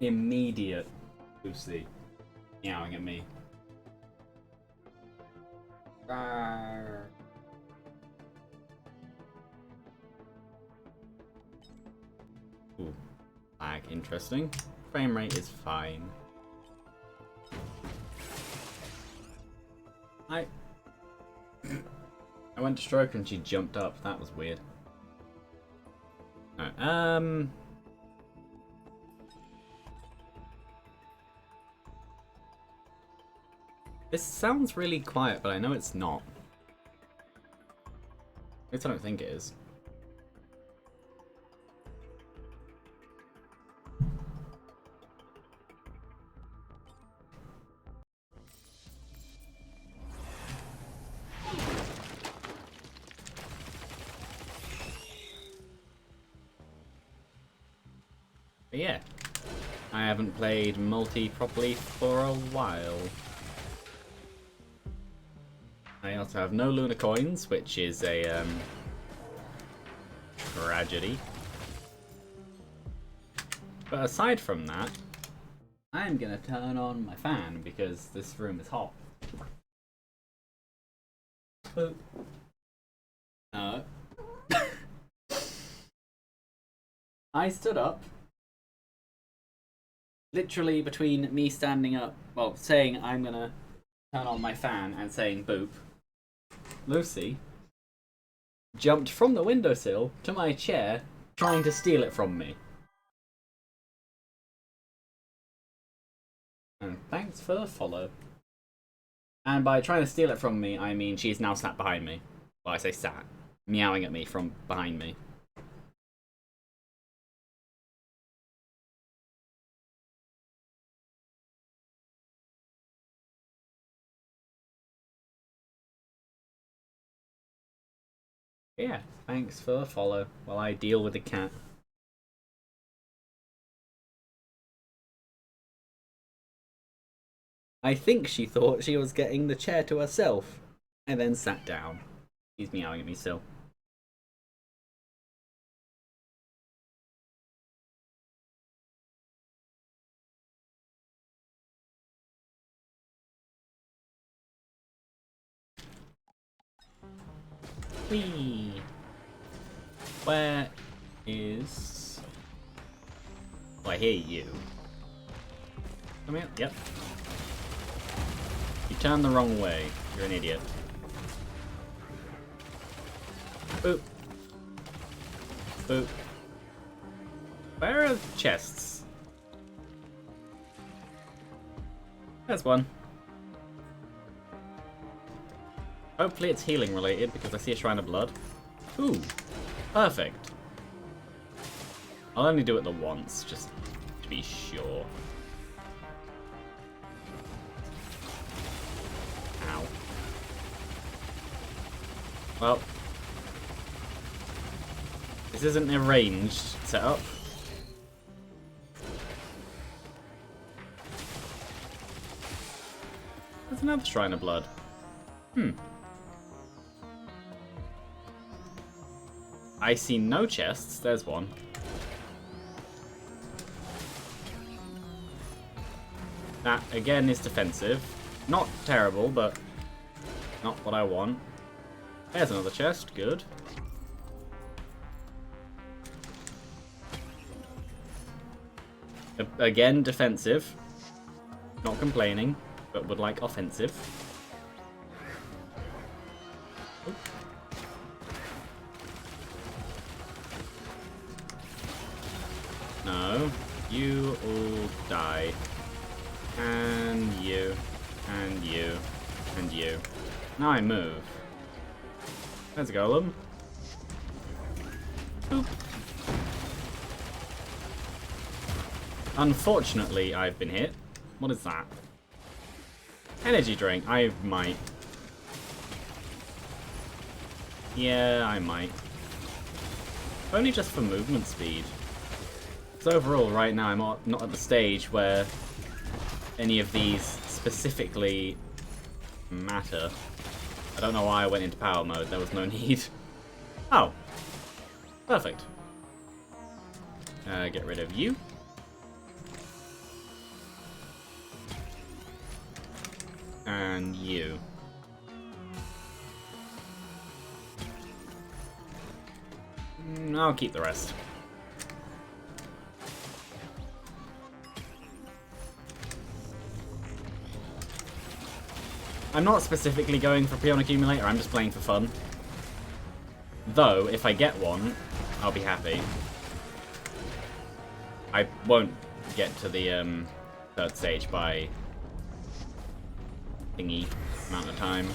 immediate Lucy meowing at me. Rawr. Ooh, lag, interesting. Frame rate is fine. I went to stroke her and she jumped up. That was weird. No, this sounds really quiet, but I know it's not. At least I don't think it is. But yeah, I haven't played multi properly for a while. I also have no Luna coins, which is a tragedy. But aside from that, I'm gonna turn on my fan because this room is hot. Boop. No. I stood up. Literally between me standing up, well, saying I'm gonna turn on my fan and saying boop, Lucy jumped from the windowsill to my chair, trying to steal it from me. And thanks for the follow. And by trying to steal it from me, I mean she's now sat behind me. Well, I say sat, meowing at me from behind me. Yeah, thanks for the follow while I deal with the cat. I think she thought she was getting the chair to herself, and then sat down. He's meowing at me still. Whee! Where is... Oh, I hear you. Come here. Yep. You turned the wrong way. You're an idiot. Boop. Boop. Where are chests? There's one. Hopefully it's healing related because I see a Shrine of Blood. Ooh. Perfect. I'll only do it the once, just to be sure. Ow. Well. This isn't a ranged setup. There's another Shrine of Blood. I see no chests. There's one. That, again, is defensive. Not terrible, but not what I want. There's another chest. Good. Again, defensive. Not complaining, but would like offensive. Oop. No. You all die. And you. And you. And you. Now I move. There's a golem. Boop. Unfortunately, I've been hit. What is that? Energy drink. I might. Yeah, I might. Only just for movement speed. Because overall, right now, I'm not at the stage where any of these specifically matter. I don't know why I went into power mode. There was no need. Oh. Perfect. Get rid of you. and you. I'll keep the rest. I'm not specifically going for Peon Accumulator, I'm just playing for fun. Though, if I get one, I'll be happy. I won't get to the third stage by thingy amount of time.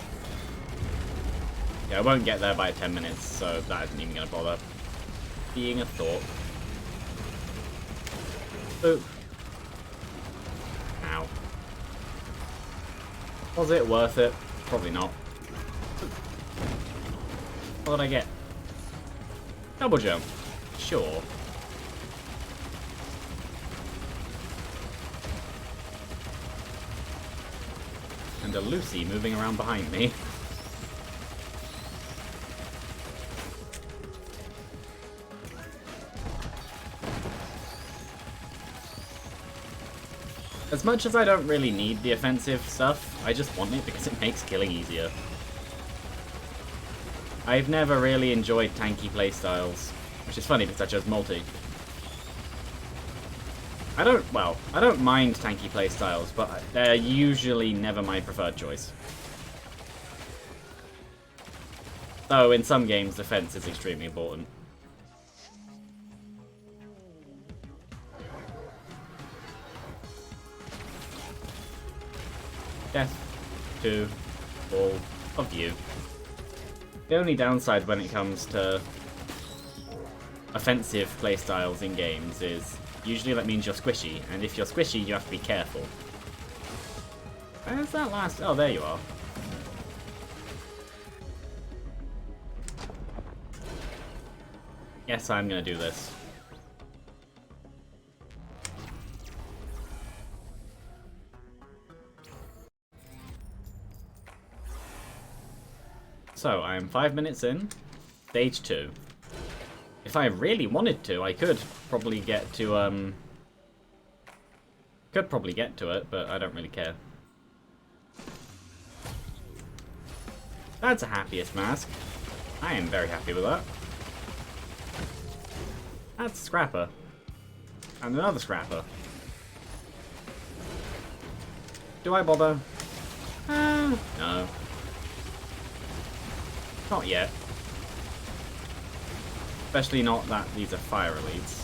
Yeah, I won't get there by 10 minutes, so that isn't even going to bother being a thought. Boop. Ow. Was it worth it? Probably not. What did I get? Double jump. Sure. And a Lucy moving around behind me. As much as I don't really need the offensive stuff, I just want it because it makes killing easier. I've never really enjoyed tanky playstyles, which is funny because I chose multi. I don't mind tanky playstyles, but they're usually never my preferred choice. Though in some games, defense is extremely important. Death to all of you. The only downside when it comes to offensive playstyles in games is usually that means you're squishy, and if you're squishy, you have to be careful. Where's that last? Oh, there you are. Yes, I'm gonna do this. So, I'm 5 minutes in, stage 2. If I really wanted to, I could probably get to, but I don't really care. That's a happiest mask. I am very happy with that. That's a Scrapper. And another Scrapper. Do I bother? No. Not yet. Especially not that these are fire elites.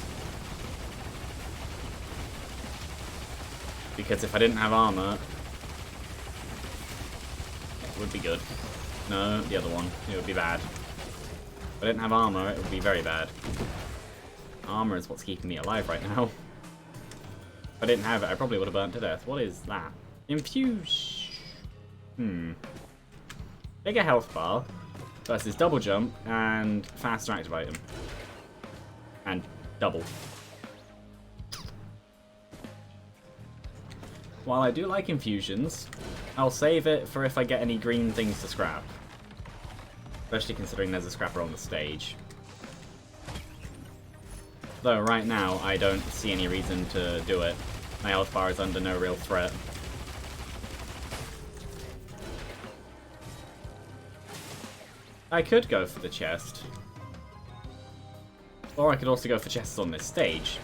Because if I didn't have armor, it would be good. No, the other one. It would be bad. If I didn't have armor, it would be very bad. Armor is what's keeping me alive right now. If I didn't have it, I probably would have burnt to death. What is that? Infuse. Bigger health bar versus double jump and faster active item. And double. While I do like infusions, I'll save it for if I get any green things to scrap. Especially considering there's a scrapper on the stage. Though right now, I don't see any reason to do it. My health bar is under no real threat. I could go for the chest. Or I could also go for chests on this stage.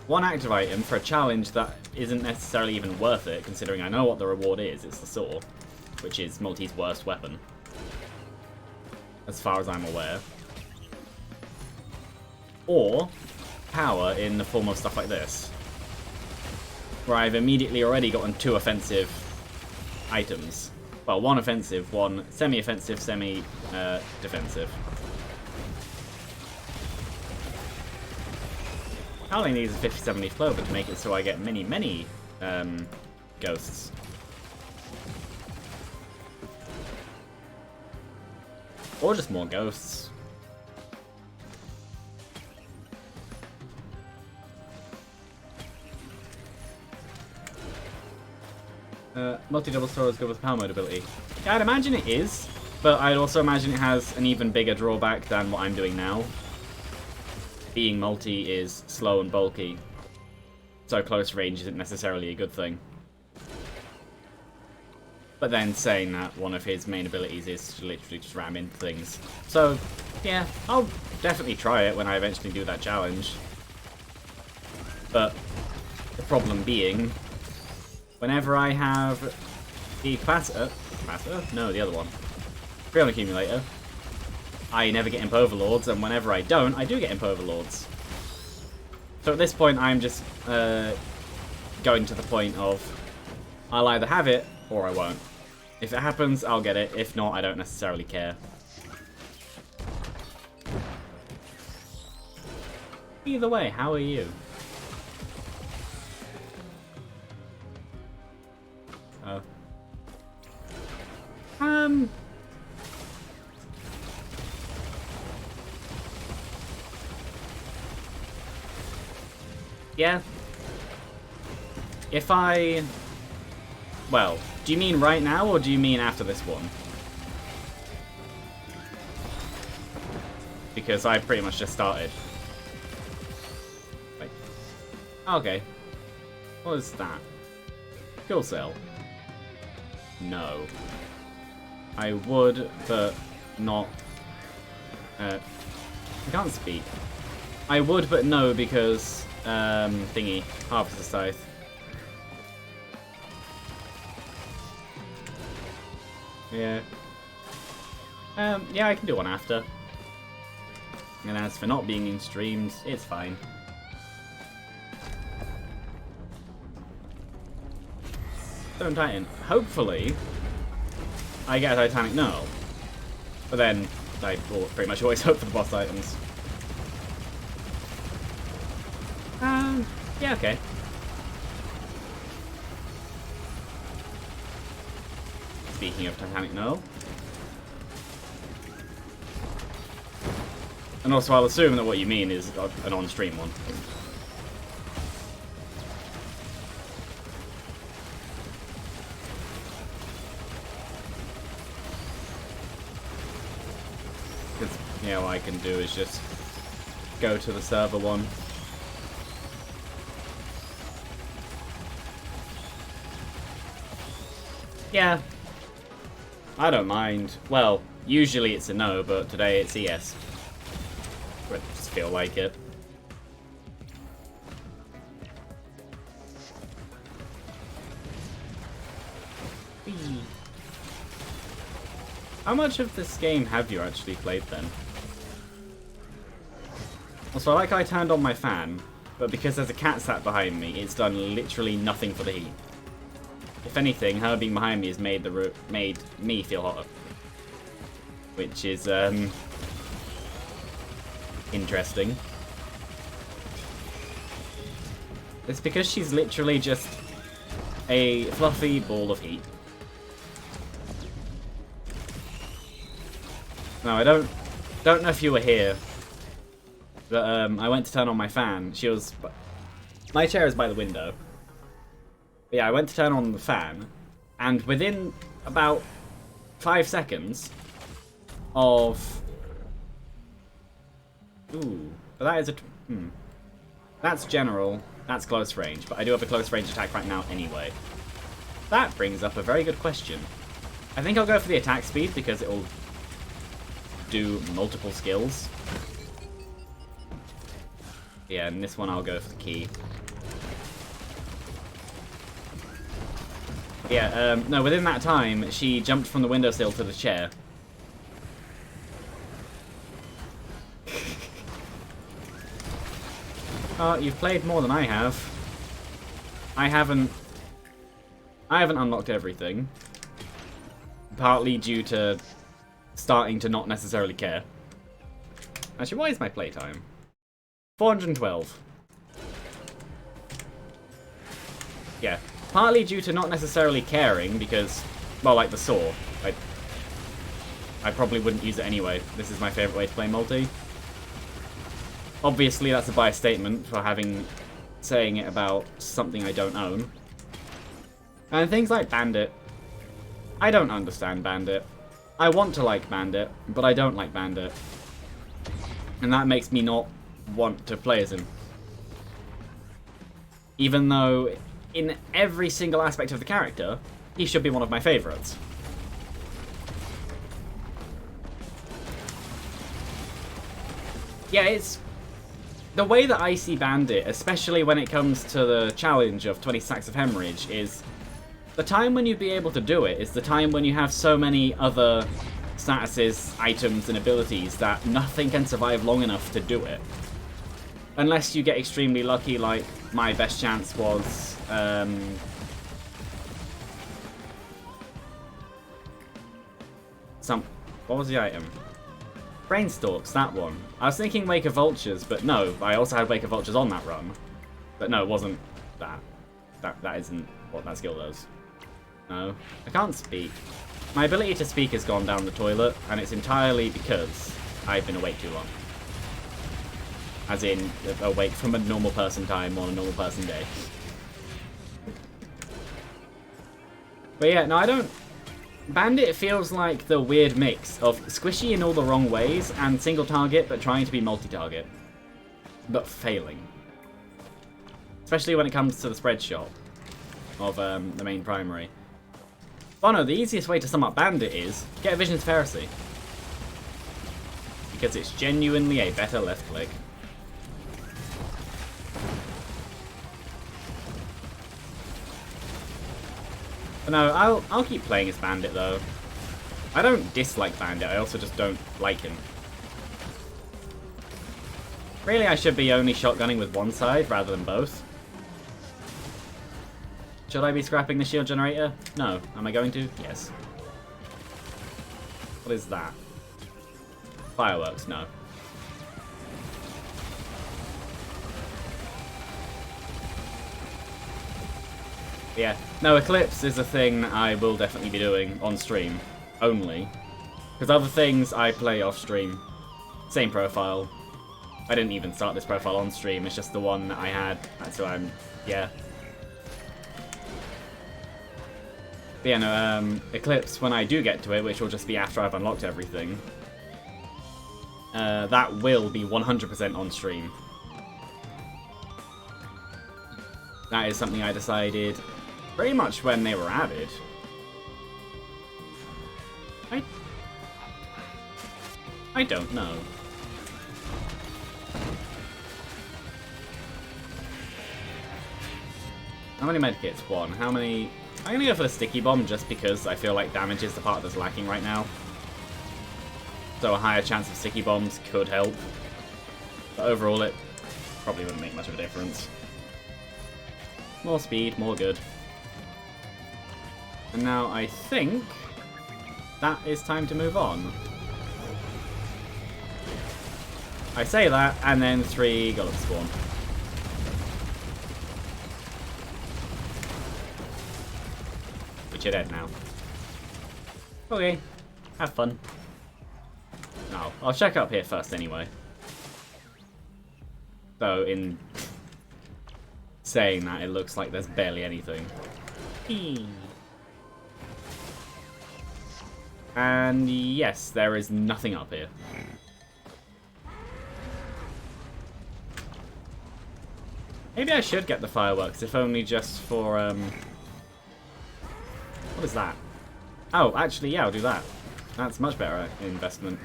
One active item for a challenge that isn't necessarily even worth it, considering I know what the reward is. It's the saw, which is Multi's worst weapon. As far as I'm aware. Or power in the form of stuff like this. Where I've immediately already gotten 2 offensive items. Well, 1 offensive, 1 semi-offensive, semi-defensive. I only need a 50-70 Clover to make it so I get many ghosts. Or just more ghosts. Multi-double sword is good with power mode ability. Yeah, I'd imagine it is, but I'd also imagine it has an even bigger drawback than what I'm doing now. Being multi is slow and bulky, so close range isn't necessarily a good thing. But then saying that one of his main abilities is to literally just ram into things. So, yeah, I'll definitely try it when I eventually do that challenge. But the problem being, whenever I have the capacitor? No, the other one. Freon accumulator. I never get imp overlords, and whenever I don't, I do get imp overlords. So at this point, I'm just going to the point of I'll either have it or I won't. If it happens, I'll get it. If not, I don't necessarily care. Either way, how are you? Oh. Yeah. If I... Well, do you mean right now, or do you mean after this one? Because I pretty much just started. Wait. Okay. What is that? Kill cell. No. I would, but not... I can't speak. I would, but no, because... thingy. Harvester Scythe. Yeah. Yeah, I can do one after. And as for not being in streams, it's fine. Stone Titan. Hopefully, I get a Titanic Null. But then, I will pretty much always hope for the boss items. Yeah, okay. Speaking of Titanic Null. And also, I'll assume that what you mean is an on-stream one. Because, yeah, what I can do is just go to the server one. Yeah. I don't mind. Well, usually it's a no, but today it's a yes. I just feel like it. How much of this game have you actually played then? Also, I like how I turned on my fan, but because there's a cat sat behind me, it's done literally nothing for the heat. If anything, her being behind me has made me feel hotter. Which is, interesting. It's because she's literally just a fluffy ball of heat. No, I don't know if you were here, but I went to turn on my fan. My chair is by the window. But yeah, I went to turn on the fan, and within about 5 seconds of... Ooh, but that is a... That's general, that's close range, but I do have a close range attack right now anyway. That brings up a very good question. I think I'll go for the attack speed because it will do multiple skills. Yeah, and this one I'll go for the key. Yeah, no, within that time, she jumped from the windowsill to the chair. Oh, you've played more than I have. I haven't unlocked everything. Partly due to starting to not necessarily care. Actually, what is my playtime? 412. Yeah. Partly due to not necessarily caring, because, well, like the saw. I probably wouldn't use it anyway. This is my favourite way to play multi. Obviously, that's a biased statement for saying it about something I don't own. And things like Bandit. I don't understand Bandit. I want to like Bandit, but I don't like Bandit. And that makes me not want to play as him. Even though, in every single aspect of the character, he should be one of my favorites. Yeah, it's... The way that I see Bandit, especially when it comes to the challenge of 20 stacks of Hemorrhage, is the time when you'd be able to do it is the time when you have so many other statuses, items, and abilities that nothing can survive long enough to do it. Unless you get extremely lucky, like my best chance was... What was the item? Brainstalks, that one. I was thinking Wake of Vultures, but no, I also had Wake of Vultures on that run. But no, it wasn't that. That isn't what that skill does. No, I can't speak. My ability to speak has gone down the toilet, and it's entirely because I've been awake too long. As in, awake from a normal person time on a normal person day. But yeah, no, I don't... Bandit feels like the weird mix of squishy in all the wrong ways and single target but trying to be multi-target. But failing. Especially when it comes to the spread shot of the main primary. Oh no, the easiest way to sum up Bandit is get a Visions of Heresy. Because it's genuinely a better left click. But no, I'll keep playing as Bandit though. I don't dislike Bandit, I also just don't like him. Really, I should be only shotgunning with one side rather than both. Should I be scrapping the shield generator? No. Am I going to? Yes. What is that? Fireworks? No. Yeah. No, Eclipse is a thing I will definitely be doing on stream. Only. Because other things I play off stream. Same profile. I didn't even start this profile on stream, it's just the one that I had. So I'm... yeah. But yeah, no, Eclipse, when I do get to it, which will just be after I've unlocked everything, that will be 100% on stream. That is something I decided pretty much when they were added. I don't know. How many medkits? One. How many... I'm gonna go for the sticky bomb just because I feel like damage is the part that's lacking right now. So a higher chance of sticky bombs could help. But overall it probably wouldn't make much of a difference. More speed, more good. And now I think that is time to move on. I say that, and then 3 Golem spawn. Which are dead now. Okay, have fun. Oh, I'll check up here first anyway. So, in saying that, it looks like there's barely anything. And yes, there is nothing up here. Maybe I should get the fireworks, if only just for, what is that? Oh, actually, yeah, I'll do that. That's much better investment.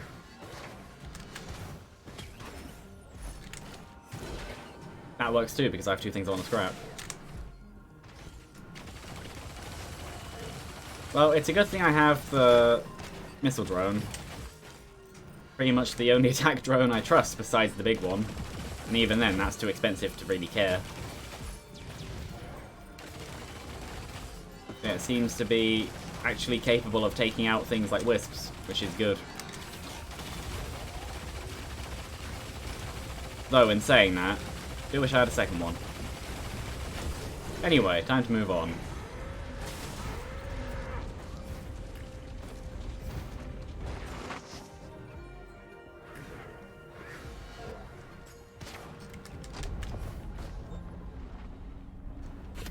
That works too, because I have 2 things I want to scrap. Well, it's a good thing I have the missile drone. Pretty much the only attack drone I trust besides the big one. And even then, that's too expensive to really care. Yeah, it seems to be actually capable of taking out things like wisps, which is good. Though, in saying that, I do wish I had a second one. Anyway, time to move on.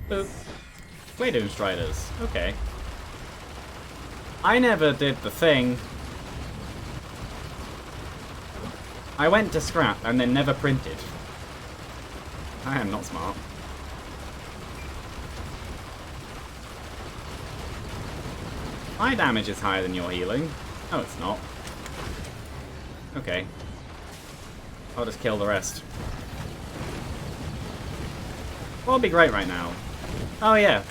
Boop. Playdoom Striders. Okay. I never did the thing. I went to scrap and then never printed. I am not smart. My damage is higher than your healing. No, it's not. Okay. I'll just kill the rest. What would be great right now? Oh, yeah.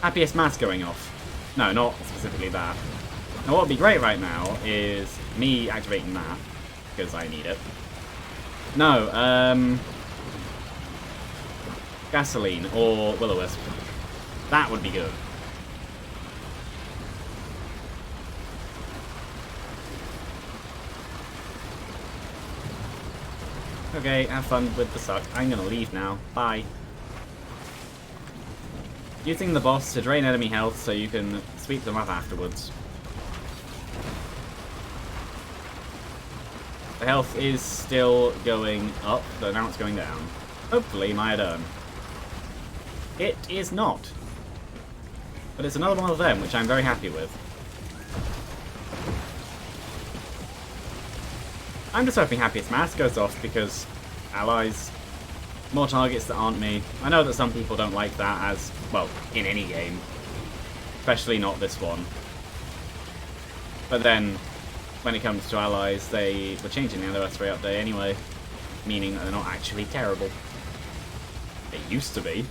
Happiest Mask going off. No, not specifically that. Now, what would be great right now is me activating that, because I need it. No, Gasoline or Will-O-Wisp. That would be good. Okay, have fun with the suck. I'm gonna leave now. Bye. Using the boss to drain enemy health so you can sweep them up afterwards. The health is still going up, though now it's going down. Hopefully, Myodern. It is not. But it's another one of them, which I'm very happy with. I'm just hoping Happiest Mask goes off because allies, more targets that aren't me. I know that some people don't like that as, well, in any game. Especially not this one. But then, when it comes to allies, they were changing the anniversary update anyway. Meaning that they're not actually terrible. They used to be.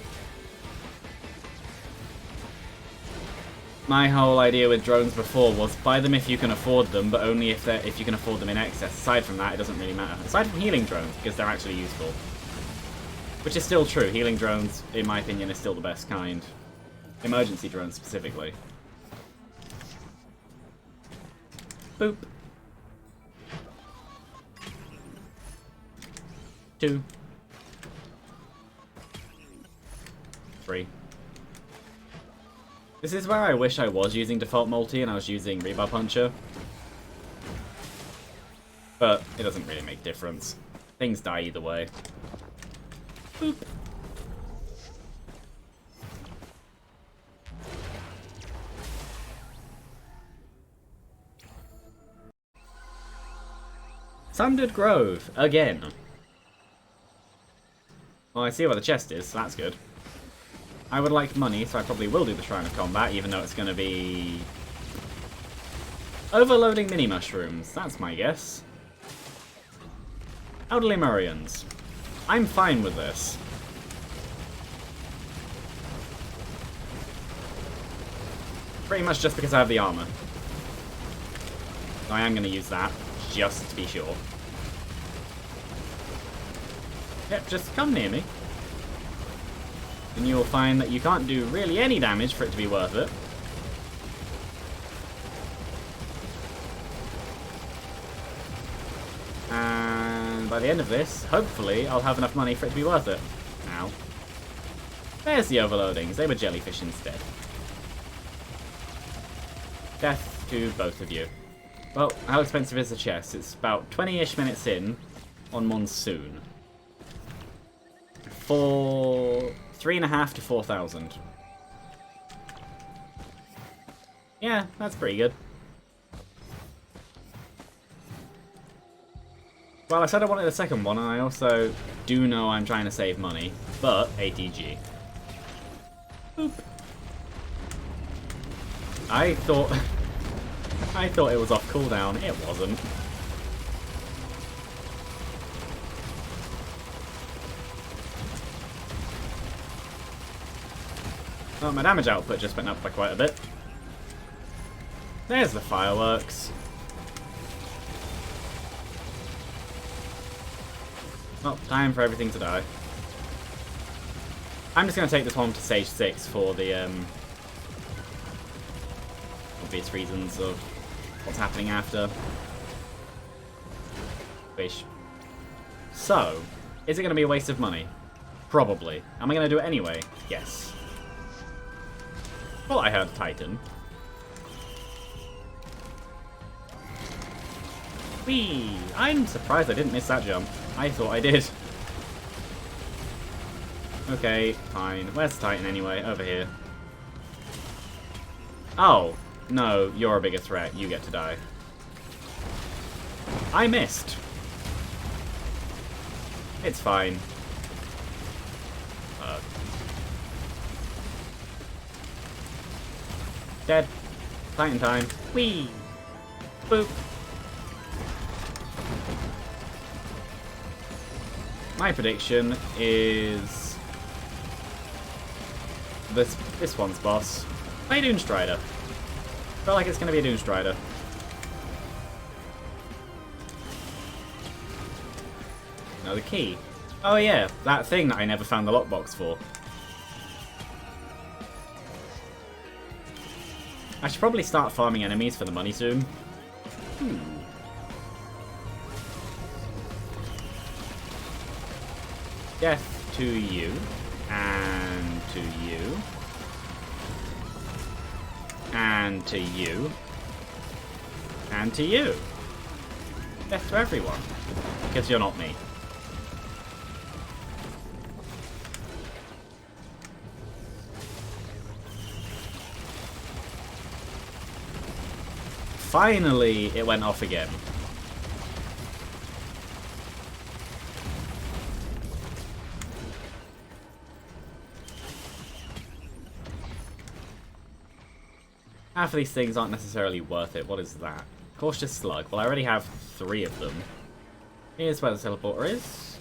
My whole idea with drones before was buy them if you can afford them, but only if you can afford them in excess. Aside from that, it doesn't really matter. Aside from healing drones, because they're actually useful. Which is still true. Healing drones, in my opinion, is still the best kind. Emergency drones, specifically. Boop. 2. 3. This is where I wish I was using default multi and I was using Rebar Puncher. But it doesn't really make a difference. Things die either way. Boop. Sundered Grove, again. Well, I see where the chest is, so that's good. I would like money, so I probably will do the Shrine of Combat, even though it's going to be overloading mini mushrooms. That's my guess. Elderly Murrians. I'm fine with this. Pretty much just because I have the armor. So I am going to use that, just to be sure. Yep, just come near me. And you'll find that you can't do really any damage for it to be worth it. And by the end of this, hopefully, I'll have enough money for it to be worth it. Ow. There's the overloadings. They were jellyfish instead. Death to both of you. Well, how expensive is the chest? It's about 20-ish minutes in on Monsoon. For 3.5 to 4,000. Yeah, that's pretty good. Well, I said I wanted a second one, and I also do know I'm trying to save money, but ATG. Boop. I thought it was off cooldown. It wasn't. Oh, my damage output just went up by quite a bit. There's the fireworks. Well, time for everything to die. I'm just going to take this one to stage 6 for the obvious reasons of what's happening after. Fish. So, is it going to be a waste of money? Probably. Am I going to do it anyway? Yes. Well, I heard Titan. Whee! I'm surprised I didn't miss that jump. I thought I did. Okay, fine. Where's the Titan anyway? Over here. Oh, no, you're a bigger threat. You get to die. I missed. It's fine. Dead. Titan time. Whee! Boop. My prediction is this one's boss. Play Doomstrider. Feel like it's gonna be a Doomstrider. No, the key. Oh yeah, that thing that I never found the lockbox for. I should probably start farming enemies for the money soon. Death to you, and to you, and to you, and to you. Death to everyone, because you're not me. Finally, it went off again. Half of these things aren't necessarily worth it. What is that? Cautious Slug. Well, I already have 3 of them. Here's where the teleporter is.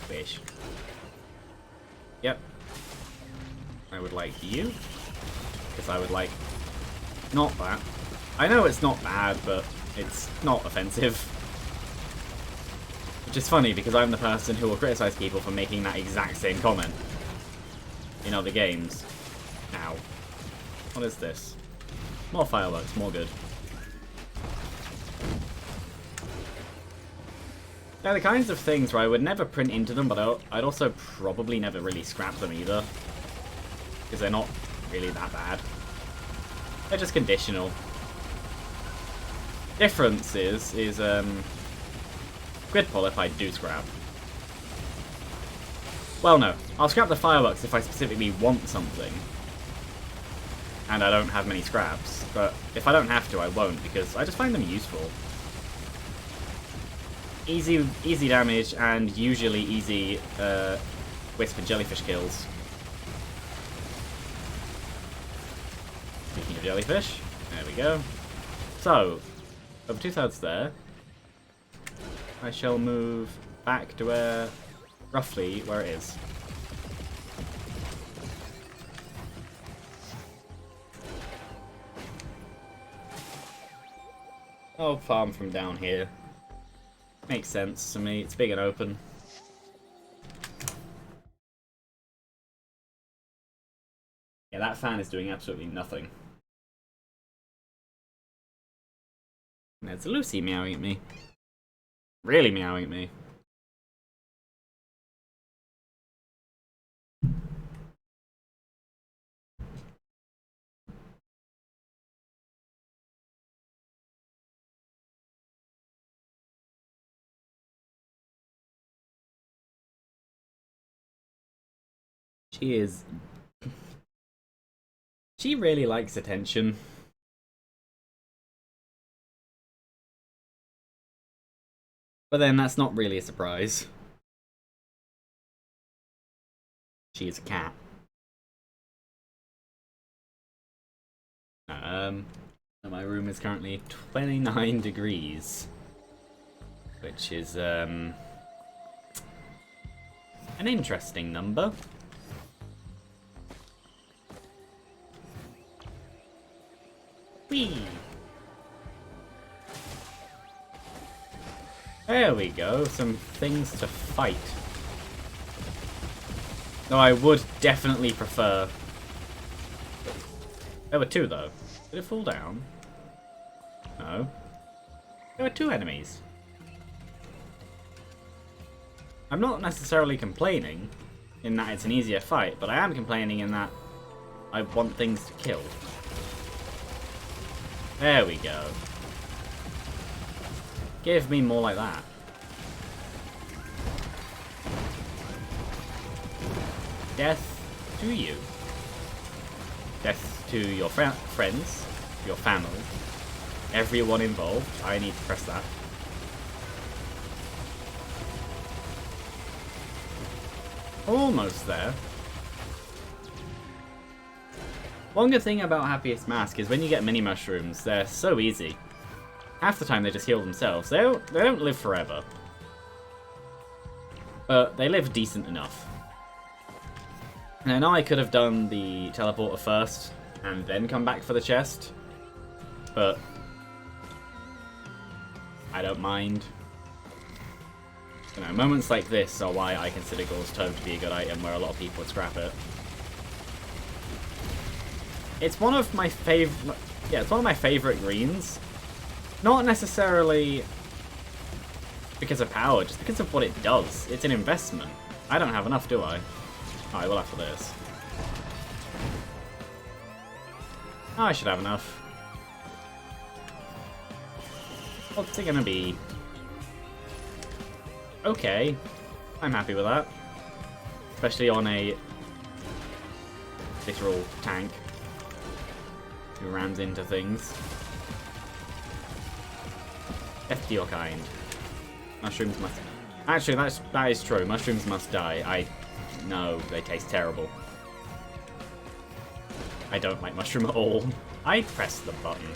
Fish. Yep. I would like you. Because I would like... Not that. I know it's not bad, but it's not offensive. Which is funny, because I'm the person who will criticize people for making that exact same comment in other games. Ow. What is this? More fireworks, more good. They're the kinds of things where I would never print into them, but I'd also probably never really scrap them either. Because they're not really that bad. They're just conditional. Difference is grid pull if I do scrap. Well, no. I'll scrap the fireworks if I specifically want something. And I don't have many scraps. But if I don't have to, I won't, because I just find them useful. Easy damage, and usually easy wisp and jellyfish kills. Speaking of jellyfish, there we go. So, over 2/3 there. I shall move back to where, roughly, where it is. I'll farm from down here. Makes sense to me, it's big and open. Yeah, that fan is doing absolutely nothing. There's Lucy meowing at me. Really meowing at me. She is... She really likes attention. But then that's not really a surprise. She is a cat. My room is currently 29 degrees. Which is, an interesting number. Whee! There we go, some things to fight. Though I would definitely prefer... There were 2 though. Did it fall down? No. There were 2 enemies. I'm not necessarily complaining in that it's an easier fight, but I am complaining in that I want things to kill. There we go. Give me more like that. Death to you. Death to your friends, your family, everyone involved. I need to press that. Almost there. One good thing about Happiest Mask is when you get mini mushrooms, they're so easy. Half the time they just heal themselves. They don't live forever. But they live decent enough. And I know I could have done the teleporter first and then come back for the chest. But I don't mind. You know, moments like this are why I consider Gor's Tome to be a good item, where a lot of people would scrap it. It's one of my favorite. Yeah, it's one of my favorite greens. Not necessarily because of power, just because of what it does. It's an investment. I don't have enough, do I? Oh, I will after this. Oh, I should have enough. What's it gonna be? Okay, I'm happy with that. Especially on a literal tank who rams into things. Death to your kind. Mushrooms must... Actually, that is true. Mushrooms must die. I know they taste terrible. I don't like mushroom at all. I pressed the button.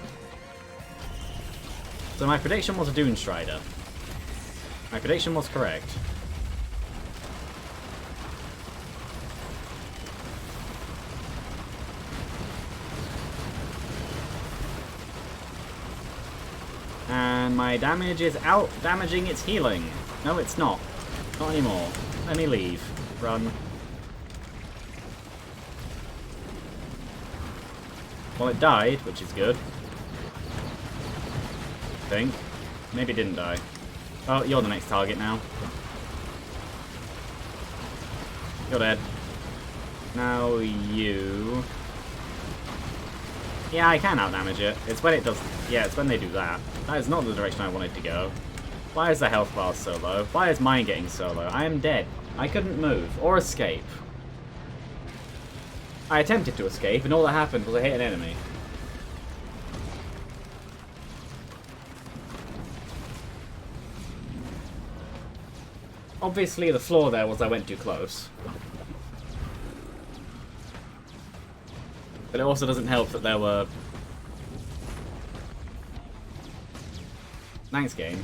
So my prediction was a Dune Strider. My prediction was correct. And my damage is out damaging its healing. No, it's not. Not anymore. Let me leave. Run. Well, it died, which is good. I think. Maybe it didn't die. Oh, you're the next target now. You're dead. Now you... Yeah, I can outdamage it. It's when it does... Yeah, it's when they do that. That is not the direction I wanted to go. Why is the health bar so low? Why is mine getting so low? I am dead. I couldn't move or escape. I attempted to escape, and all that happened was I hit an enemy. Obviously, the flaw there was I went too close. But it also doesn't help that there were... Thanks, game.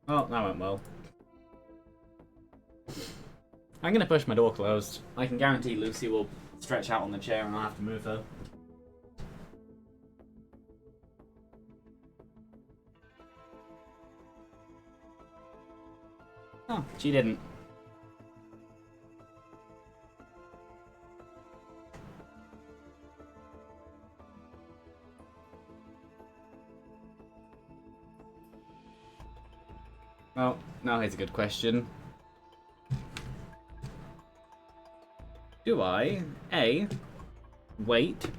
Oh, that went well. I'm going to push my door closed. I can guarantee Lucy will stretch out on the chair and I'll have to move her. Oh, she didn't. Well, now here's a good question. Do I, A, wait,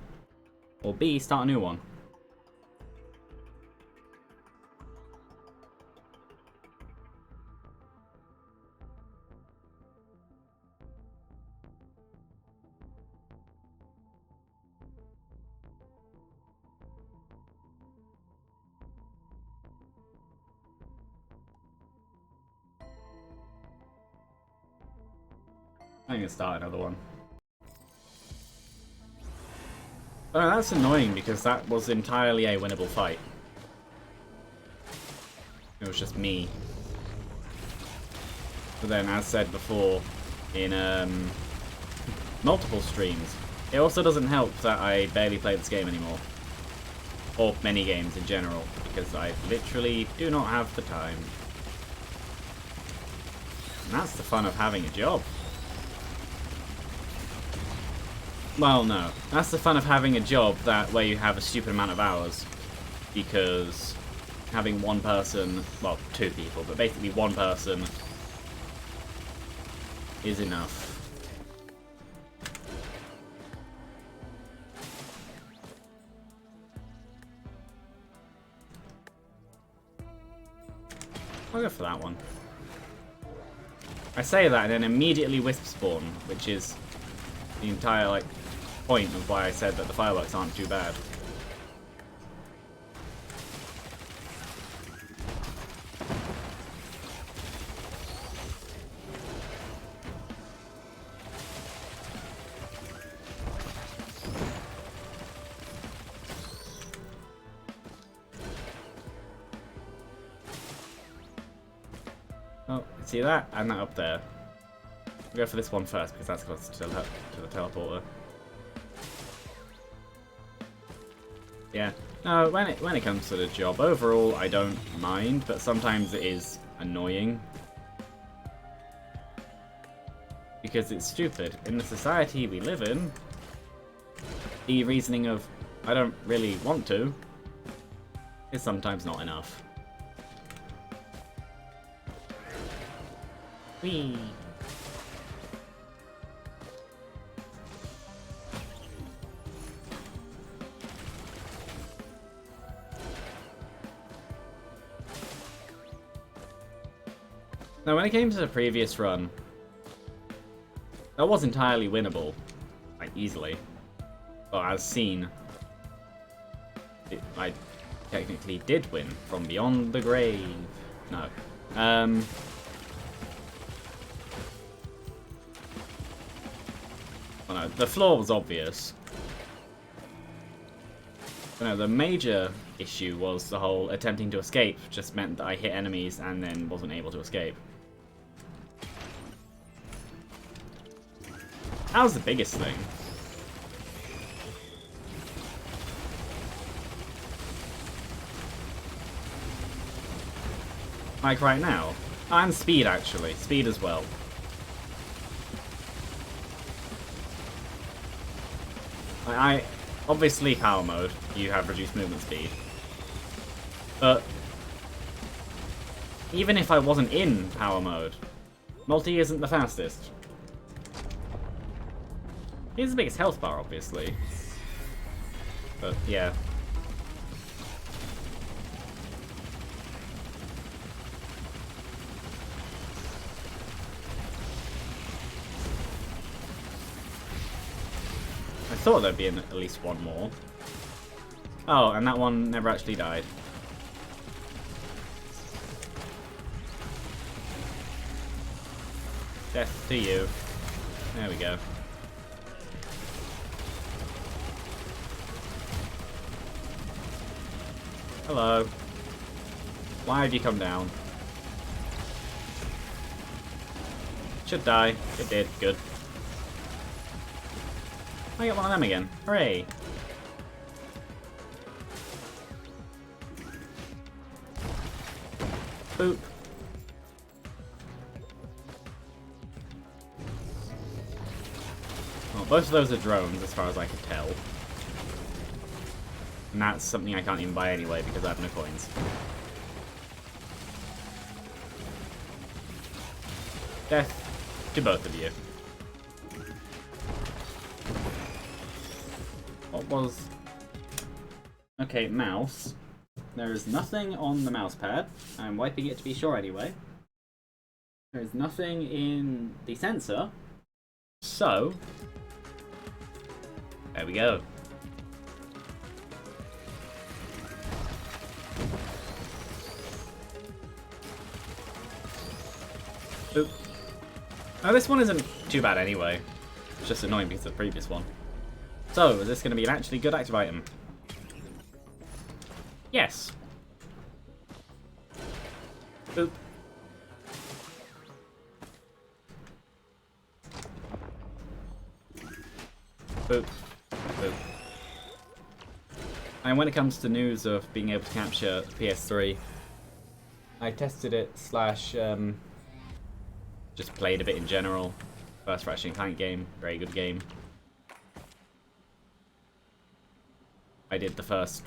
or B, start a new one? I'm gonna start another one. Oh, that's annoying because that was entirely a winnable fight. It was just me. But then, as said before, in multiple streams, it also doesn't help that I barely play this game anymore. Or many games in general, because I literally do not have the time. And that's the fun of having a job. Well, no. That's the fun of having a job that where you have a stupid amount of hours. Because having one person, well, two people, but basically one person is enough. I'll go for that one. I say that and then immediately Wisp spawn, which is the entire, like, point of why I said that the fireworks aren't too bad. Oh, see that? And that up there. We'll go for this one first, because that's close to the teleporter. Yeah. No, when it comes to the job, overall I don't mind, but sometimes it is annoying. Because it's stupid. In the society we live in, the reasoning of, I don't really want to, is sometimes not enough. Whee! Now, when it came to the previous run, that was entirely winnable, like easily. But as seen, I technically did win from beyond the grave. No. Oh no, the flaw was obvious. But no, the major issue was the whole attempting to escape just meant that I hit enemies and then wasn't able to escape. That was the biggest thing. Like right now. And speed, actually. Speed as well. Obviously, power mode, you have reduced movement speed. But even if I wasn't in power mode, multi isn't the fastest. He's the biggest health bar, obviously. But, yeah. I thought there'd be at least one more. Oh, and that one never actually died. Death to you. There we go. Hello. Why have you come down? Should die. It did. Good. I get one of them again. Hooray. Boop. Well, both of those are drones, as far as I can tell. And that's something I can't even buy anyway, because I have no coins. Death to both of you. What was... Okay, mouse. There is nothing on the mouse pad. I'm wiping it to be sure anyway. There is nothing in the sensor. So... there we go. Boop. Now this one isn't too bad anyway. It's just annoying because of the previous one. So, is this going to be an actually good active item? Yes. Boop. Boop. Boop. And when it comes to news of being able to capture PS3, I tested it / just played a bit in general. First Ratchet & Clank game, very good game. I did the first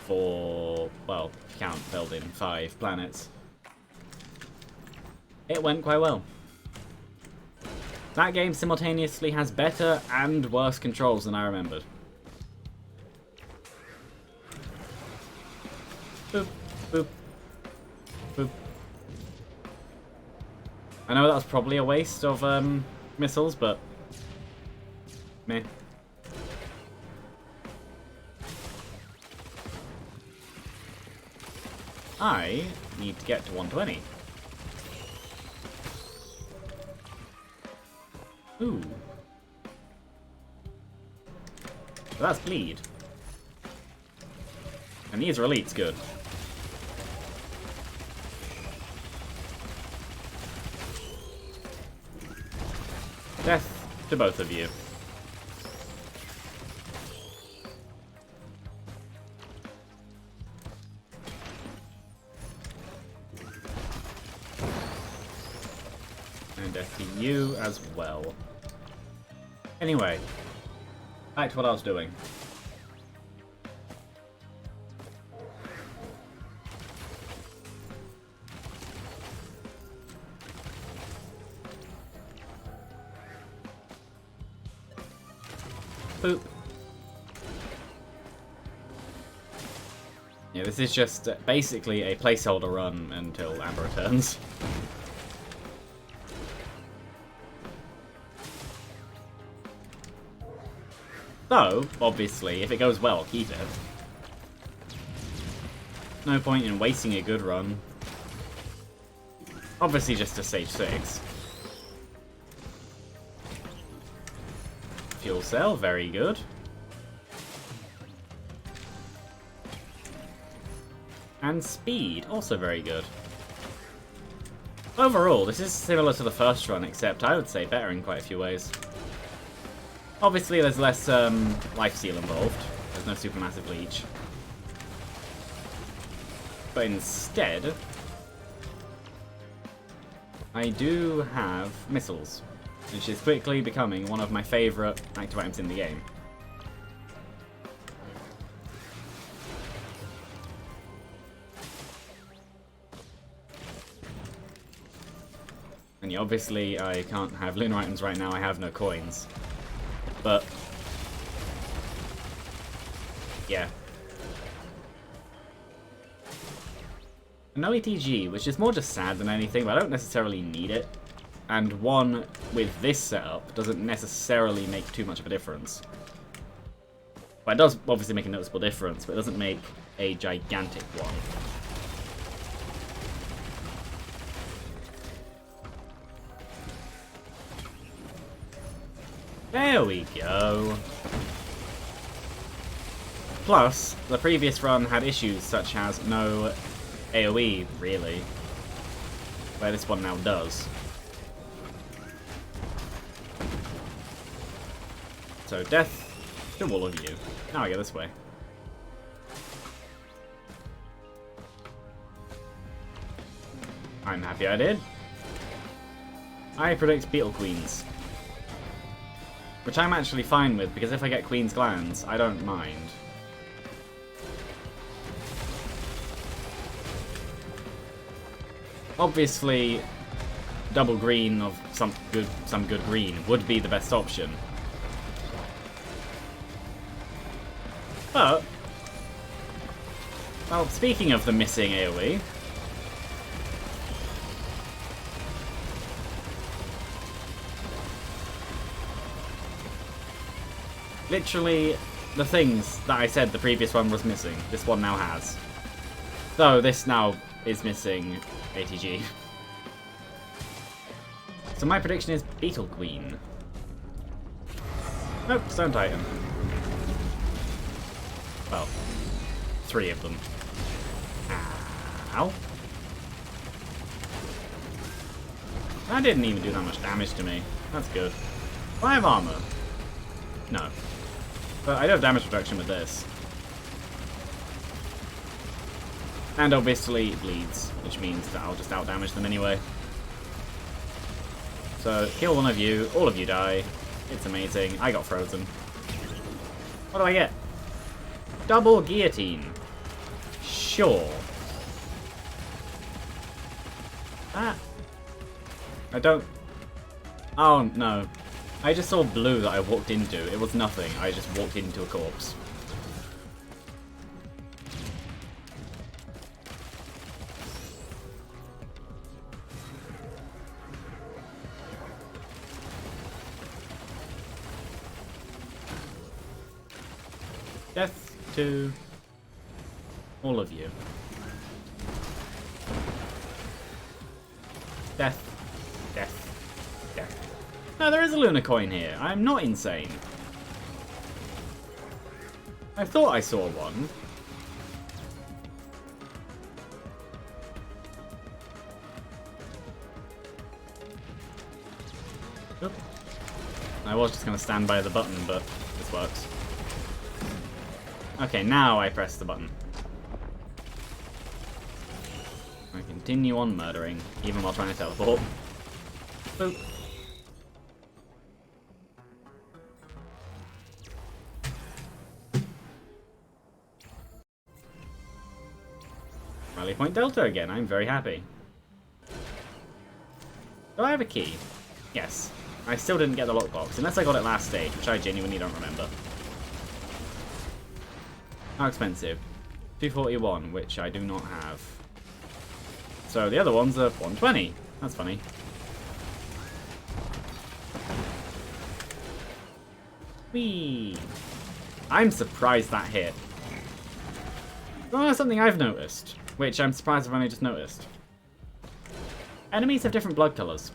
4, well, if you count Belden, 5 planets. It went quite well. That game simultaneously has better and worse controls than I remembered. Boop, boop, boop. I know that was probably a waste of missiles, but meh. I need to get to 120. Ooh. So that's bleed. And these are elites, good. Death to both of you. And death to you as well. Anyway, back to what I was doing. Boop. Yeah, this is just basically a placeholder run until Amber returns. So, obviously, if it goes well, keep it. No point in wasting a good run. Obviously just to stage 6. Fuel cell, very good. And speed, also very good. Overall, this is similar to the first run, except I would say better in quite a few ways. Obviously, there's less lifesteal involved. There's no supermassive leech. But instead, I do have missiles, which is quickly becoming one of my favourite active items in the game. And yeah, obviously I can't have lunar items right now, I have no coins. But yeah. No ETG, which is more just sad than anything, but I don't necessarily need it. And one with this setup doesn't necessarily make too much of a difference. Well, it does obviously make a noticeable difference, but it doesn't make a gigantic one. There we go. Plus, the previous run had issues such as no AoE, really, where this one now does. So, death to all of you. Now I go this way. I'm happy I did. I predict Beetle Queens. Which I'm actually fine with, because if I get Queen's Glands, I don't mind. Obviously, double green of some good green would be the best option. But, well, speaking of the missing AoE, literally the things that I said the previous one was missing, this one now has. So this now is missing ATG. So my prediction is Beetle Queen. Nope, Stone Titan. Well, 3 of them. Ow. That didn't even do that much damage to me. That's good. 5 armor. No. But I do have damage reduction with this. And obviously it bleeds, which means that I'll just out-damage them anyway. So, kill one of you, all of you die. It's amazing. I got frozen. What do I get? Double guillotine. Sure. Ah. I don't... Oh, no. I just saw blue that I walked into. It was nothing. I just walked into a corpse. Death to all of you. Death. Death. Death. No, there is a Lunar coin here. I'm not insane. I thought I saw one. Oop. I was just going to stand by the button, but this works. Okay, now I press the button. I continue on murdering, even while trying to teleport. Boop. Rally Point Delta again, I'm very happy. Do I have a key? Yes. I still didn't get the lockbox, unless I got it last stage, which I genuinely don't remember. How expensive? 241, which I do not have. So the other ones are 120. That's funny. Whee! I'm surprised that hit. Oh, something I've noticed, which I'm surprised I've only just noticed. Enemies have different blood colours.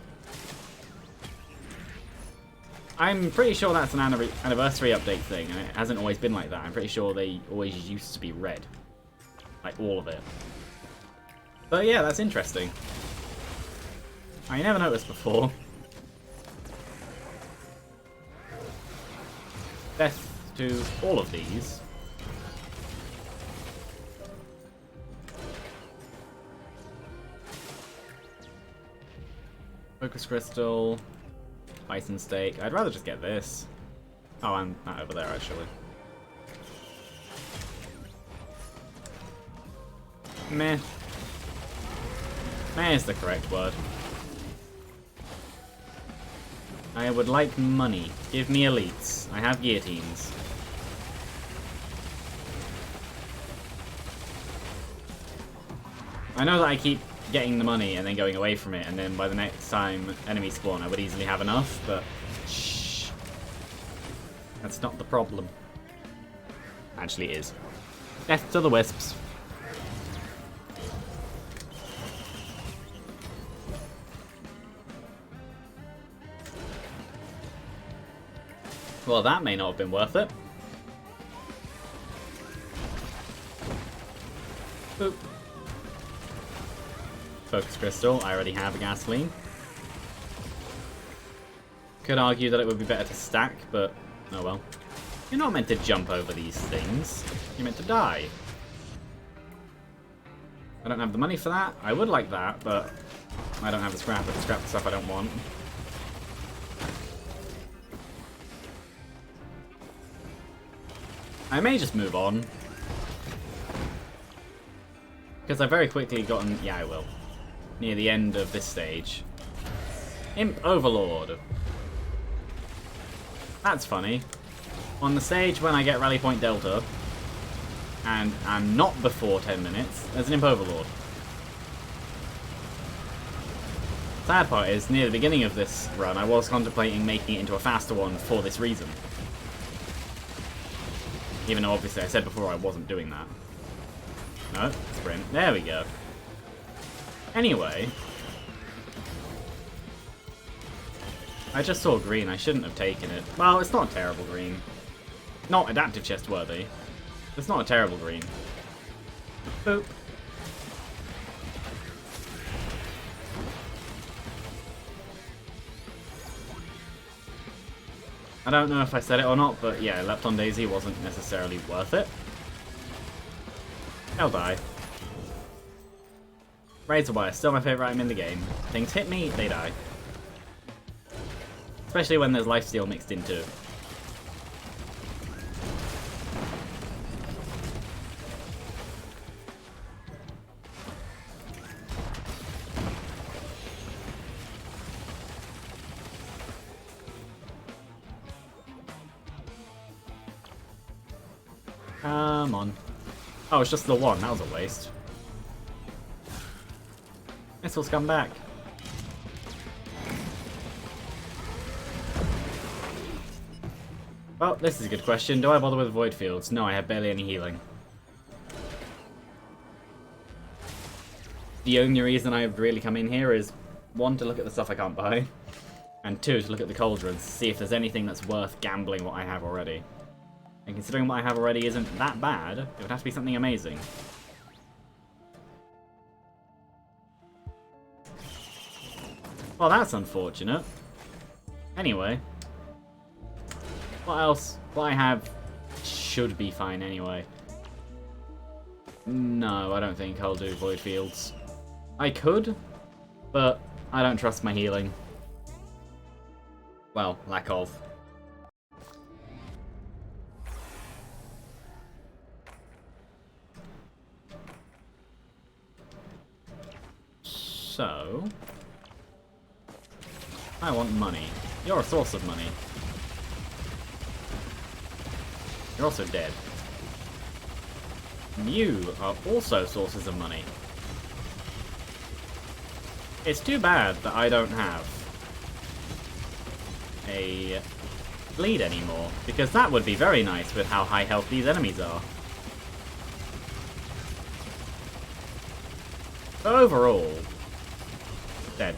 I'm pretty sure that's an anniversary update thing, and it hasn't always been like that. I'm pretty sure they always used to be red. Like, all of it. But yeah, that's interesting. I never noticed before. Death to all of these. Focus Crystal. Bison Steak. I'd rather just get this. Oh, I'm not over there, actually. Meh. Meh is the correct word. I would like money. Give me elites. I have guillotines. I know that I keep getting the money and then going away from it, and then by the next time enemies spawn I would easily have enough, but shh. That's not the problem. Actually is. Death to the wisps. Well, that may not have been worth it. Boop. Focus Crystal, I already have a gasoline. Could argue that it would be better to stack, but oh well. You're not meant to jump over these things. You're meant to die. I don't have the money for that. I would like that, but I don't have the scrap. But the scrap stuff I don't want. I may just move on. Because I've very quickly gotten... Yeah, I will. Near the end of this stage. Imp Overlord. That's funny. On the stage when I get Rally Point Delta, and I'm not before 10 minutes, there's an Imp Overlord. Sad part is, near the beginning of this run, I was contemplating making it into a faster one for this reason. Even though obviously I said before I wasn't doing that. No, sprint. There we go. Anyway, I just saw green. I shouldn't have taken it. Well, it's not a terrible green. Not adaptive chest worthy. It's not a terrible green. Boop. I don't know if I said it or not, but yeah, Lepton Daisy wasn't necessarily worth it. They'll die. Razor Wire, still my favourite item in the game. Things hit me, they die. Especially when there's lifesteal mixed in too. Come on. Oh, it's just the one. That was a waste. Missiles come back. Well, this is a good question. Do I bother with Void Fields? No, I have barely any healing. The only reason I've really come in here is, one, to look at the stuff I can't buy, and two, to look at the cauldrons, to see if there's anything that's worth gambling what I have already. And considering what I have already isn't that bad, it would have to be something amazing. Well, that's unfortunate. Anyway, What else? What I have should be fine anyway. No, I don't think I'll do Void Fields. I could, but I don't trust my healing. Well, lack of. So... I want money. You're a source of money. You're also dead. You are also sources of money. It's too bad that I don't have a bleed anymore, because that would be very nice with how high health these enemies are. But overall, dead.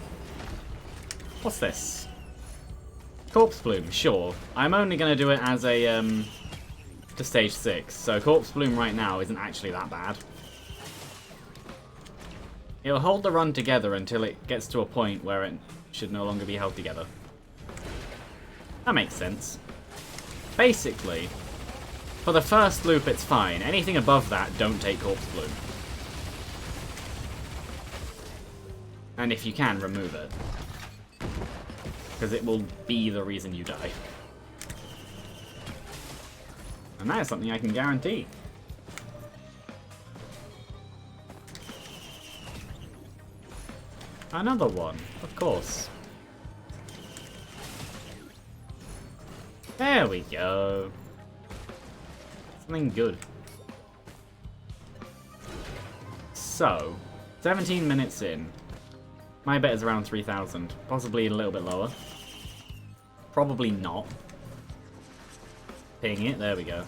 What's this? Corpse Bloom, sure. I'm only going to do it as a, to stage 6, so Corpse Bloom right now isn't actually that bad. It'll hold the run together until it gets to a point where it should no longer be held together. That makes sense. Basically, for the first loop it's fine. Anything above that, don't take Corpse Bloom. And if you can, remove it. Because it will be the reason you die. And that is something I can guarantee. Another one, of course. There we go. Something good. So, 17 minutes in. My bet is around 3,000, possibly a little bit lower. Probably not. Ping it, there we go.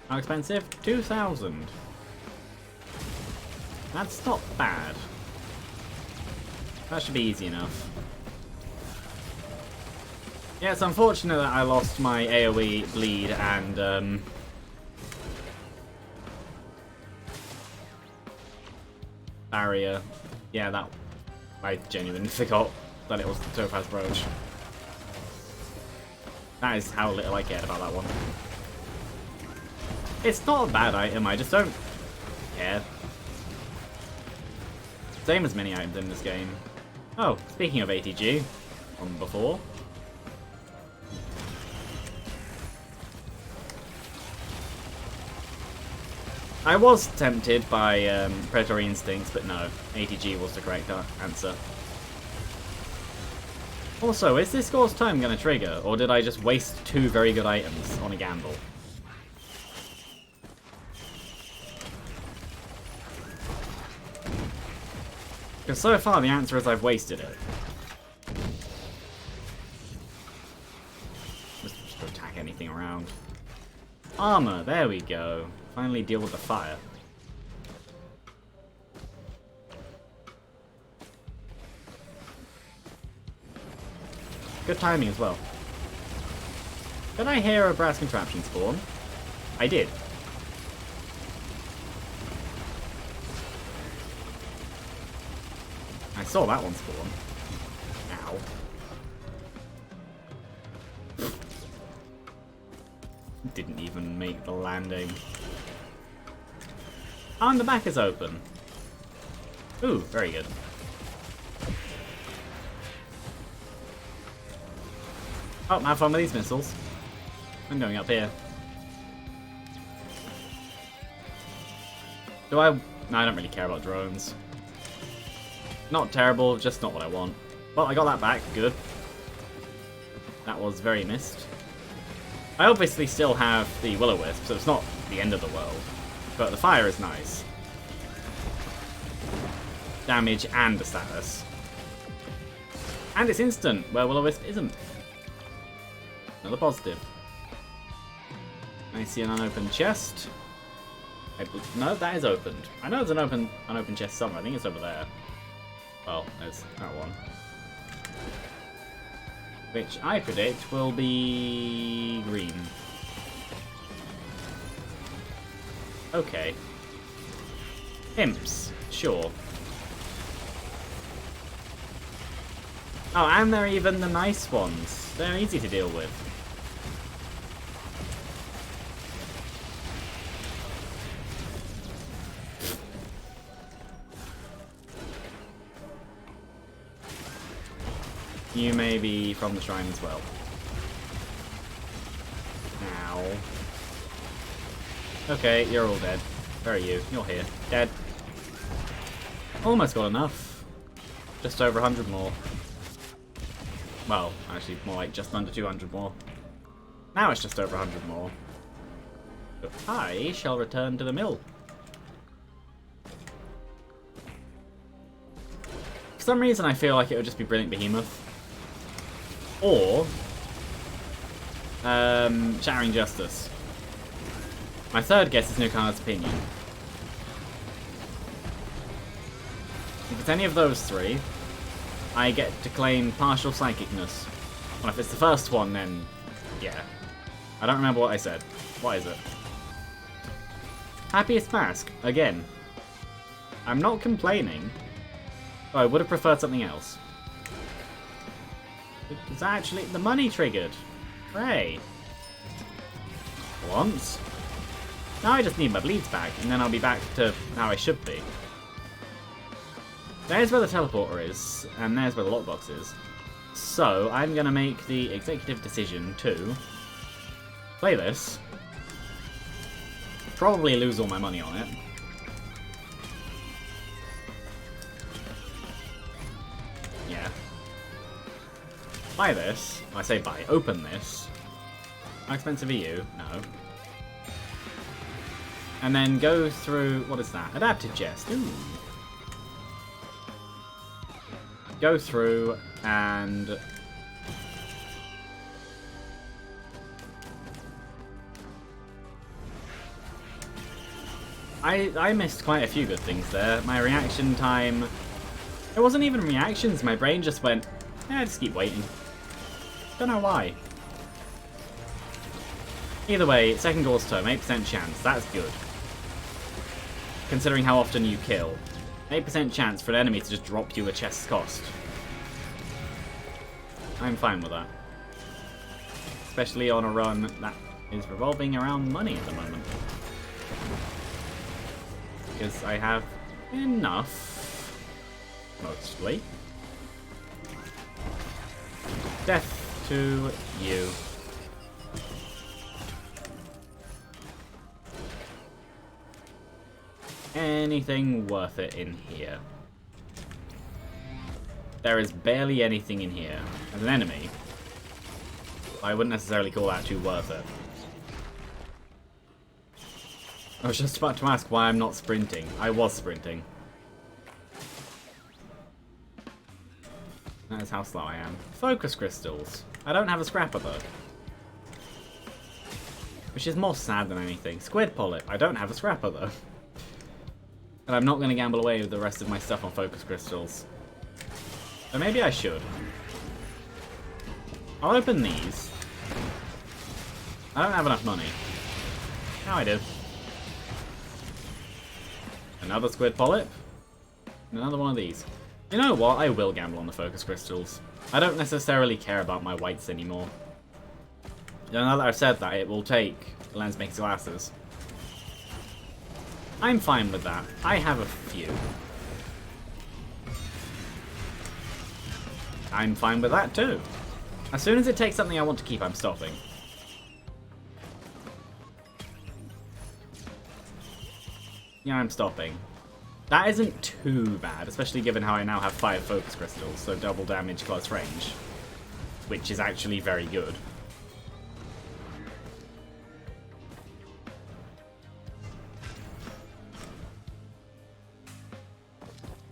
How expensive? 2,000. That's not bad. That should be easy enough. Yeah, it's unfortunate that I lost my AoE bleed and barrier. Yeah, that I genuinely forgot that it was the Topaz Brooch. That is how little I cared about that one. It's not a bad item, I just don't care. Same as many items in this game. Oh, speaking of ATG, on before. I was tempted by Predatory Instincts, but no, ATG was the correct answer. Also, is this Gaunt's Tome going to trigger, or did I just waste 2 very good items on a gamble? Because so far the answer is I've wasted it. Just attack anything around. Armor, there we go. Finally deal with the fire. Good timing as well. Did I hear a brass contraption spawn? I did. I saw that one spawn. Ow. Didn't even make the landing. Oh, and the back is open. Ooh, very good. Oh, have fun with these missiles. I'm going up here. Do I... No, I don't really care about drones. Not terrible, just not what I want. Well, I got that back. Good. That was very missed. I obviously still have the Will-O-Wisp, so it's not the end of the world. But the fire is nice. Damage and the status. And it's instant, where Will-O-Wisp isn't. Another positive. I see an unopened chest. No, that is opened. I know there's an unopened chest somewhere. I think it's over there. Well, there's that one. Which I predict will be green. Okay. Imps, sure. Oh, and they're even the nice ones. They're easy to deal with. You may be from the shrine as well. Ow. Okay, you're all dead. Where are you? You're here. Dead. Almost got enough. Just over 100 more. Well, actually, more like just under 200 more. Now it's just over 100 more. But I shall return to the mill. For some reason, I feel like it would just be Brilliant Behemoth. Or Shattering Justice. My third guess is Nukar's Opinion. If it's any of those three, I get to claim partial psychicness. Well, if it's the first one, then yeah. I don't remember what I said. What is it? Happiest Mask, again. I'm not complaining. Oh, I would have preferred something else. It's actually the money triggered. Hooray. Once. Now I just need my bleeds back, and then I'll be back to how I should be. There's where the teleporter is, and there's where the lockbox is. So, I'm going to make the executive decision to play this. Probably lose all my money on it. Yeah. Buy this. I say buy. Open this. How expensive are you? No. And then go through... What is that? Adapted Jest. Ooh. Go through and... I missed quite a few good things there. My reaction time... It wasn't even reactions. My brain just went, yeah, just keep waiting. Don't know why. Either way, second Gauss turn, 8% chance. That's good. Considering how often you kill. 8% chance for an enemy to just drop you a chest cost. I'm fine with that. Especially on a run that is revolving around money at the moment. Because I have enough, mostly. Death to you. Anything worth it in here? There is barely anything in here. As an enemy, I wouldn't necessarily call that too worth it. I was just about to ask why I'm not sprinting. I was sprinting. That is how slow I am. Focus crystals. I don't have a scrapper though. Which is more sad than anything. Squid polyp. I don't have a scrapper though. And I'm not going to gamble away with the rest of my stuff on focus crystals. So maybe I should. I'll open these. I don't have enough money. Now I do. Another squid polyp. Another one of these. You know what? I will gamble on the focus crystals. I don't necessarily care about my whites anymore. Now that I've said that, it will take lens makes glasses. I'm fine with that. I have a few. I'm fine with that too. As soon as it takes something I want to keep, I'm stopping. Yeah, I'm stopping. That isn't too bad, especially given how I now have 5 focus crystals, so double damage close range. Which is actually very good.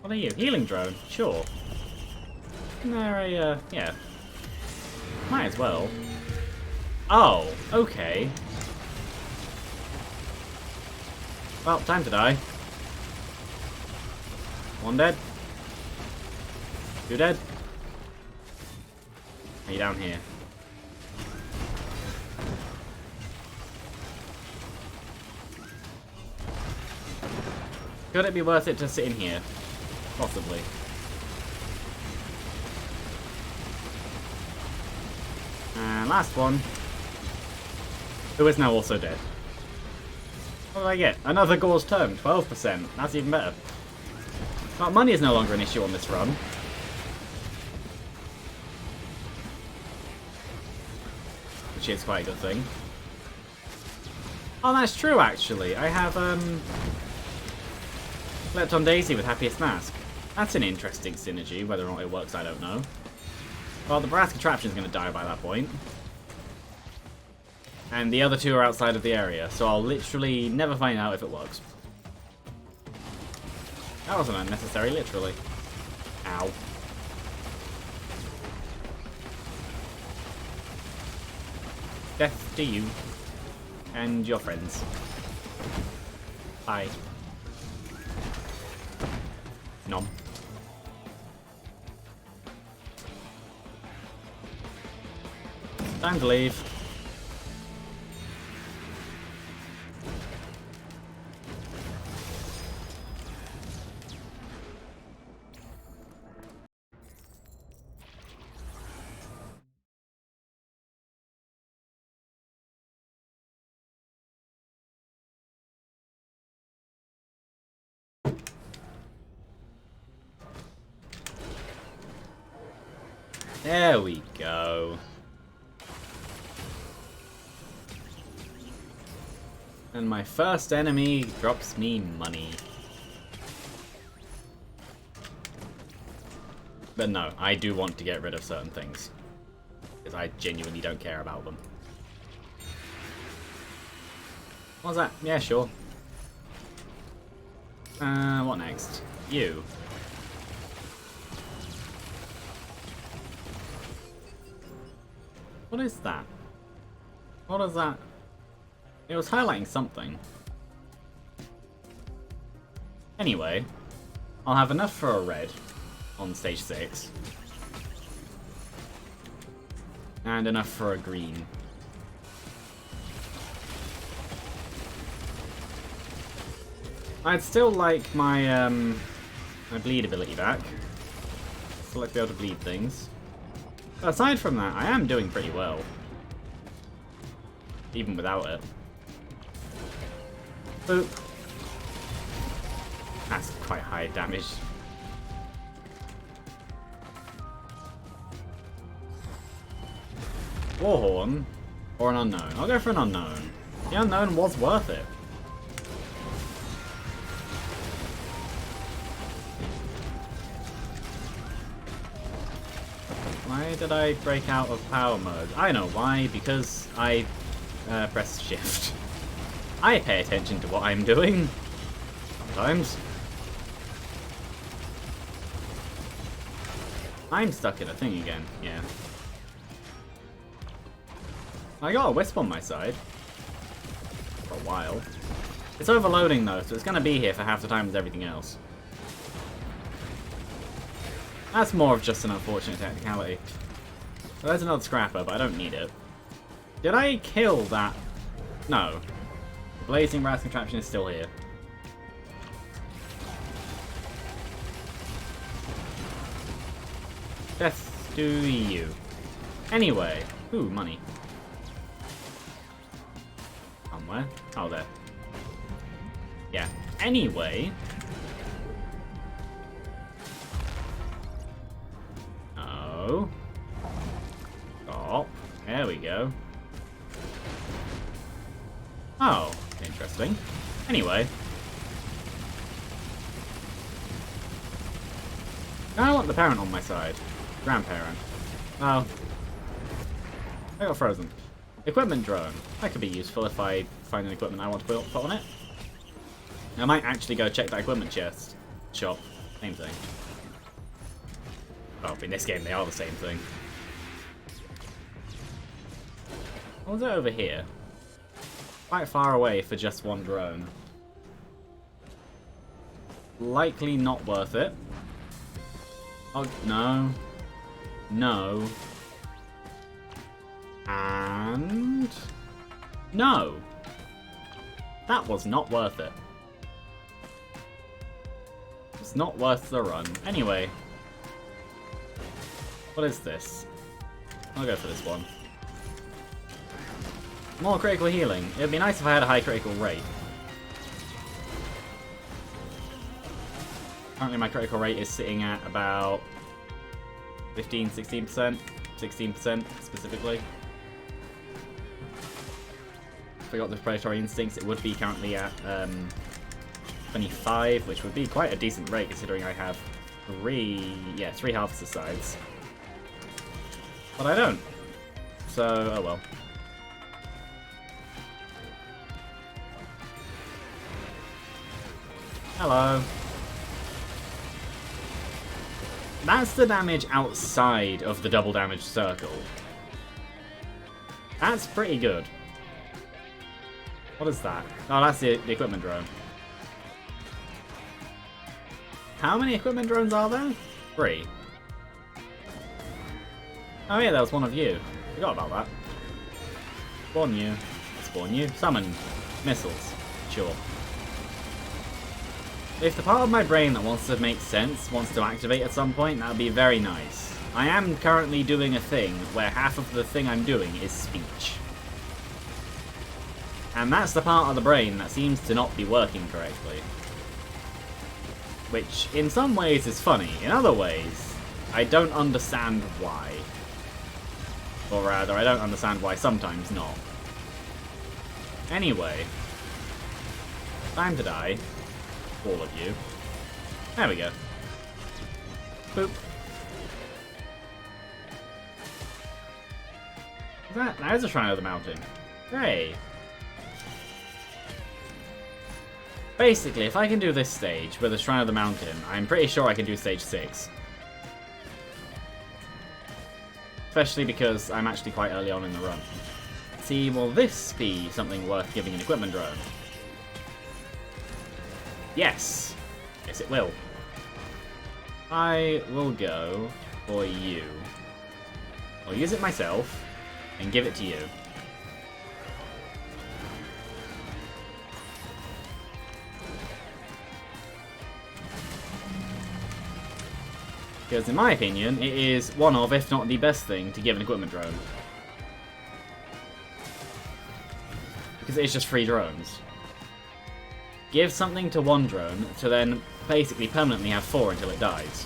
What are you? Healing drone? Sure. There, yeah. Might as well. Oh, okay. Well, time to die. One dead. 2 dead. Are you down here? Could it be worth it to sit in here? Possibly. And last one. Who is now also dead. What did I get? Another Gauss turn. 12%. That's even better. But money is no longer an issue on this run. which is quite a good thing. Oh, that's true, actually. I have, Slept on Daisy with Happiest Mask. That's an interesting synergy. Whether or not it works, I don't know. Well, the brass contraption is going to die by that point. And the other two are outside of the area, so I'll literally never find out if it works. That wasn't unnecessary, literally. Ow. Death to you. And your friends. Bye. Nom. Time to leave. There we go. And my first enemy drops me money. But no, I do want to get rid of certain things. Because I genuinely don't care about them. What was that? Yeah, sure. What next? You. What is that? What is that? It was highlighting something. Anyway, I'll have enough for a red on stage 6. And enough for a green. I'd still like my my bleed ability back. Still like to be able to bleed things. But aside from that, I am doing pretty well. Even without it. Boop. That's quite high damage. Warhorn or an unknown? I'll go for an unknown. The unknown was worth it. Why did I break out of power mode? I know why, because I pressed shift. I pay attention to what I'm doing. Sometimes. I'm stuck in a thing again, yeah. I got a Wisp on my side. For a while. It's overloading though, so it's going to be here for half the time as everything else. That's more of just an unfortunate technicality. So there's another scrapper, but I don't need it. Did I kill that? No. The blazing brass contraption is still here. Death to you. Anyway. Ooh, money. Somewhere. Oh, there. Yeah. Anyway. Oh. Stop. There we go. Oh, interesting. Anyway. I want the parent on my side. Grandparent. Oh. I got frozen. Equipment drone. That could be useful if I find an equipment I want to put on it. I might actually go check that equipment chest. Shop. Same thing. Well, in this game they are the same thing. What was it over here? Quite far away for just one drone. Likely not worth it. Oh, no. No. And... no. That was not worth it. It's not worth the run. Anyway. What is this? I'll go for this one. More critical healing. It would be nice if I had a high critical rate. Currently my critical rate is sitting at about 15, 16%. 16% specifically. forgot the predatory instincts, it would be currently at 25, which would be quite a decent rate considering I have three harvester sides. But I don't. So, oh well. Hello. That's the damage outside of the double damage circle. That's pretty good. What is that? Oh, that's the equipment drone. How many equipment drones are there? 3. Oh yeah, there was one of you. Forgot about that. Spawn you. Spawn you. Summon. Missiles. Sure. If the part of my brain that wants to make sense wants to activate at some point, that would be very nice. I am currently doing a thing where half of the thing I'm doing is speech. And that's the part of the brain that seems to not be working correctly. Which, in some ways, is funny. In other ways, I don't understand why. Or rather, I don't understand why sometimes not. Anyway. Time to die. All of you. There we go. Boop. That is a Shrine of the Mountain. Hey. Basically, if I can do this stage with a Shrine of the Mountain, I'm pretty sure I can do stage 6. Especially because I'm actually quite early on in the run. See, will this be something worth giving an equipment drone? Yes. Yes, it will. I will go for you. I'll use it myself and give it to you. Because in my opinion, it is one of, if not the best thing, to give an equipment drone. Because it's just 3 drones. Give something to one drone to then basically permanently have 4 until it dies.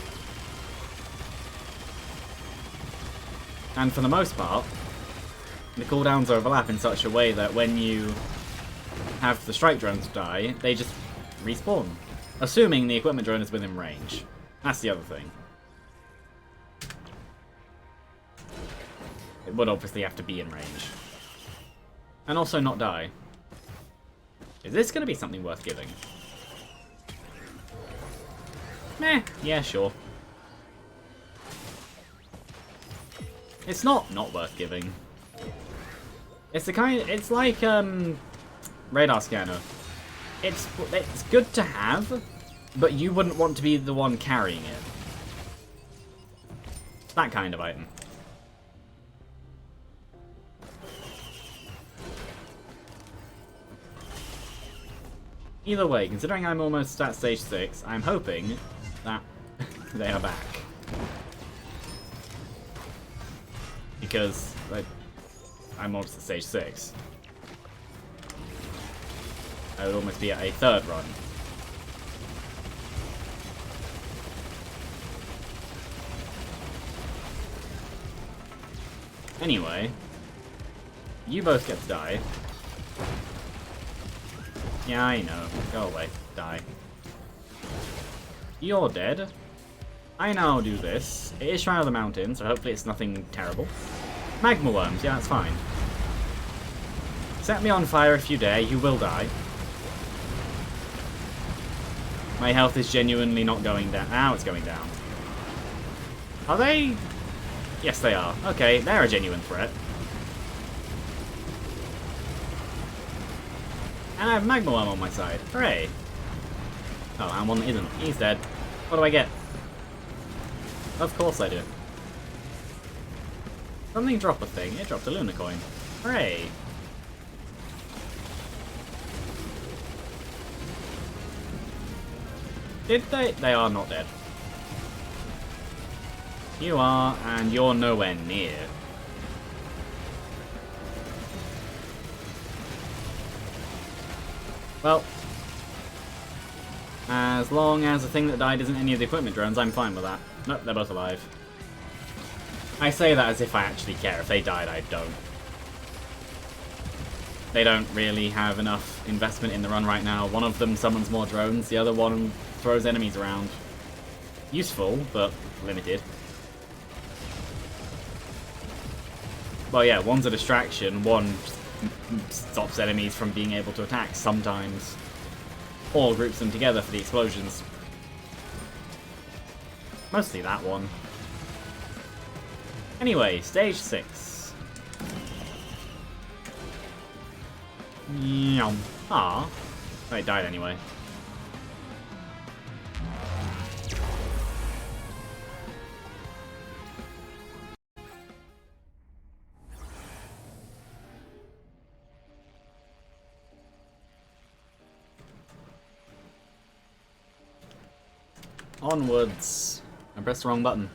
And for the most part, the cooldowns overlap in such a way that when you have the strike drones die, they just respawn. Assuming the equipment drone is within range. That's the other thing. It would obviously have to be in range. And also not die. Is this going to be something worth giving? Meh, yeah, sure. It's not worth giving. It's the kind. It's like radar scanner. It's good to have, but you wouldn't want to be the one carrying it. That kind of item. Either way, considering I'm almost at stage 6, I'm hoping that they are back. Because I'm almost at stage 6. I would almost be at a 3rd run. Anyway, you both get to die. Yeah, I know. Go away. Die. You're dead. I now do this. It is Shrine of the Mountain, so hopefully it's nothing terrible. Magma worms, yeah, that's fine. Set me on fire if you dare, you will die. My health is genuinely not going down. Now it's going down. Are they? Yes, they are. Okay, they're a genuine threat. And I have Magma Worm on my side. Hooray! Oh, and one that isn't. He's dead. What do I get? Of course I do. Something dropped a thing. It dropped a Luna coin. Hooray! Did they? They are not dead. You are, and you're nowhere near. Well, as long as the thing that died isn't any of the equipment drones, I'm fine with that. Nope, they're both alive. I say that as if I actually care. If they died, I don't. they don't really have enough investment in the run right now. One of them summons more drones, the other one throws enemies around. Useful, but limited. Well, yeah, one's a distraction, one stops enemies from being able to attack sometimes. Or groups them together for the explosions. Mostly that one. Anyway, stage 6. Yum. Ah. Oh, it died anyway. Onwards. I pressed the wrong button.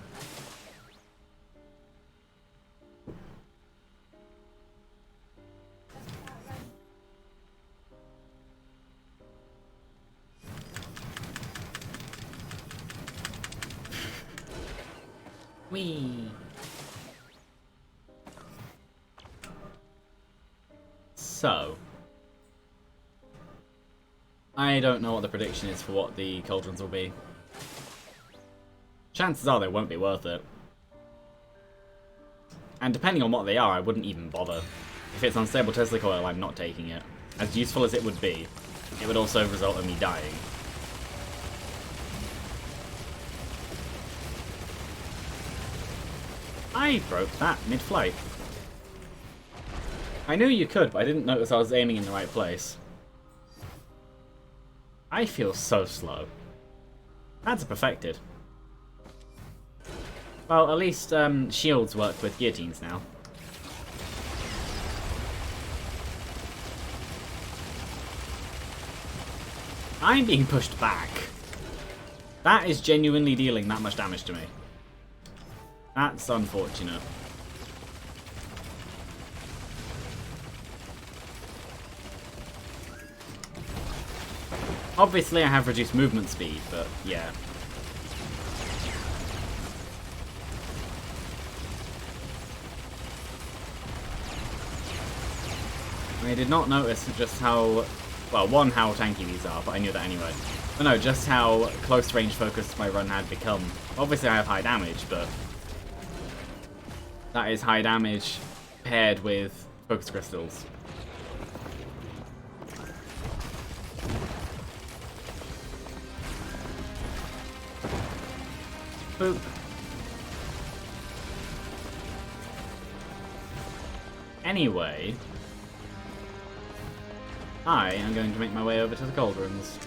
Whee! So, I don't know what the prediction is for what the cauldrons will be. Chances are they won't be worth it. And depending on what they are, I wouldn't even bother. If it's unstable Tesla coil, I'm not taking it. As useful as it would be, it would also result in me dying. I broke that mid-flight. I knew you could, but I didn't notice I was aiming in the right place. I feel so slow. That's perfected. Well, at least shields work with guillotines now. I'm being pushed back. That is genuinely dealing that much damage to me. That's unfortunate. Obviously I have reduced movement speed, but yeah. I did not notice just how, well, one, how tanky these are, but I knew that anyway. But no, just how close range focused my run had become. Obviously I have high damage, but that is high damage paired with focus crystals. Boop. Anyway, I am going to make my way over to the cauldrons.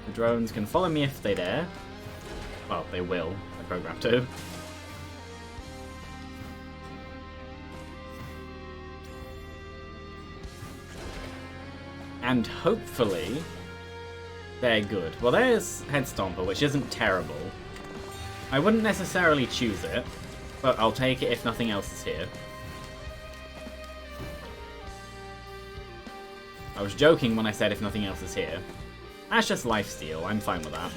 The drones can follow me if they dare. Well, they will. I programmed to. And hopefully they're good. Well, there's Headstomper, which isn't terrible. I wouldn't necessarily choose it, but I'll take it if nothing else is here. I was joking when I said if nothing else is here. That's just lifesteal, I'm fine with that.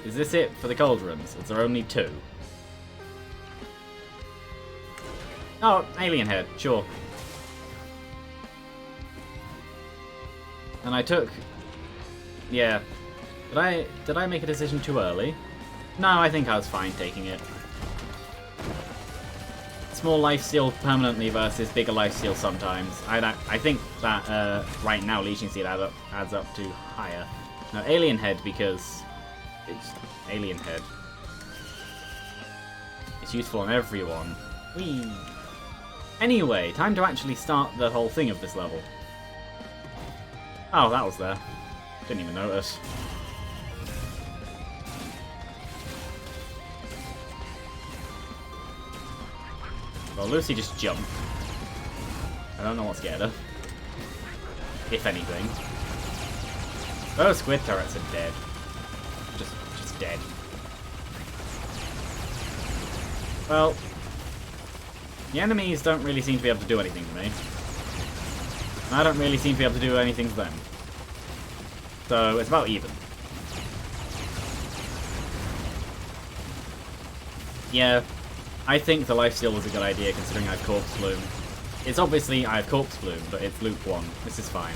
Is this it for the cauldrons? Is there only 2? Oh, alien head, sure. And I took... Yeah. Did I make a decision too early? No, I think I was fine taking it. Small lifesteal permanently versus bigger lifesteal sometimes. I think that right now Legion Seed adds up to higher. No, alien head because it's alien head. It's useful on everyone. Whee! Anyway, time to actually start the whole thing of this level. Oh, that was there. Didn't even notice. Well, Lucy just jumped. I don't know what scared her. If anything. Those squid turrets are dead. Just dead. Well, the enemies don't really seem to be able to do anything to me. And I don't really seem to be able to do anything to them. So it's about even. Yeah, I think the lifesteal was a good idea considering I have Corpse Bloom. It's obviously I have Corpse Bloom, but it's Loop 1. This is fine.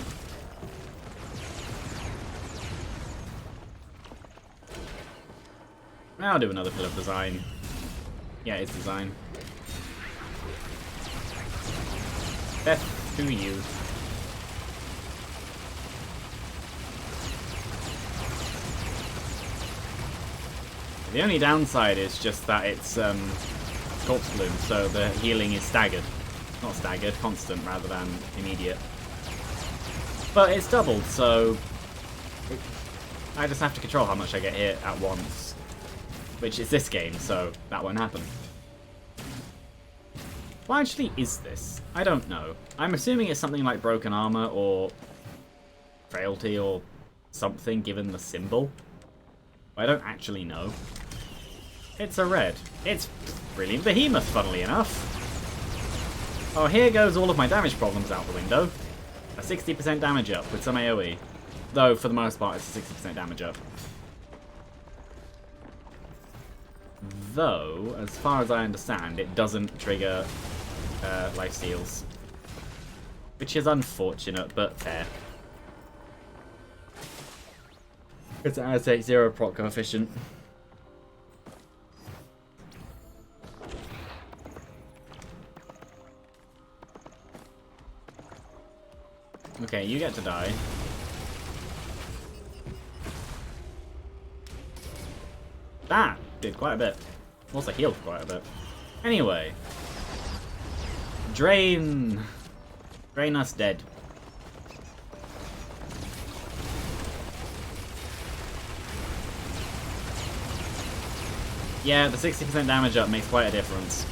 I'll do another Pill of Design. Yeah, it's design. Death to you. The only downside is just that it's Corpse Bloom, so the healing is staggered. Not staggered, constant rather than immediate. But it's doubled, so I just have to control how much I get hit at once. Which is this game, so that won't happen. What actually is this? I don't know. I'm assuming it's something like Broken Armor or Frailty or something, given the symbol. I don't actually know. It's a red. It's Brilliant Behemoth, funnily enough. Oh, here goes all of my damage problems out the window. A 60% damage up with some AoE. Though, for the most part, it's a 60% damage up. Though, as far as I understand, it doesn't trigger lifesteals. Which is unfortunate, but fair. Because it has a 0 proc coefficient. Okay, you get to die. That did quite a bit. Also healed quite a bit. Anyway. Drain. Drain us dead. Yeah, the 60% damage up makes quite a difference.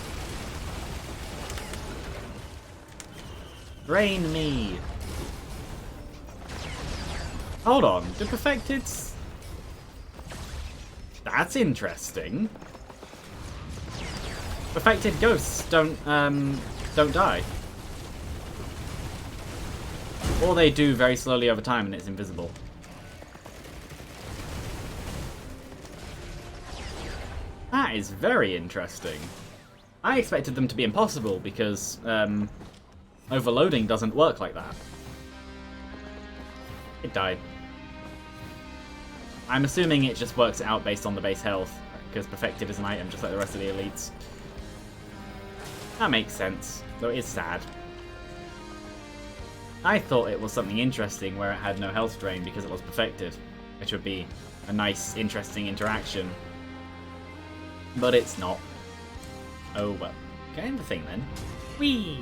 Drain me. Hold on, the Perfecteds... That's interesting. Perfected ghosts don't die. Or they do very slowly over time and it's invisible. That is very interesting. I expected them to be impossible because overloading doesn't work like that. It died. I'm assuming it just works it out based on the base health, because Perfected is an item just like the rest of the elites. That makes sense, though it is sad. I thought it was something interesting where it had no health drain because it was Perfected, which would be a nice, interesting interaction. But it's not. Oh well. Get in the thing then. Whee!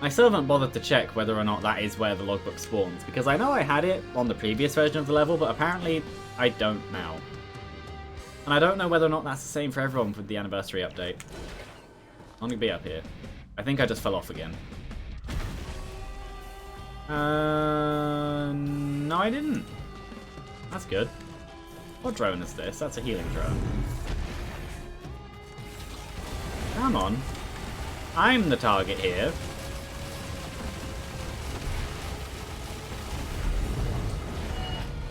I still haven't bothered to check whether or not that is where the logbook spawns, because I know I had it on the previous version of the level, but apparently I don't now. And I don't know whether or not that's the same for everyone with the anniversary update. I'm gonna be up here. I think I just fell off again. No I didn't. That's good. What drone is this? That's a healing drone. Come on. I'm the target here.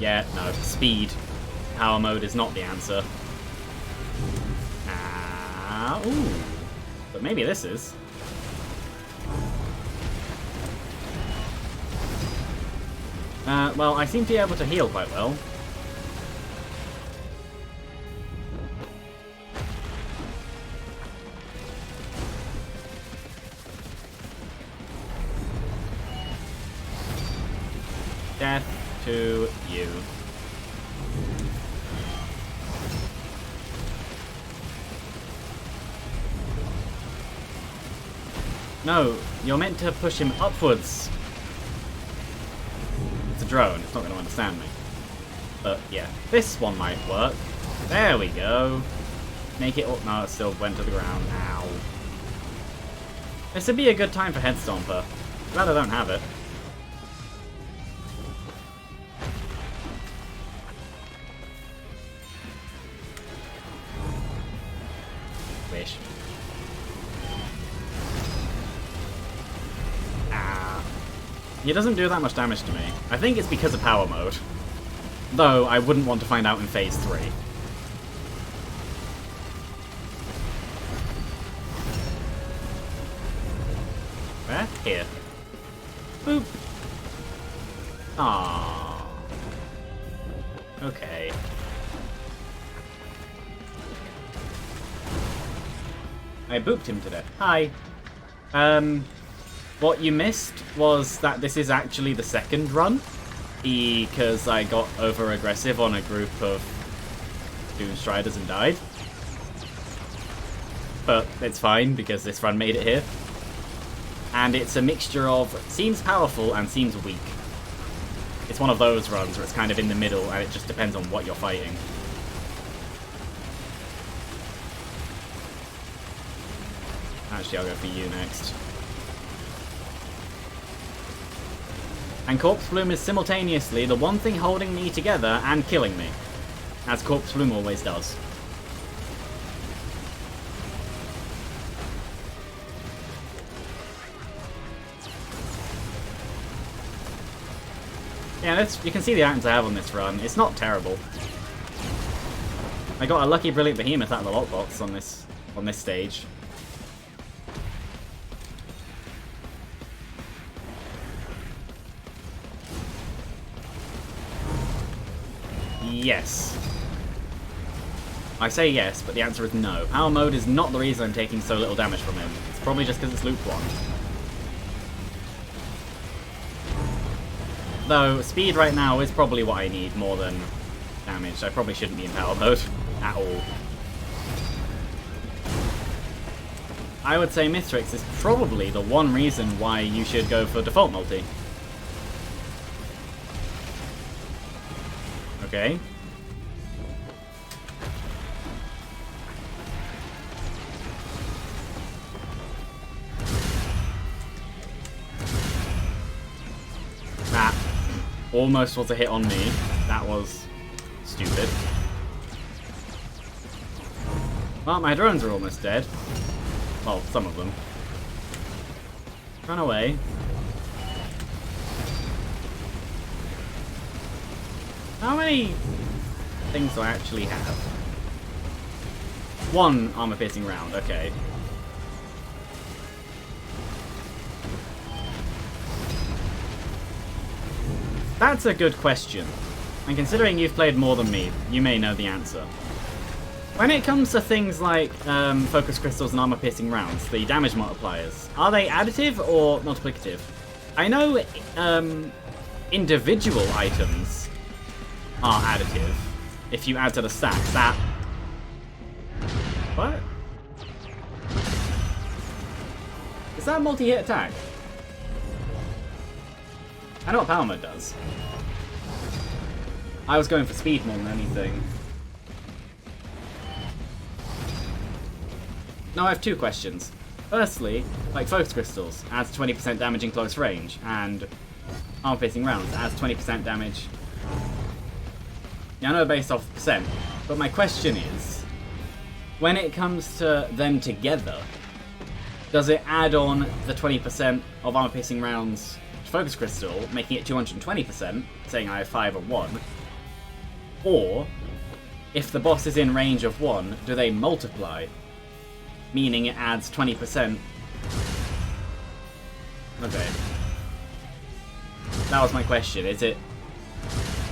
Yeah, no. Speed. Power mode is not the answer. Ooh. But maybe this is. Well, I seem to be able to heal quite well. Death to you. No, you're meant to push him upwards. It's a drone, it's not going to understand me. But yeah, this one might work. There we go. Make it up. No, it still went to the ground. Ow. This would be a good time for Head Stomper. Glad I don't have it. Wish. He doesn't do that much damage to me. I think it's because of power mode. Though, I wouldn't want to find out in phase 3. Where? Here. Boop. Ah. Okay. I booped him to death. Hi. What you missed was that this is actually the second run, because I got over-aggressive on a group of Doomstriders and died. But it's fine, because this run made it here. And it's a mixture of seems powerful and seems weak. It's one of those runs where it's kind of in the middle, and it just depends on what you're fighting. Actually, I'll go for you next. And Corpse Bloom is simultaneously the one thing holding me together and killing me. As Corpse Bloom always does. Yeah, you can see the items I have on this run. It's not terrible. I got a Lucky Brilliant Behemoth out of the lockbox on this stage. Yes. I say yes, but the answer is no. Power mode is not the reason I'm taking so little damage from him. It's probably just because it's loop 1. Though, speed right now is probably what I need more than damage. I probably shouldn't be in power mode at all. I would say Mithrix is probably the one reason why you should go for default multi. Okay. That almost was a hit on me. That was stupid. Well, my drones are almost dead. Well, some of them. Run away. How many things do I actually have? 1 armor-piercing round, okay. That's a good question. And considering you've played more than me, you may know the answer. When it comes to things like focus crystals and armor-piercing rounds, the damage multipliers, are they additive or multiplicative? I know individual items are additive. If you add to the stack, that... What? Is that a multi-hit attack? I know what power mode does. I was going for speed more than anything. Now I have 2 questions. Firstly, like focus crystals adds 20% damage in close range, and armor-piercing rounds adds 20% damage. Yeah, I know based off percent, but my question is, when it comes to them together, does it add on the 20% of armor-piercing rounds to focus crystal, making it 220%, saying I have 5 or 1, or if the boss is in range of 1, do they multiply, meaning it adds 20%? Okay. That was my question. Is it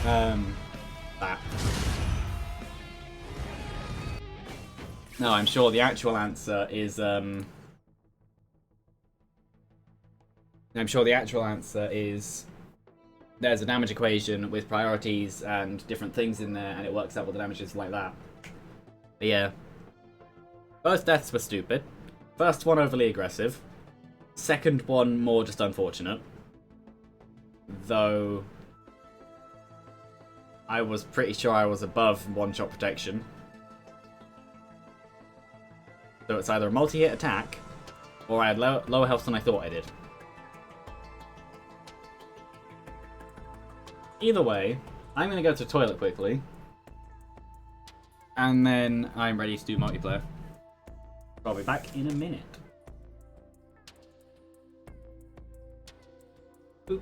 that? No, I'm sure the actual answer is there's a damage equation with priorities and different things in there, and it works out what the damage is like that. But yeah. Both deaths were stupid. First one overly aggressive. Second one more just unfortunate. Though I was pretty sure I was above one-shot protection. So it's either a multi-hit attack, or I had lower health than I thought I did. Either way, I'm going to go to the toilet quickly. And then I'm ready to do multiplayer. I'll be back in a minute. Boop.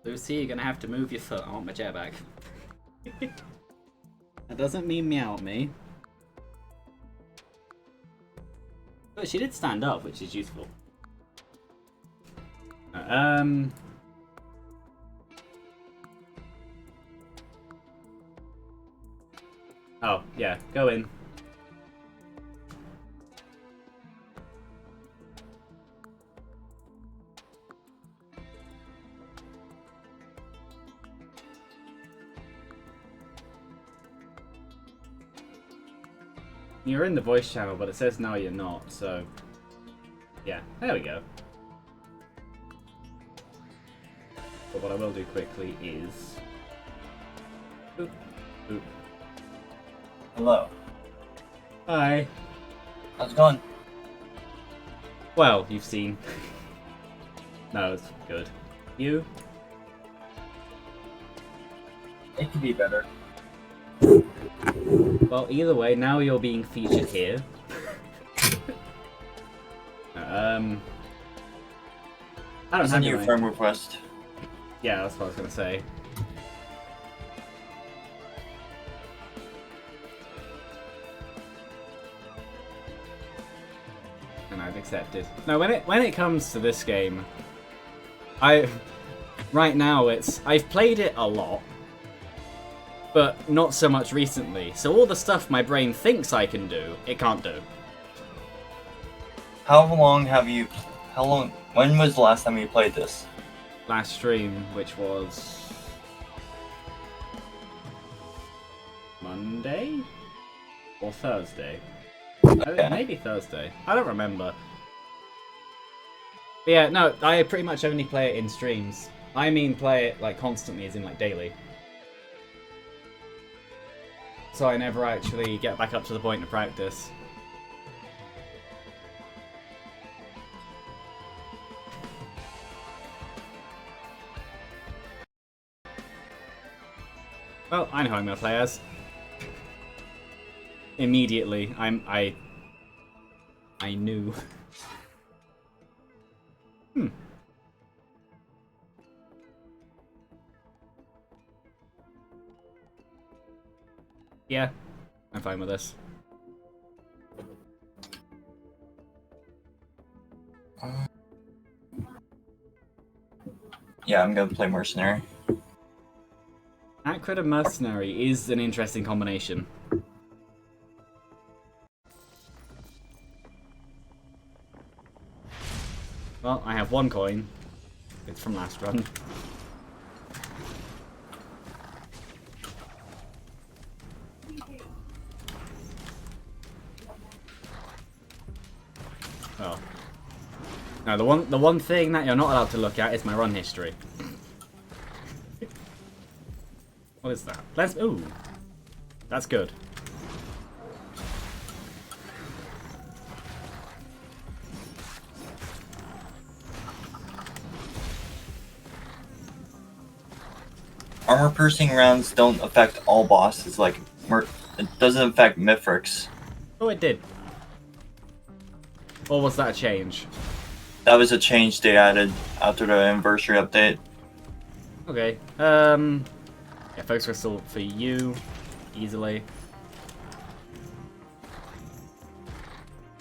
Lucy, you're gonna have to move your foot. I want my chair back. That doesn't mean meow at me. But she did stand up, which is useful. Oh, yeah, go in. You're in the voice channel, but it says no, you're not, so... Yeah, there we go. But what I will do quickly is... Oop, oop. Hello. Hi. How's it going? Well, you've seen. No, it's good. You? It could be better. Well, either way, now you're being featured here. I don't Send have you a any- friend request. Yeah, that's what I was gonna say. And I've accepted. No, when it comes to this game, right now I've played it a lot, but not so much recently. So all the stuff my brain thinks I can do, it can't do. When was the last time you played this? Last stream, which was Monday or Thursday. Okay. Maybe Thursday. I don't remember. But yeah, no, I pretty much only play it in streams. I mean play it like constantly, as in like daily. So I never actually get back up to the point of practice. Well, I know who I'm gonna play as. Immediately, I knew. Yeah, I'm fine with this. Yeah, I'm gonna play Mercenary. Acrid and Mercenary is an interesting combination. Well, I have one coin. It's from last run. Oh. No, the one thing that you're not allowed to look at is my run history. What is that? Ooh. That's good. Armor-piercing rounds don't affect all bosses, it doesn't affect Mithrix. Oh, it did. Or was that a change? That was a change they added after the anniversary update. Okay. Yeah, Focus Crystal for you. Easily.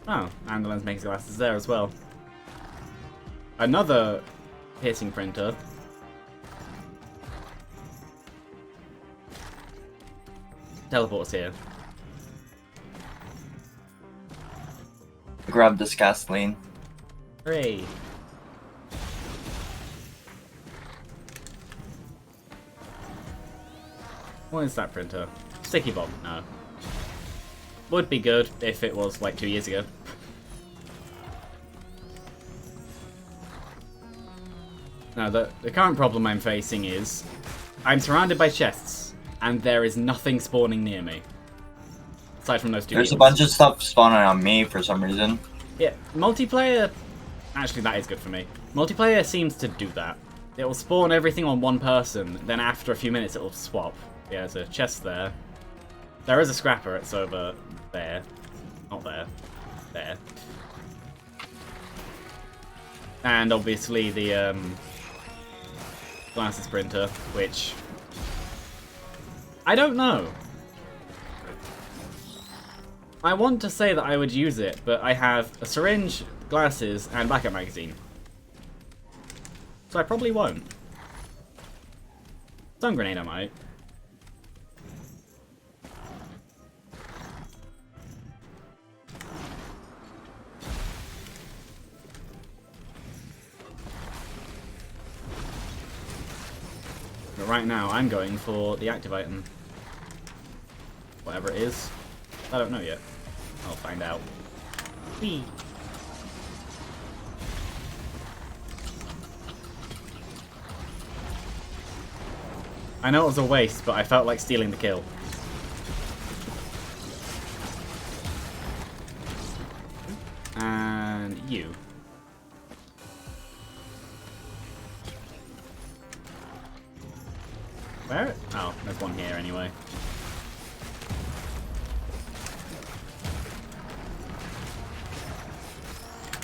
Oh, and the Lens Maker's Glass is there as well. Another piercing printer. Teleport's here. Grab this gasoline. Hooray. What is that printer? Sticky bomb? No. Would be good if it was like 2 years ago. Now, the current problem I'm facing is I'm surrounded by chests, and there is nothing spawning near me. Aside from those two. There's a heals. bunch of stuff spawning on me for some reason. Yeah, multiplayer... Actually, that is good for me. Multiplayer seems to do that. It will spawn everything on one person, then after a few minutes it will swap. Yeah, there's a chest there. There is a scrapper, it's over there. Not there. There. And obviously the Glasses Sprinter, which... I don't know. I want to say that I would use it, but I have a syringe, glasses, and backup magazine. So I probably won't. Stun grenade I might. But right now I'm going for the active item. Whatever it is. I don't know yet. I'll find out. Whee! I know it was a waste, but I felt like stealing the kill. And you. Where? Oh, there's one here anyway.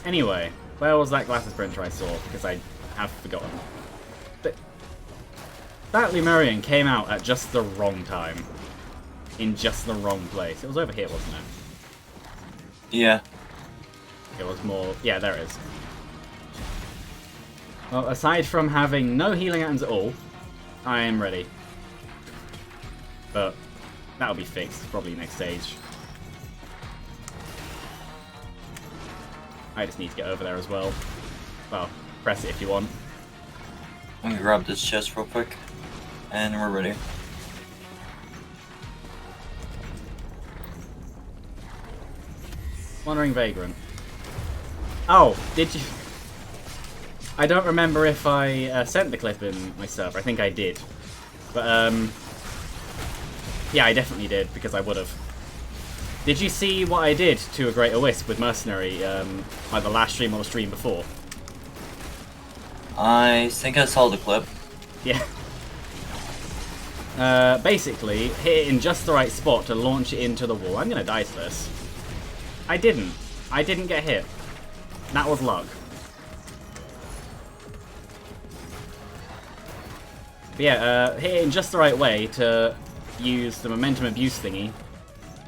Anyway, where was that Glasses Sprinter I saw? Because I have forgotten. But that Lumerian came out at just the wrong time. In just the wrong place. It was over here, wasn't it? Yeah. It was more... Yeah, there it is. Well, aside from having no healing items at all, I am ready. But that'll be fixed probably next stage. I just need to get over there as well. Well, press it if you want. Let me grab this chest real quick. And we're ready. Wandering Vagrant. Oh, did you... I don't remember if I sent the clip in myself. I think I did. But, yeah, I definitely did, because I would have. Did you see what I did to a Greater Wisp with Mercenary, like the last stream or the stream before? I think I saw the clip. Yeah. Basically, hit it in just the right spot to launch it into the wall. I'm gonna die to this. I didn't. I didn't get hit. That was luck. But yeah, hit it in just the right way to use the momentum abuse thingy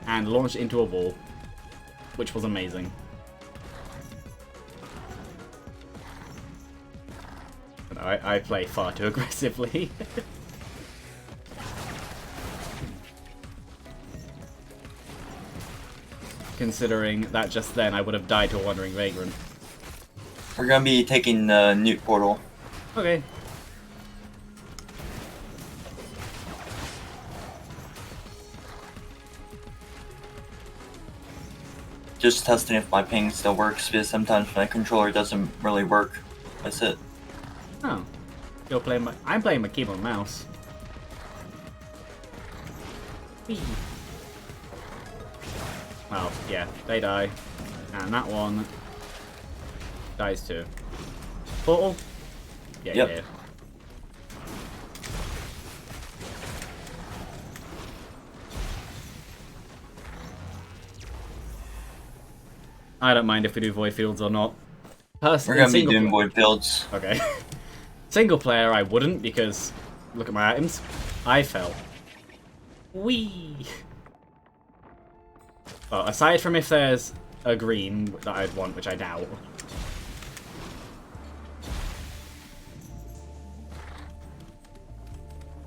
and launch it into a wall, which was amazing. No, I play far too aggressively. Considering that just then I would have died to a Wandering Vagrant. We're gonna be taking the Newt portal. Okay. Just testing if my ping still works, because sometimes my controller doesn't really work. That's it. Oh. You're playing my... I'm playing my keyboard and mouse. Whee. Well, yeah, they die. And that one dies too. Portal? Yeah, Yep. yeah. I don't mind if we do void fields or not. We're gonna be doing void fields. Okay. Single player, I wouldn't, because look at my items. I fell. Whee! Well, aside from if there's a green that I'd want, which I doubt.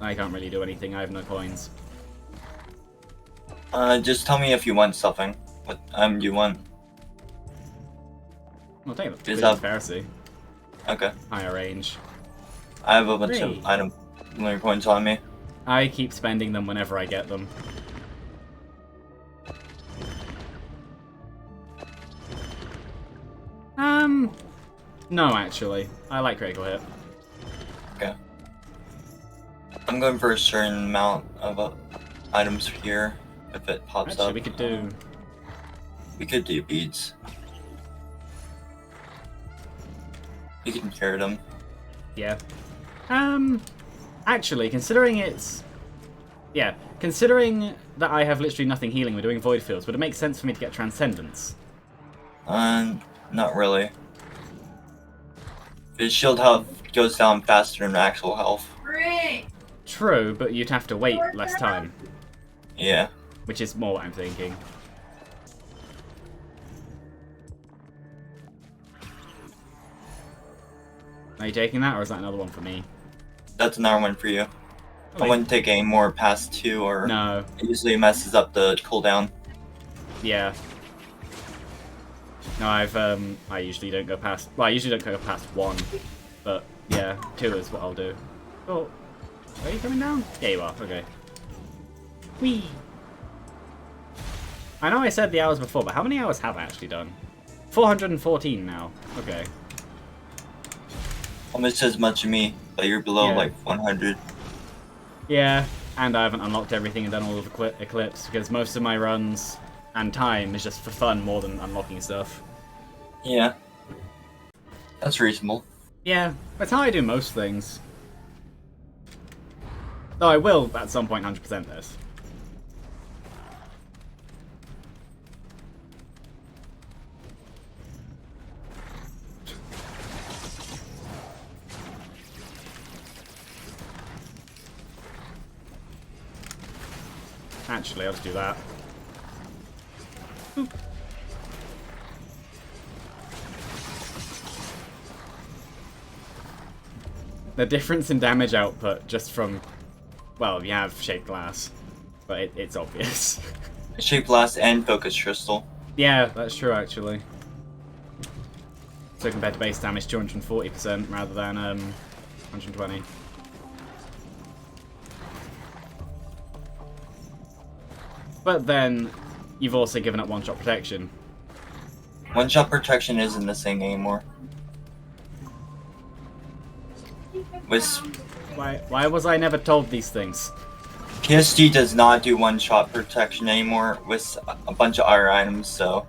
I can't really do anything, I have no coins. Just tell me if you want something. What you want? I'll take the Is that... Pharisee. Okay. Higher range. I have a bunch Hey. of item coins on me. I keep spending them whenever I get them. No, actually. I like critical hit. Okay. I'm going for a certain amount of items here, if it pops Actually, up. we could do... beads. You can carry them. Yeah. Actually, considering it's... Yeah, considering that I have literally nothing healing, we're doing void fields, would it make sense for me to get Transcendence? Not really. His shield health goes down faster than actual health. True, but you'd have to wait less time, Yeah. which is more what I'm thinking. Are you taking that, or is that another one for me? That's another one for you. I Like, wouldn't take any more past 2 or no. it usually messes up the cooldown. Yeah. No, I usually don't go past. Well, I usually don't go past 1, but yeah, 2 is what I'll do. Oh, are you coming down? Yeah, you are. Okay. Whee! I know I said the hours before, but how many hours have I actually done? 414 now. Okay. Almost as much as me, but you're below Yeah. like 100. Yeah, and I haven't unlocked everything and done all of Eclipse because most of my runs and time is just for fun more than unlocking stuff. Yeah. That's reasonable. Yeah, that's how I do most things. Though I will, at some point, 100% this. Actually, I'll just do that. Boop. The difference in damage output just from, well, you have shaped glass, but it's obvious. Shape Blast and Focus Crystal. Yeah, that's true actually. So compared to base damage, 240% rather than 120. But then, you've also given up one-shot protection. One-shot protection isn't the same anymore. Why was I never told these things? PSG does not do one-shot protection anymore with a bunch of other items, so...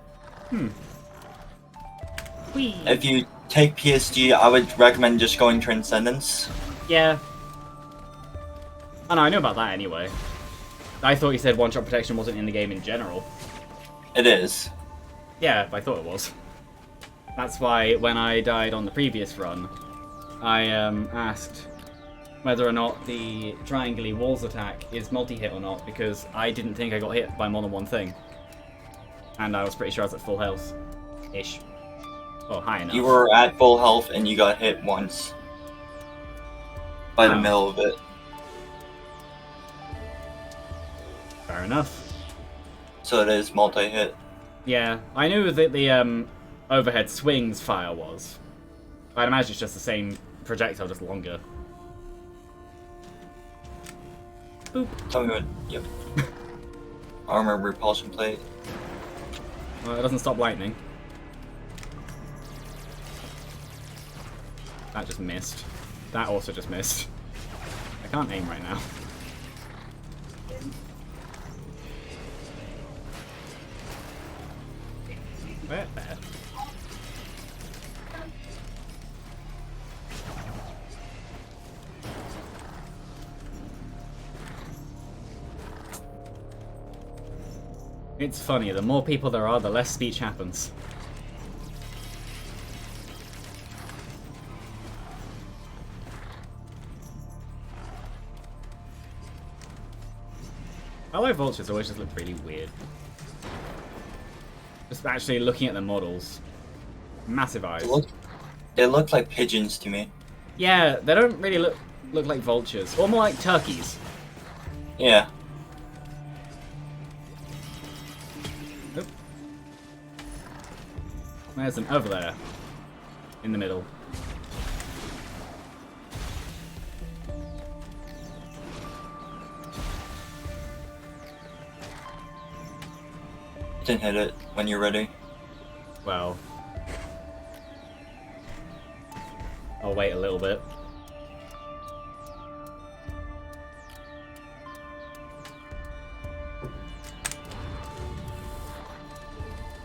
Whee! If you take PSG, I would recommend just going Transcendence. Yeah. Oh no, I knew about that anyway. I thought you said one-shot protection wasn't in the game in general. It is. Yeah, I thought it was. That's why when I died on the previous run, I asked whether or not the triangle walls attack is multi-hit or not, because I didn't think I got hit by more than one thing. And I was pretty sure I was at full health. Ish. Oh, high enough. You were at full health and you got hit once. By the Oh. middle of it. Fair enough. So it is multi-hit. Yeah, I knew that the overhead swings fire was. I'd imagine it's just the same projectile, just longer. Boop. Tell me what... Yep. Armor repulsion plate. Well, it doesn't stop lightning. That just missed. That also just missed. I can't aim right now. Where? There. It's funny, the more people there are, the less speech happens. Alloy vultures always just look really weird. Just actually looking at the models. Massive eyes. They look like pigeons to me. Yeah, they don't really look like vultures. Or more like turkeys. Yeah. Oop. There's them over there. In the middle. Then hit it when you're ready. Well. I'll wait a little bit.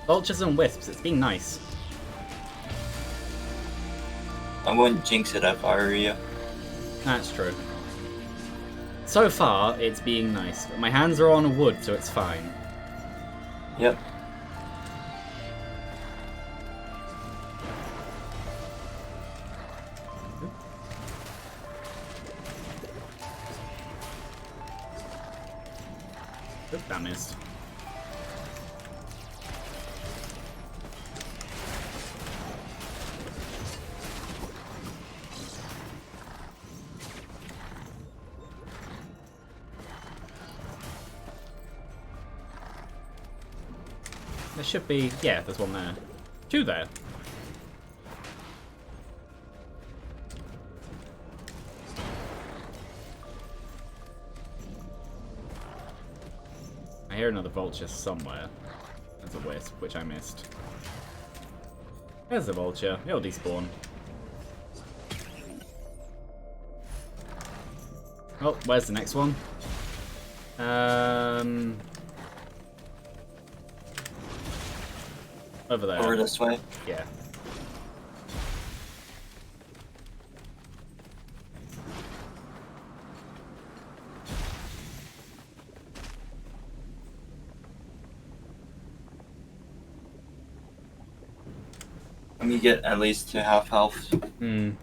Vultures and wisps, it's being nice. I wouldn't jinx it if I were you. That's true. So far, it's being nice. But my hands are on wood, so it's fine. Yep. Oop, that missed. There should be... yeah, there's one there. 2 there. I hear another vulture somewhere. There's a wisp, which I missed. There's a vulture. It'll despawn. Oh, where's the next one? Over there. Over this way. Yeah. Let me get at least to half health. Hmm.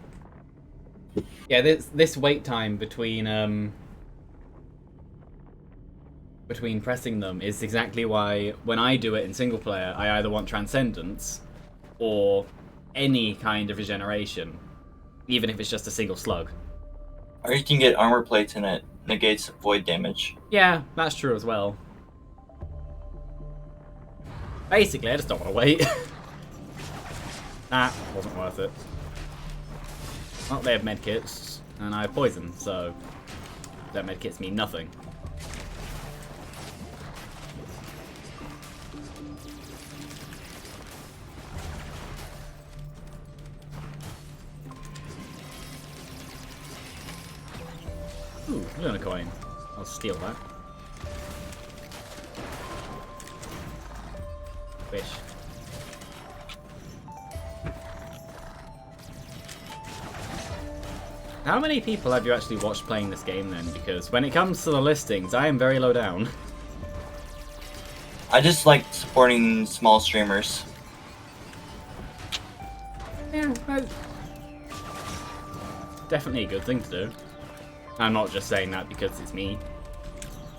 Yeah, this wait time between pressing them is exactly why when I do it in single player, I either want Transcendence or any kind of regeneration, even if it's just a single slug. Or you can get armor plates and it negates void damage. Yeah, that's true as well. Basically, I just don't want to wait. That wasn't worth it. Well, they have medkits, and I have poison, so their medkits mean nothing. Ooh, Luna coin. I'll steal that. Fish. How many people have you actually watched playing this game then? Because when it comes to the listings, I am very low down. I just like supporting small streamers. Yeah, definitely a good thing to do. I'm not just saying that because it's me.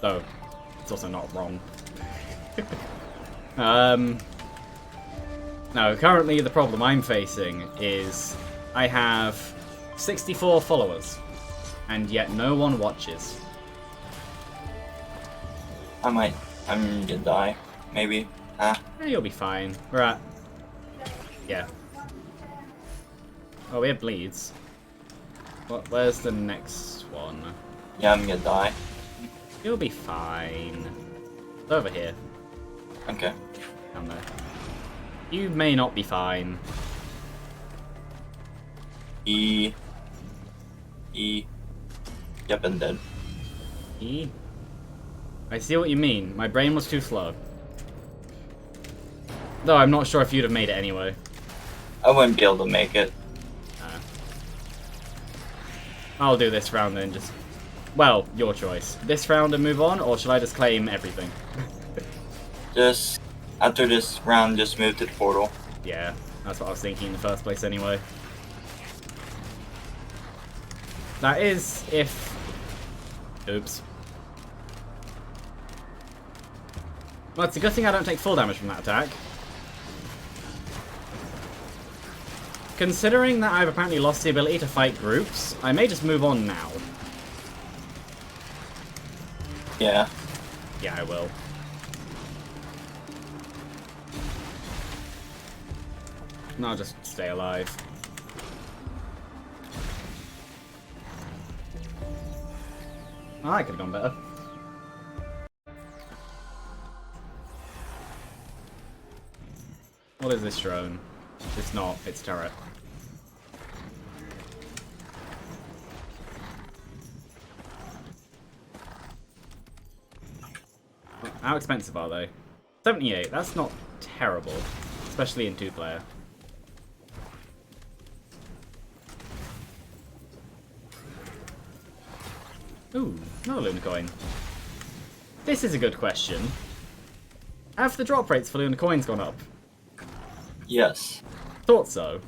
Though, it's also not wrong. No, currently the problem I'm facing is I have 64 followers, and yet no one watches. I'm gonna die. Maybe. Yeah, you'll be fine. We're at... yeah. Oh, we have bleeds. Where's the next one? Yeah, I'm gonna die. You'll be fine. It's over here. Okay. Down there. You may not be fine. E. Yep, I'm dead. E? I see what you mean. My brain was too slow. Though I'm not sure if you'd have made it anyway. I wouldn't be able to make it. I'll do this round then, just... well, your choice. This round and move on, or should I just claim everything? Just after this round, just move to the portal. Yeah, that's what I was thinking in the first place anyway. That is if... oops. Well, it's a good thing I don't take full damage from that attack. Considering that I've apparently lost the ability to fight groups, I may just move on now. Yeah. Yeah, I will. No, I'll just stay alive. Oh, I could have gone better. What is this drone? It's not, it's turret. How expensive are they? 78, that's not terrible. Especially in 2-player. Ooh, another Luna coin. This is a good question. Have the drop rates for Luna coins gone up? Yes. Thought so.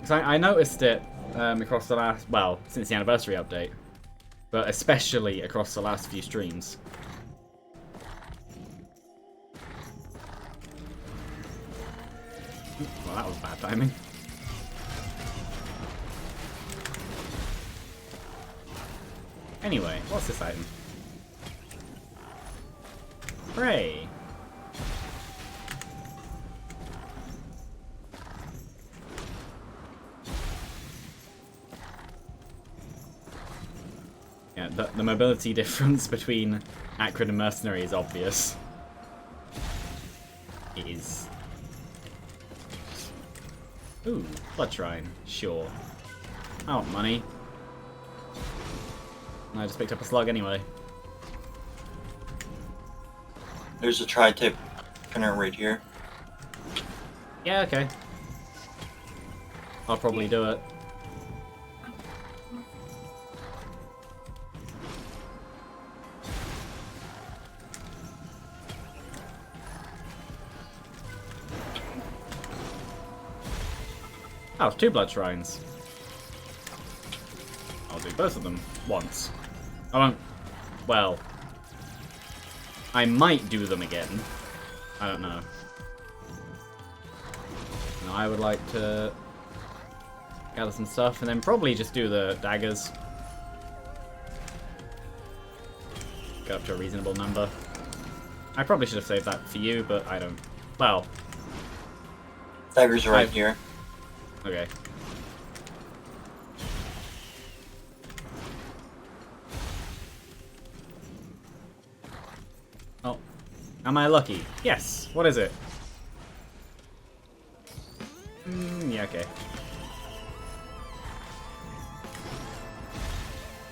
Because I noticed it across the last, well, since the anniversary update, but especially across the last few streams. Well, that was bad timing. Anyway, what's this item? Hooray! Yeah, the mobility difference between Acrid and Mercenary is obvious. It is. Ooh, Blood Shrine. Sure. I want money. I just picked up a slug anyway. There's a tri-tip pinner right here. Yeah, okay. I'll probably do it. Oh, 2 blood shrines. I'll do both of them once. I won't. Well, I might do them again. I don't know. No, I would like to gather some stuff and then probably just do the daggers. Go up to a reasonable number. I probably should have saved that for you, but I don't. Well, Daggers are right here. okay. Oh, am I lucky? Yes. What is it? Yeah, okay.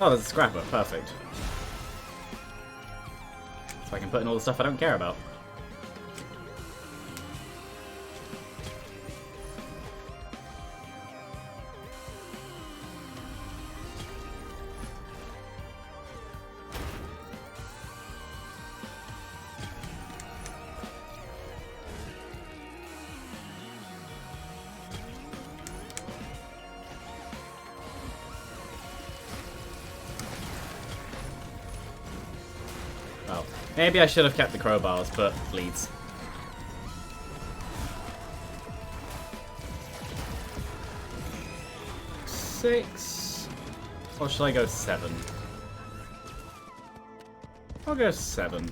Oh, there's a scrapper. Perfect. So I can put in all the stuff I don't care about. Well, maybe I should have kept the crowbars, but bleeds. Six, or should I go 7? I'll go 7.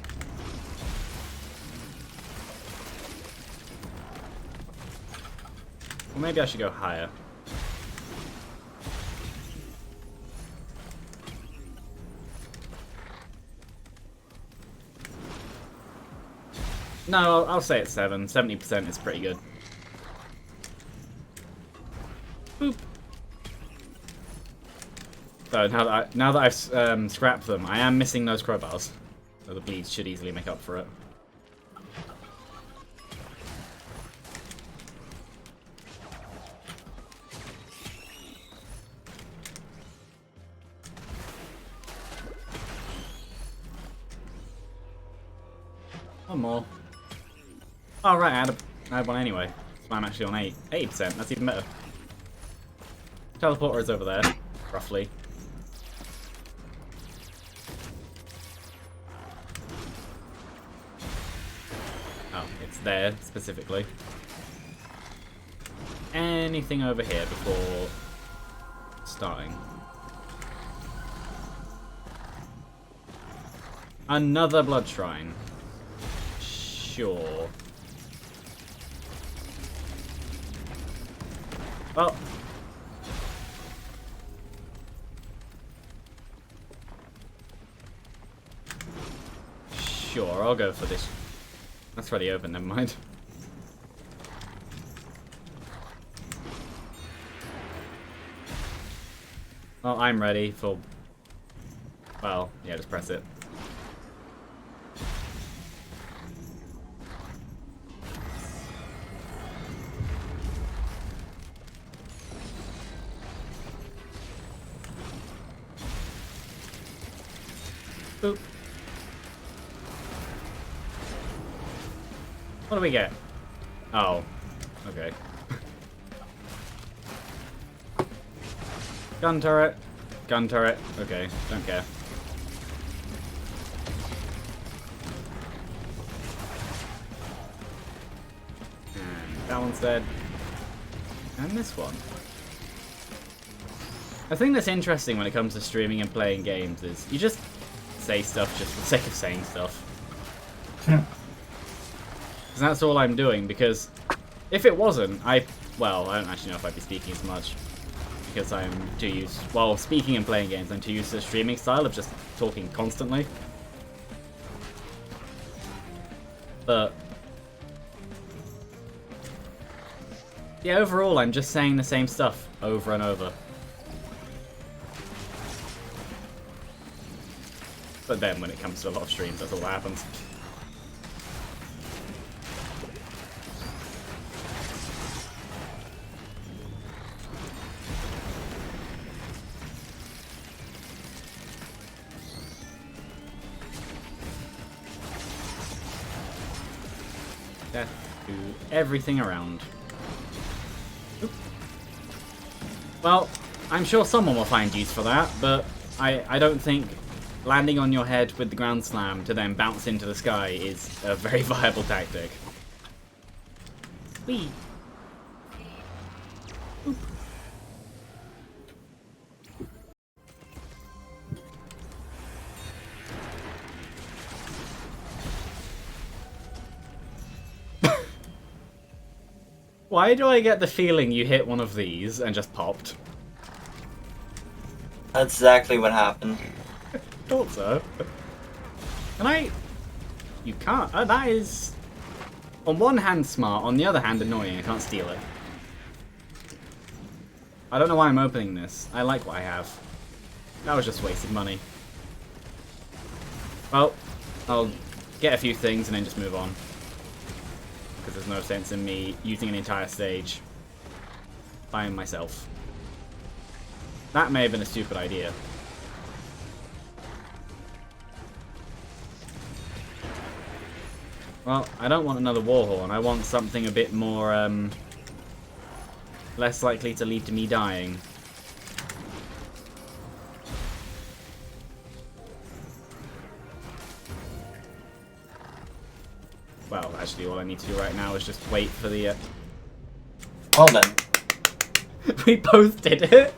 Or maybe I should go higher. No, I'll say it's 7. 70% is pretty good. Boop. So now that I've scrapped them, I am missing those crowbars. So the bleeds should easily make up for it. One more. Oh right, I had one anyway. So I'm actually on 80%. That's even better. Teleporter is over there, roughly. Oh, it's there specifically. Anything over here before starting? Another blood shrine. Sure. Well. Sure, I'll go for this. That's already open, never mind. Well, I'm ready for... Well, yeah, just press it. Boop. What do we get? Oh. Okay. Gun turret. Gun turret. Okay, don't care. And that one's dead. And this one. I think that's interesting when it comes to streaming and playing games is you just say stuff just for the sake of saying stuff. Because that's all I'm doing, because if it wasn't, well, I don't actually know if I'd be speaking as much. Because I'm too used, well, speaking and playing games, I'm too used to the streaming style of just talking constantly. But yeah, overall, I'm just saying the same stuff over and over. But then when it comes to a lot of streams, that's all that happens. Death to everything around. Oop. Well, I'm sure someone will find use for that, but I don't think landing on your head with the ground slam to then bounce into the sky is a very viable tactic. Whee! Oop. Why do I get the feeling you hit one of these and just popped? That's exactly what happened. Thought so. Can I? You can't. Oh, that is on one hand smart, on the other hand annoying. I can't steal it. I don't know why I'm opening this. I like what I have. That was just wasted money. Well, I'll get a few things and then just move on. Because there's no sense in me using an entire stage by myself. That may have been a stupid idea. Well, I don't want another Warhorn. I want something a bit more, less likely to lead to me dying. Well, actually, all I need to do right now is just wait for the, Well then. We both did it!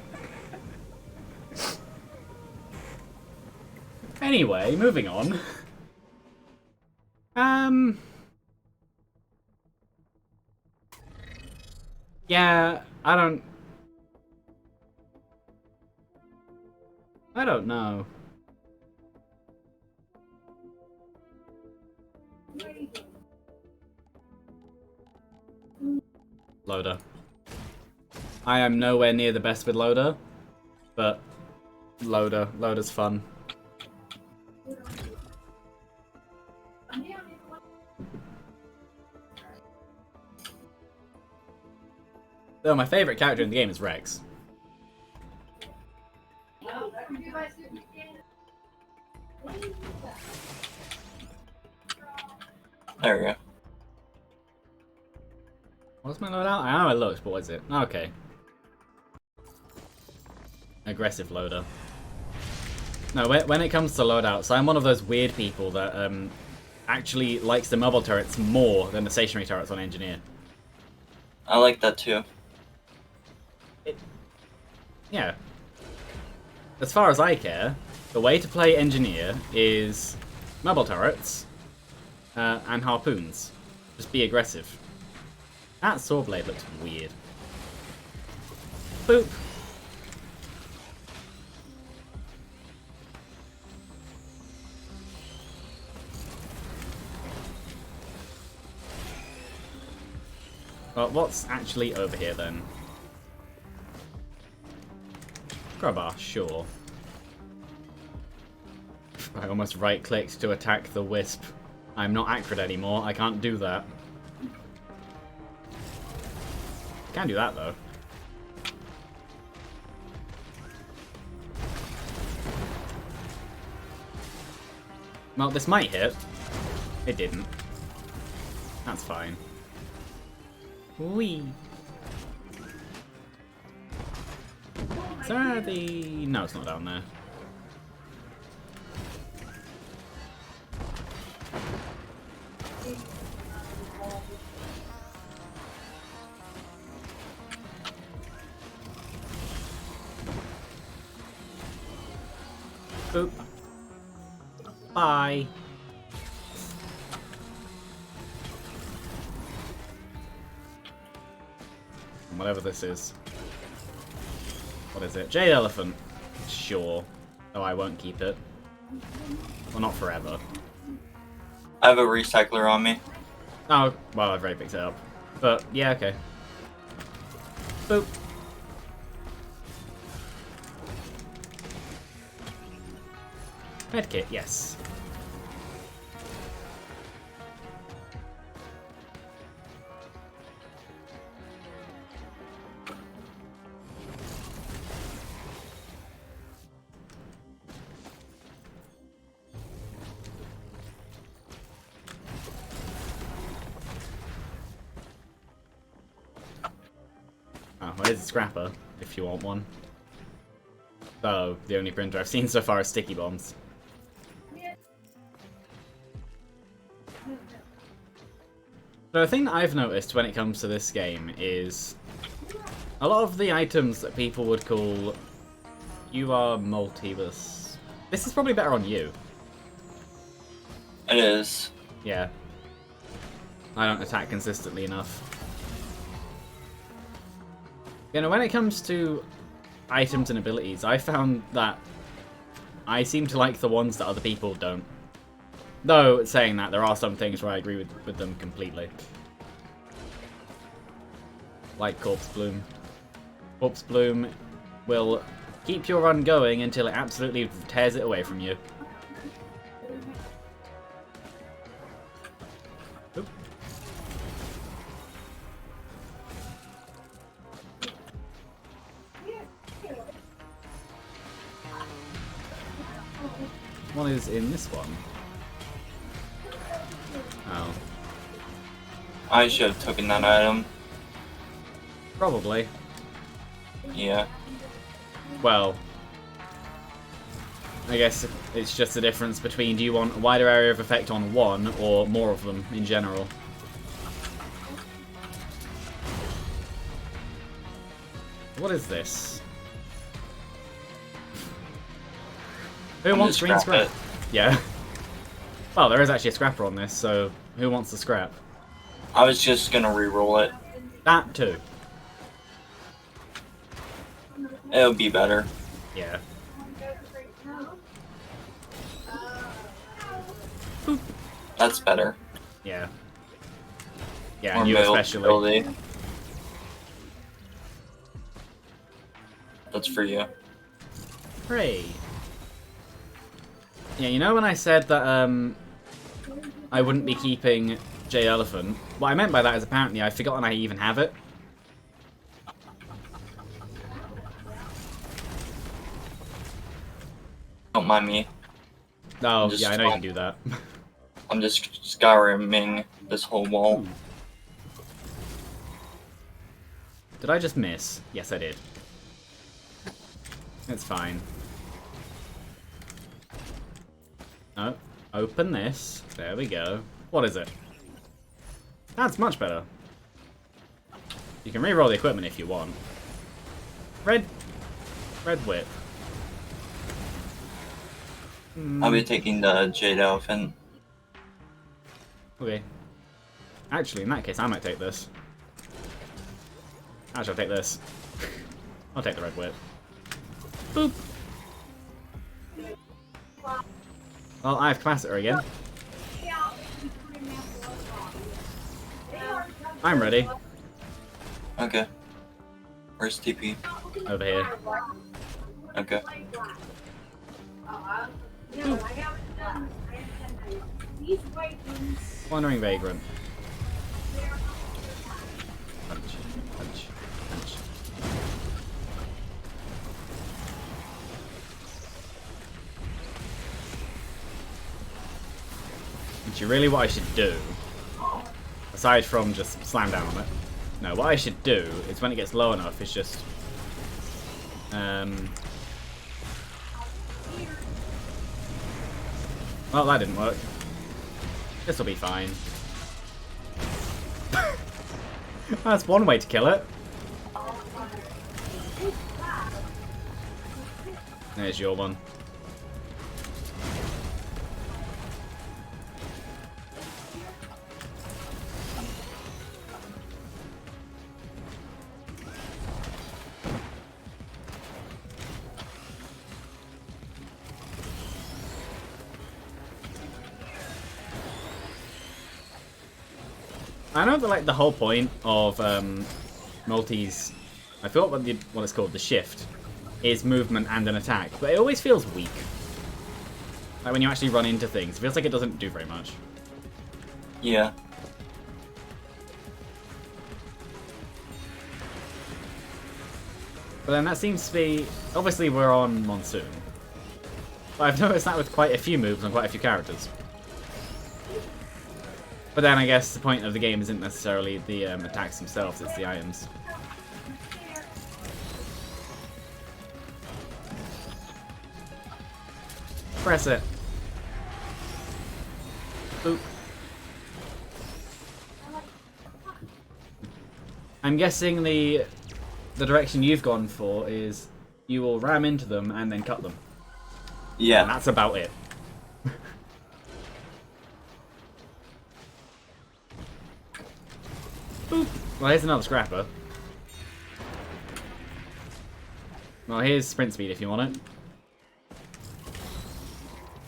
Anyway, moving on. Yeah, I don't know. Loader. I am nowhere near the best with Loader, but Loader's fun. Though my favorite character in the game is Rex. There we go. What's my loadout? I know it looks, but what is it? Okay. Aggressive loader. No, when it comes to loadouts, I'm one of those weird people that actually likes the mobile turrets more than the stationary turrets on Engineer. I like that too. Yeah. As far as I care, the way to play Engineer is mobile turrets and harpoons. Just be aggressive. That saw blade looks weird. Boop. Well, what's actually over here then? Crowbar, sure. I almost right-clicked to attack the wisp. I'm not Acrid anymore, I can't do that. Can do that though. Well, this might hit. It didn't. That's fine. Whee! Is there the... No, it's not down there. Boop. Bye. Whatever this is. What is it? Jade Elephant. Sure. Oh, I won't keep it. Well, not forever. I have a recycler on me. Oh, well, I've already picked it up. But, yeah, okay. Boop. Medkit, yes. Oh, well, here's a scrapper, if you want one. Oh, the only printer I've seen so far is sticky bombs. So the thing that I've noticed when it comes to this game is a lot of the items that people would call you are multibus. This is probably better on you. It is. Yeah. I don't attack consistently enough. You know, when it comes to items and abilities, I found that I seem to like the ones that other people don't. Though, saying that, there are some things where I agree with them completely. Like Corpse Bloom. Corpse Bloom will keep your run going until it absolutely tears it away from you. Oop. What is in this one? Oh. I should have taken that item. Probably. Yeah. Well, I guess it's just the difference between do you want a wider area of effect on one or more of them in general. What is this? Who wants green scrap? Yeah. Well, there is actually a scrapper on this, so who wants the scrap? I was just gonna re-roll it. That too. It'll be better. Yeah. That's better. Yeah. Yeah, More and you especially. mobility. That's for you. Hooray. Yeah, you know when I said that I wouldn't be keeping Jade Elephant, what I meant by that is apparently I've forgotten I even have it. Don't mind me. Oh, Just yeah, I know you can do that. I'm just scouring this whole wall. Did I just miss? Yes, I did. It's fine. Oh, open this. There we go. What is it? That's much better. You can re-roll the equipment if you want. Red whip. I'll be taking the Jade Elephant. Okay. Actually, in that case, I might take this. Actually, I'll take this. I'll take the red whip. Boop. Well, I have capacitor again. I'm ready. Okay. Where's TP? Over here. Okay. Wandering Vagrant. Punch, punch, punch. Actually, really what I should do, aside from just slam down on it, no, what I should do is when it gets low enough is just Well, that didn't work. This will be fine. That's one way to kill it. There's your one. I know that like the whole point of multis, I forgot what it's called, the shift, is movement and an attack, but it always feels weak. Like when you actually run into things, it feels like it doesn't do very much. Yeah. But then that seems to be, obviously we're on Monsoon, but I've noticed that with quite a few moves on quite a few characters. But then I guess the point of the game isn't necessarily the attacks themselves, it's the items. Press it. Boop. I'm guessing the direction you've gone for is you will ram into them and then cut them. Yeah. And that's about it. Boop. Well, here's another scrapper. Well, here's sprint speed if you want it.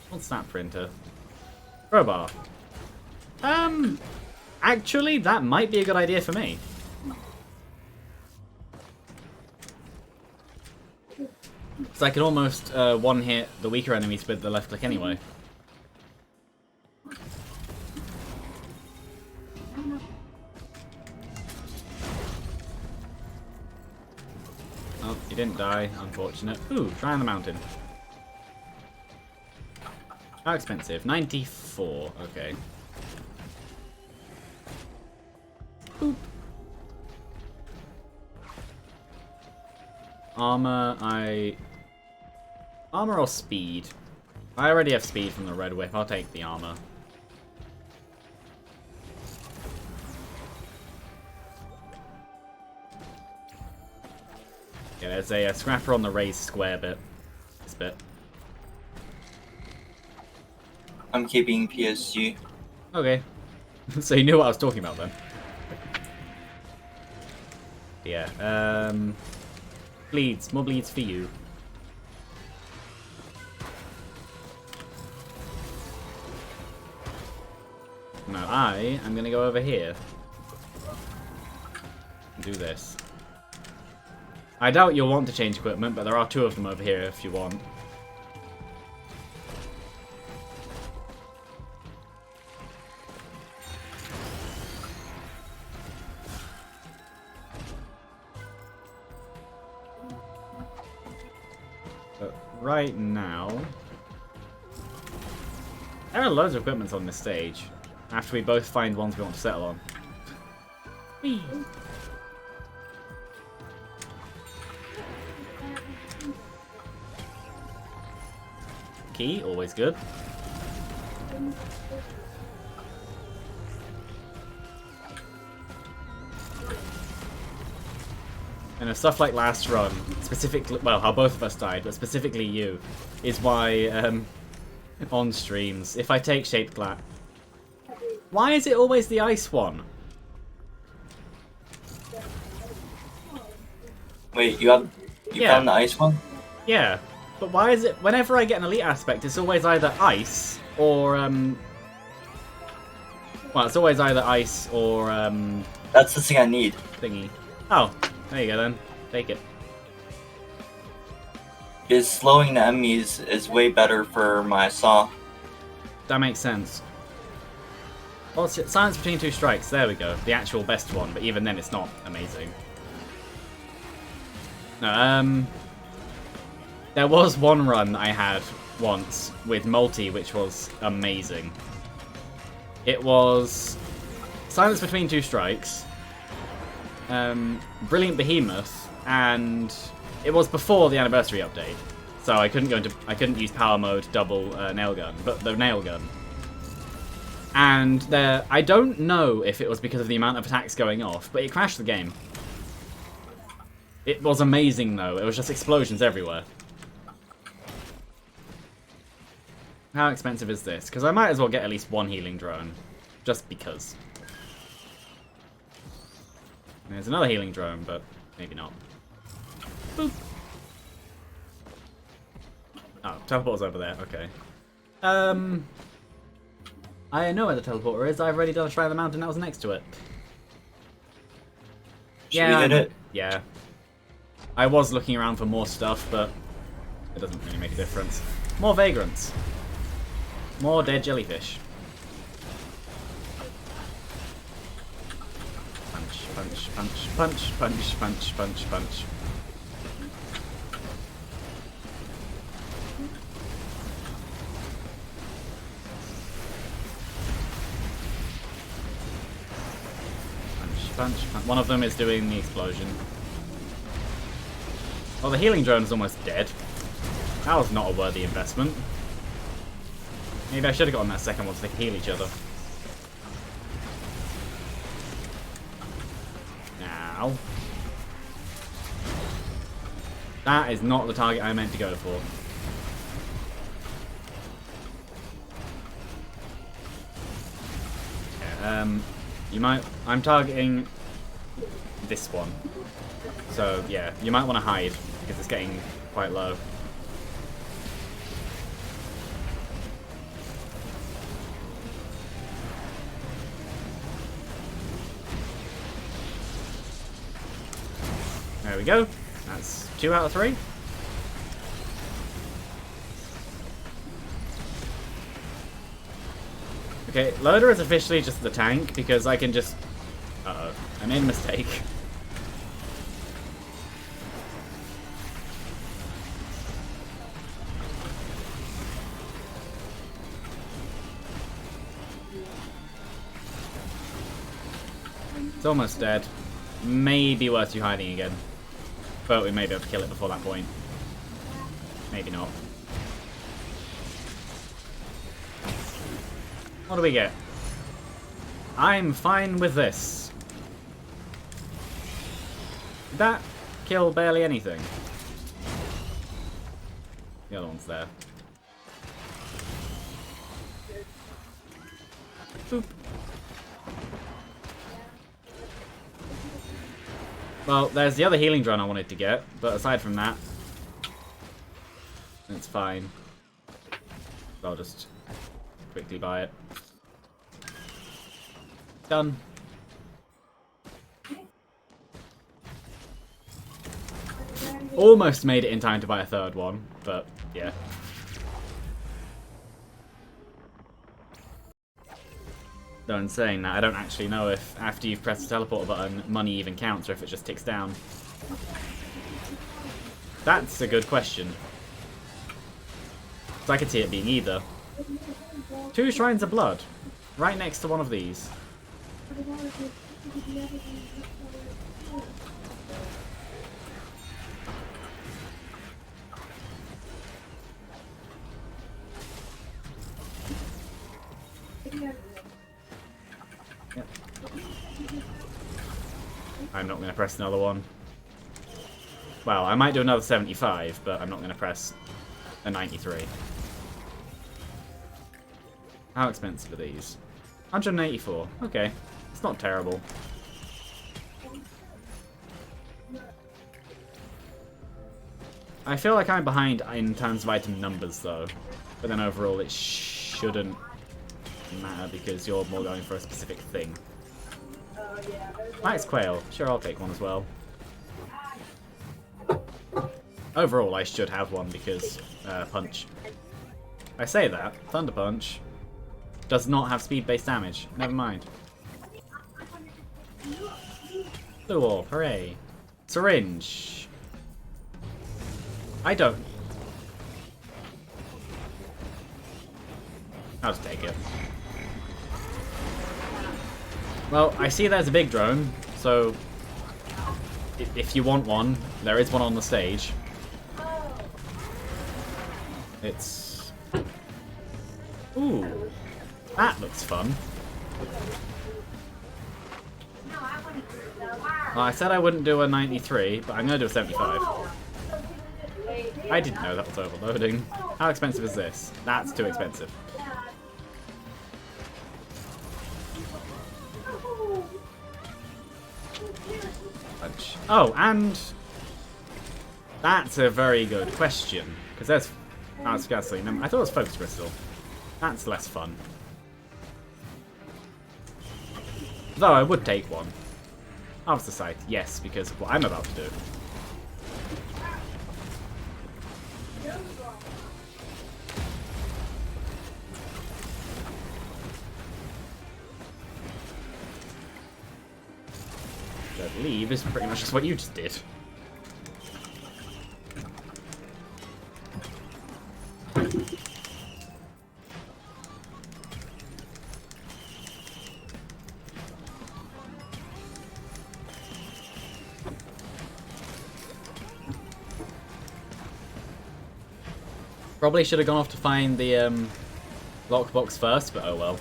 What's that printer? Crowbar. Actually, that might be a good idea for me. Because I can almost one-hit the weaker enemies with the left click anyway. Oh, he didn't die. Unfortunate. Ooh, try on the mountain. How expensive? 94. Okay. Boop. Armor, Armor or speed? I already have speed from the red whip. I'll take the armor. Yeah, there's a scrapper on the raised square bit. This bit. I'm keeping PSG. Okay. So you knew what I was talking about then. Yeah, bleeds. More bleeds for you. Now I am going to go over here. And do this. I doubt you'll want to change equipment, but there are two of them over here if you want. But right now, there are loads of equipments on this stage. After we both find ones we want to settle on. Whee! Key, always good. And if stuff like last run, specifically, well, how both of us died, but specifically you, is why, on streams, if I take Shaped Glass... Why is it always the ice one? Wait, you found the ice one? Yeah, but why is it, whenever I get an elite aspect, it's always either ice, or, well, it's always either ice, or, That's the thing I need. thingy. Oh, there you go then. Take it. Because slowing the enemies is way better for my saw. That makes sense. Well, Silence Between Two Strikes, there we go. The actual best one, but even then it's not amazing. No, there was one run I had once with multi, which was amazing. It was Silence Between Two Strikes, Brilliant Behemoth, and it was before the anniversary update, so I couldn't use power mode double nail gun, but the nail gun. And I don't know if it was because of the amount of attacks going off, but it crashed the game. It was amazing though. It was just explosions everywhere. How expensive is this? Because I might as well get at least one healing drone, just because. There's another healing drone, but maybe not. Boop. Oh, teleporter's over there. Okay. I know where the teleporter is. I've already done a try of the mountain that was next to it. Should we hit it? Yeah. I was looking around for more stuff, but it doesn't really make a difference. More vagrants. More dead jellyfish. Punch, punch, punch, punch, punch, punch, punch, punch. Punch, punch. One of them is doing the explosion. Oh, the healing drone is almost dead. That was not a worthy investment. Maybe I should have gotten that second one so they could heal each other. Now. That is not the target I meant to go for. Yeah, you might... I'm targeting this one. So, yeah, you might want to hide, because it's getting quite low. There we go. That's 2 out of 3. Okay, loader is officially just the tank, because I can just... Uh-oh, I made a mistake. It's almost dead. Maybe worth you hiding again. But we may be able to kill it before that point. Maybe not. What do we get? I'm fine with this. Did that kill barely anything? The other one's there. Boop. Well, there's the other healing drone I wanted to get, but aside from that, it's fine. So I'll just quickly buy it. Done. Almost made it in time to buy a third one, but yeah. Though in saying that, I don't actually know if after you've pressed the teleporter button, money even counts or if it just ticks down. That's a good question. So I could see it being either. 2 Shrines of Blood, right next to one of these. Yep. I'm not going to press another one. Well, I might do another 75, but I'm not going to press a 93. How expensive are these? 184. Okay. It's not terrible. I feel like I'm behind in terms of item numbers, though. But then overall, it shouldn't matter because you're more going for a specific thing. Max Quail. Sure, I'll take one as well. Overall, I should have one because Punch. I say that. Thunder Punch does not have speed-based damage. Never mind. Blue Orb, hooray. Syringe. I don't... I'll just take it. Well, I see there's a big drone, so if you want one, there is one on the stage. It's... Ooh, that looks fun. Well, I said I wouldn't do a 93, but I'm going to do a 75. I didn't know that was overloading. How expensive is this? That's too expensive. Punch. Oh, and... That's a very good question. Because there's... That's gasoline. I thought it was Focus Crystal. That's less fun. Though I would take one. Harvest the Scythe, yes, because of what I'm about to do. I believe is pretty much just what you just did. Probably should have gone off to find the lockbox first, but oh well.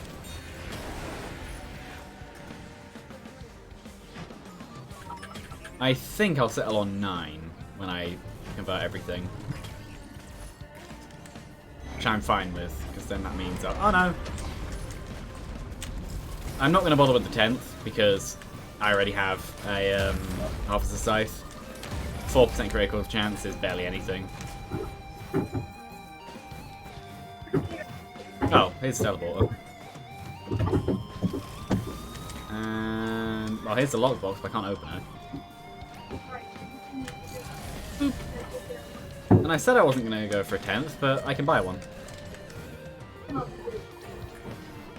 I think I'll settle on 9 when I convert everything. Which I'm fine with, because then that means oh no! I'm not going to bother with the 10th, because I already have a Harvest Scythe. 4% critical chance is barely anything. Oh, here's the teleporter. And... well, here's the lockbox, but I can't open it. Boop. And I said I wasn't going to go for a 10th, but I can buy one.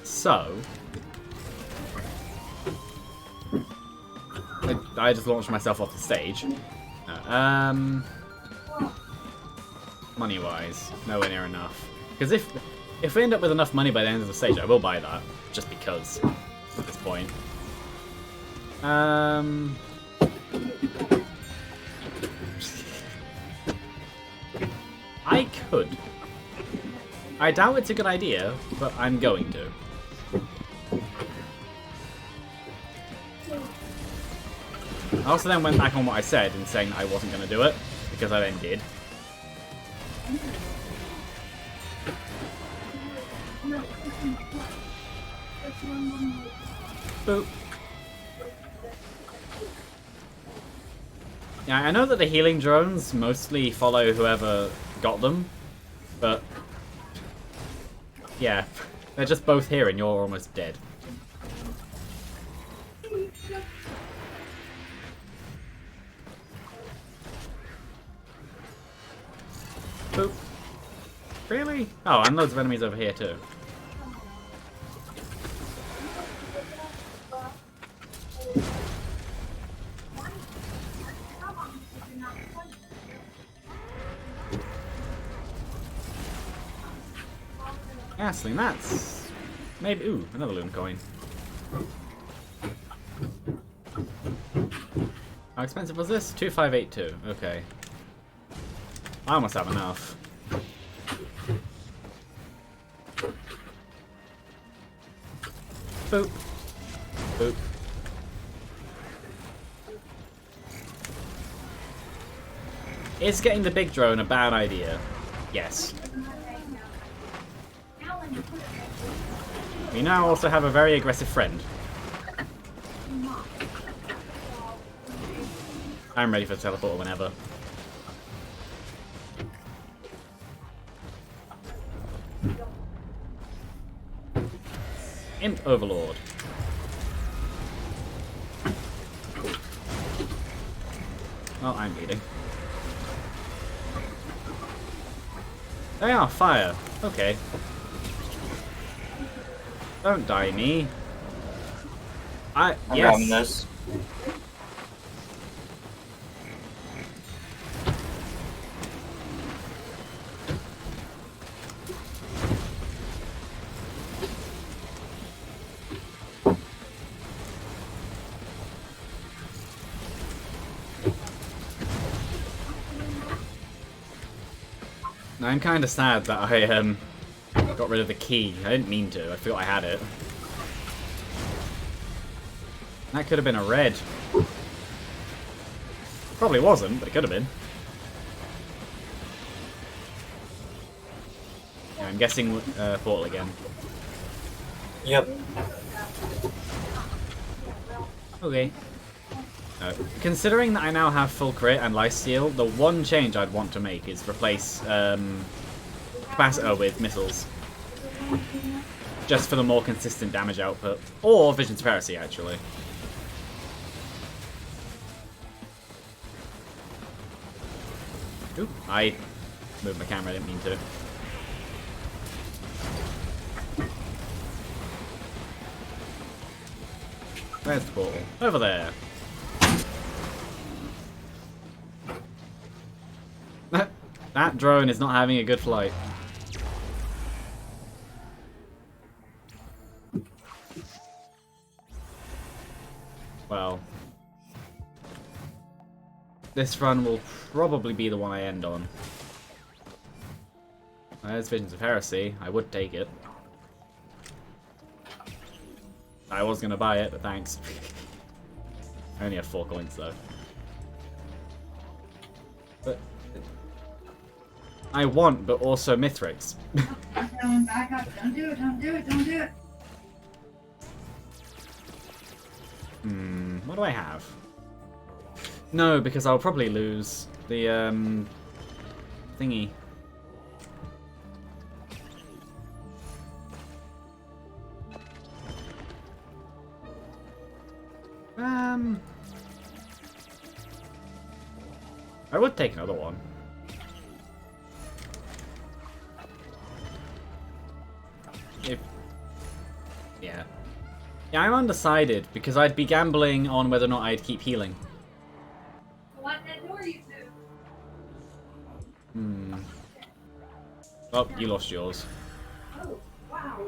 So... I just launched myself off the stage. No, money-wise, nowhere near enough. Because if we end up with enough money by the end of the stage, I will buy that, just because, at this point. I could. I doubt it's a good idea, but I'm going to. I also then went back on what I said in saying that I wasn't going to do it, because I then did. Boop. Yeah, I know that the healing drones mostly follow whoever got them, but yeah, they're just both here and you're almost dead. Boop. Really? Oh, and loads of enemies over here too. Gasling, that's... maybe... ooh, another loom coin. How expensive was this? 2582. Okay. I almost have enough. Boop. Boop. Is getting the big drone a bad idea? Yes. We now also have a very aggressive friend. I'm ready for the teleporter whenever. Imp Overlord. Oh, I'm bleeding. They are fire. Okay. Don't die me. I'm yes. grabbing this. I'm kind of sad that I got rid of the key. I didn't mean to. I forgot I had it. That could have been a red. Probably wasn't, but it could have been. Yeah, I'm guessing portal again. Yep. Okay. Considering that I now have full crit and lifesteal, the one change I'd want to make is replace capacitor with missiles. Just for the more consistent damage output. Or Vision's of Heresy, actually. Oop, I moved my camera, I didn't mean to. Where's the portal? Over there. That drone is not having a good flight. Well. This run will probably be the one I end on. There's Visions of Heresy. I would take it. I was going to buy it, but thanks. I only have 4 coins, though. But I want, but also Mithrix. Back up. Don't do it, don't do it, don't do it. What do I have? No, because I'll probably lose the thingy. I would take another one. Yeah. Yeah, I'm undecided because I'd be gambling on whether or not I'd keep healing. Lock that door, you two. Oh, you lost yours. Oh, wow.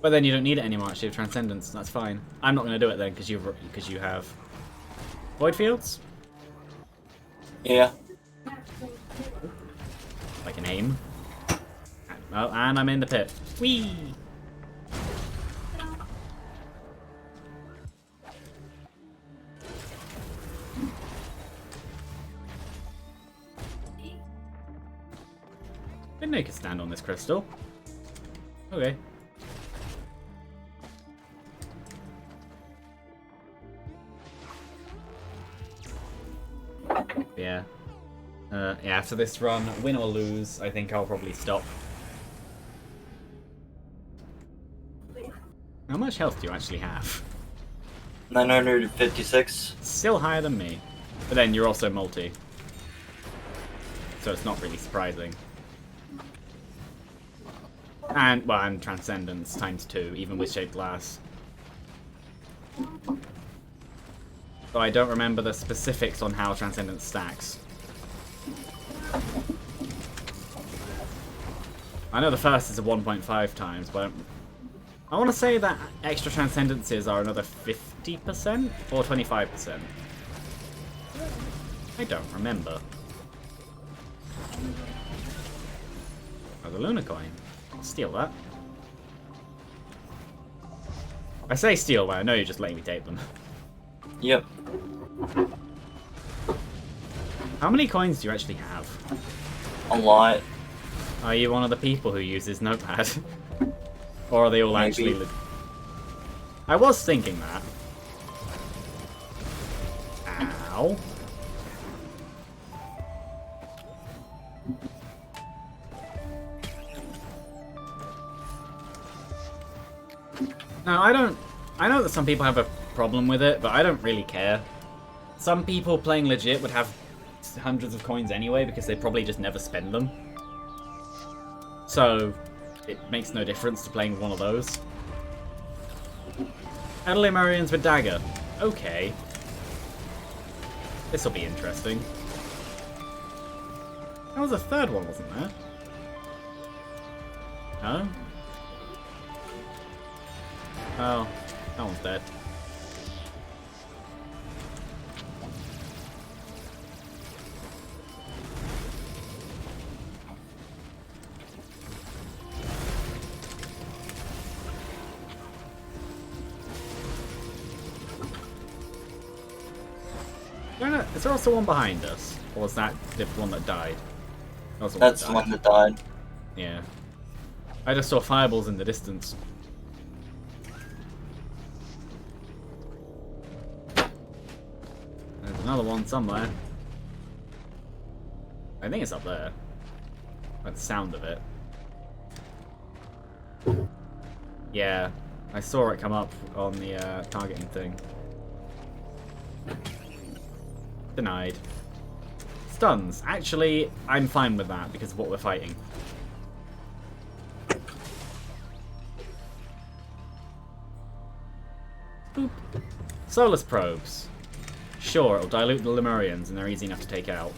But then you don't need it anymore, actually, of Transcendence. That's fine. I'm not going to do it then, because you have Void Fields? Yeah. I can aim. Oh, and I'm in the pit. Whee! Didn't know you could stand on this crystal. Okay. Yeah. Yeah, after this run, win or lose, I think I'll probably stop. How much health do you actually have? 956. Still higher than me. But then you're also multi. So it's not really surprising. And, well, and Transcendence times 2, even with Shaped Glass. But I don't remember the specifics on how Transcendence stacks. I know the first is a 1.5 times, but I want to say that extra Transcendences are another 50% or 25%. I don't remember. Oh, the Luna coin. I'll steal that. I say steal, but I know you're just letting me take them. Yep. How many coins do you actually have? A lot. Are you one of the people who uses Notepad? Or are they all Maybe. actually... I was thinking that. Ow. No, I don't... I know that some people have a problem with it, but I don't really care. Some people playing legit would have hundreds of coins anyway because they probably just never spend them. So, it makes no difference to playing one of those. Adelimarians with dagger. Okay. This'll be interesting. There was a third one, wasn't there? No? Oh, that one's dead. No, no, is there also one behind us? Or was that the one that died? That was That's the one that died. Yeah. I just saw fireballs in the distance. There's another one somewhere. I think it's up there. By the sound of it. Yeah, I saw it come up on the targeting thing. Denied. Stuns. Actually, I'm fine with that because of what we're fighting. Boop. Solus probes. Sure, it'll dilute the Lemurians and they're easy enough to take out.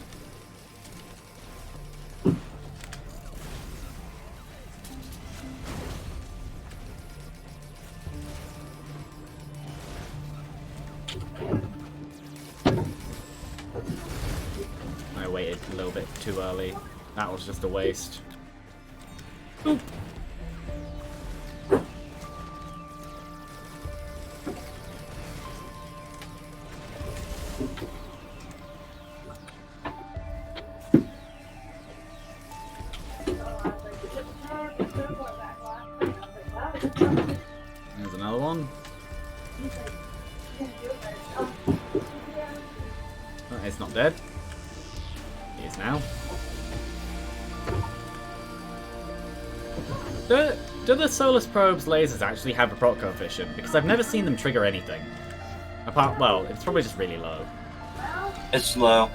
I waited a little bit too early. That was just a waste. Boop. There's another one. Oh, it's not dead. He is now. Do the Solus Probe's lasers actually have a proc coefficient? Because I've never seen them trigger anything. Apart, well, it's probably just really low. It's low.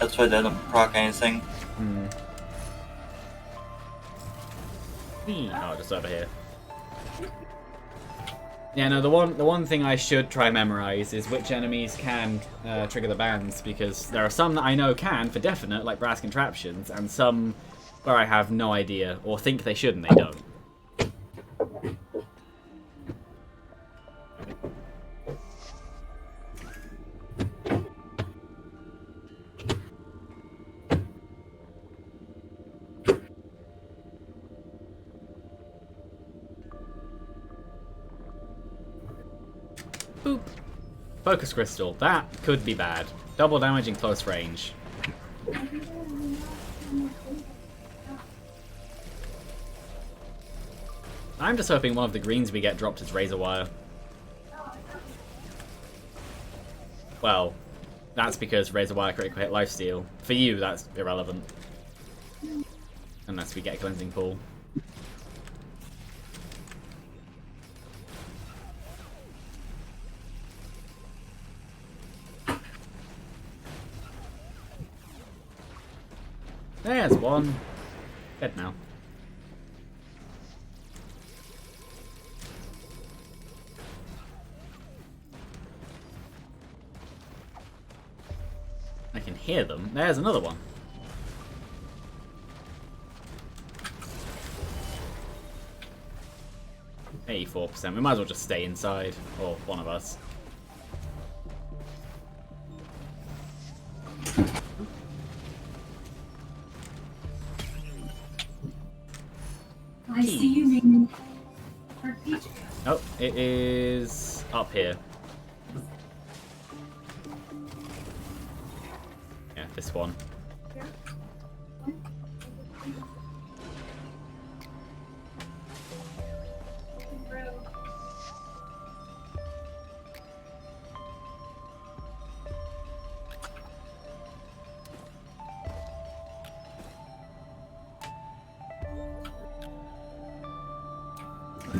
That's why they don't proc anything. Hmm. Oh, just over here. Yeah, no, the one thing I should try memorize is which enemies can trigger the bans, because there are some that I know can for definite, like brass contraptions, and some where I have no idea, or think they should and they don't. Boop. Focus crystal. That could be bad. Double damage in close range. I'm just hoping one of the greens we get dropped is razor wire. Well, that's because razor wire critical hit lifesteal. For you, that's irrelevant. Unless we get a cleansing pool. There's one. Dead now. I can hear them. There's another one. %. We might as well just stay inside. Or one of us. I see you, Ming. Oh, it is up here. Yeah, this one.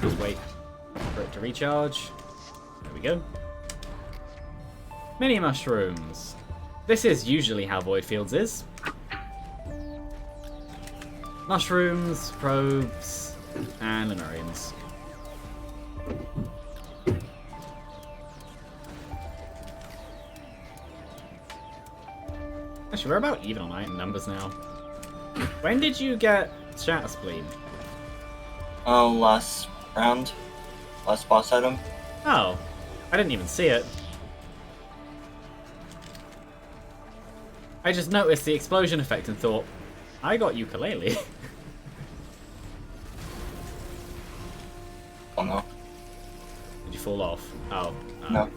Just wait for it to recharge. There we go. Mini mushrooms. This is usually how Void Fields is. Mushrooms, probes, and Lemurians. Actually, we're about even on item numbers now. When did you get Shatter Spleen? Last round. Last boss item. Oh, I didn't even see it. I just noticed the explosion effect and thought, I got ukulele. Oh no. Did you fall off? Oh. No.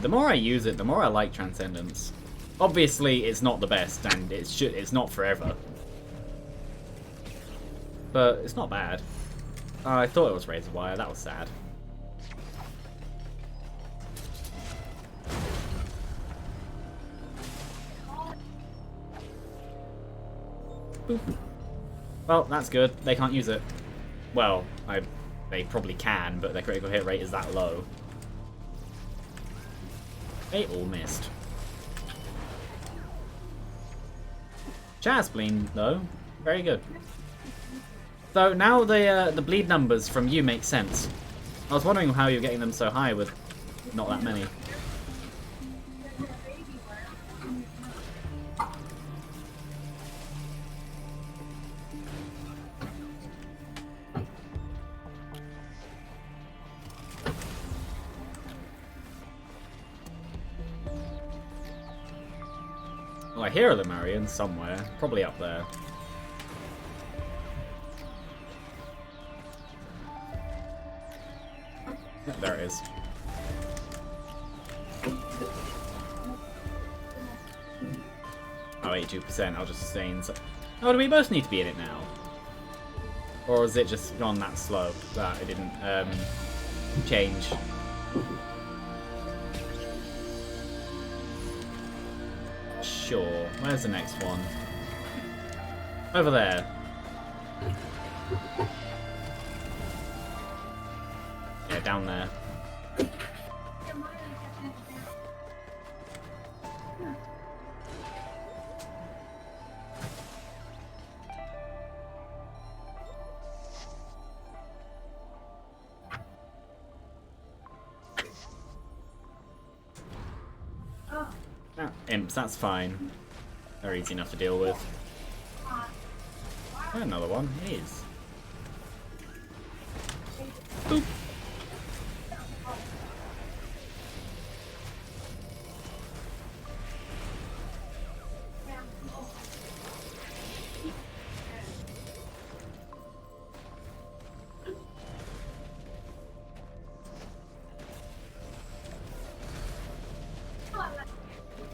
The more I use it, the more I like Transcendence. Obviously, it's not the best, and it's not forever. But it's not bad. I thought it was Razor Wire. That was sad. Boop. Well, that's good. They can't use it. Well, they probably can, but their critical hit rate is that low. They all missed. Chazbleen, though, very good. So now the bleed numbers from you make sense. I was wondering how you're getting them so high with not that many. Well, I hear a Lemurian somewhere, probably up there. Yeah, there it is. Oh, 82%, I'll just sustain. So oh, do we both need to be in it now? Or is it just gone that slow that it didn't change? Sure. Where's the next one? Over there. Yeah, down there. Imps, that's fine. They're easy enough to deal with. Oh, another one. It is. Boop.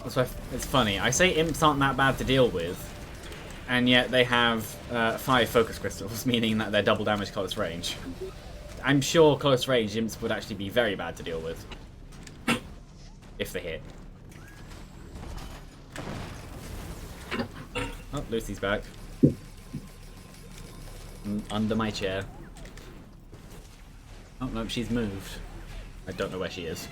So it's funny. I say imps aren't that bad to deal with, and yet they have 5 focus crystals, meaning that they're double damage close range. I'm sure close range imps would actually be very bad to deal with. If they hit. Oh, Lucy's back. Under my chair. Oh, no, she's moved. I don't know where she is.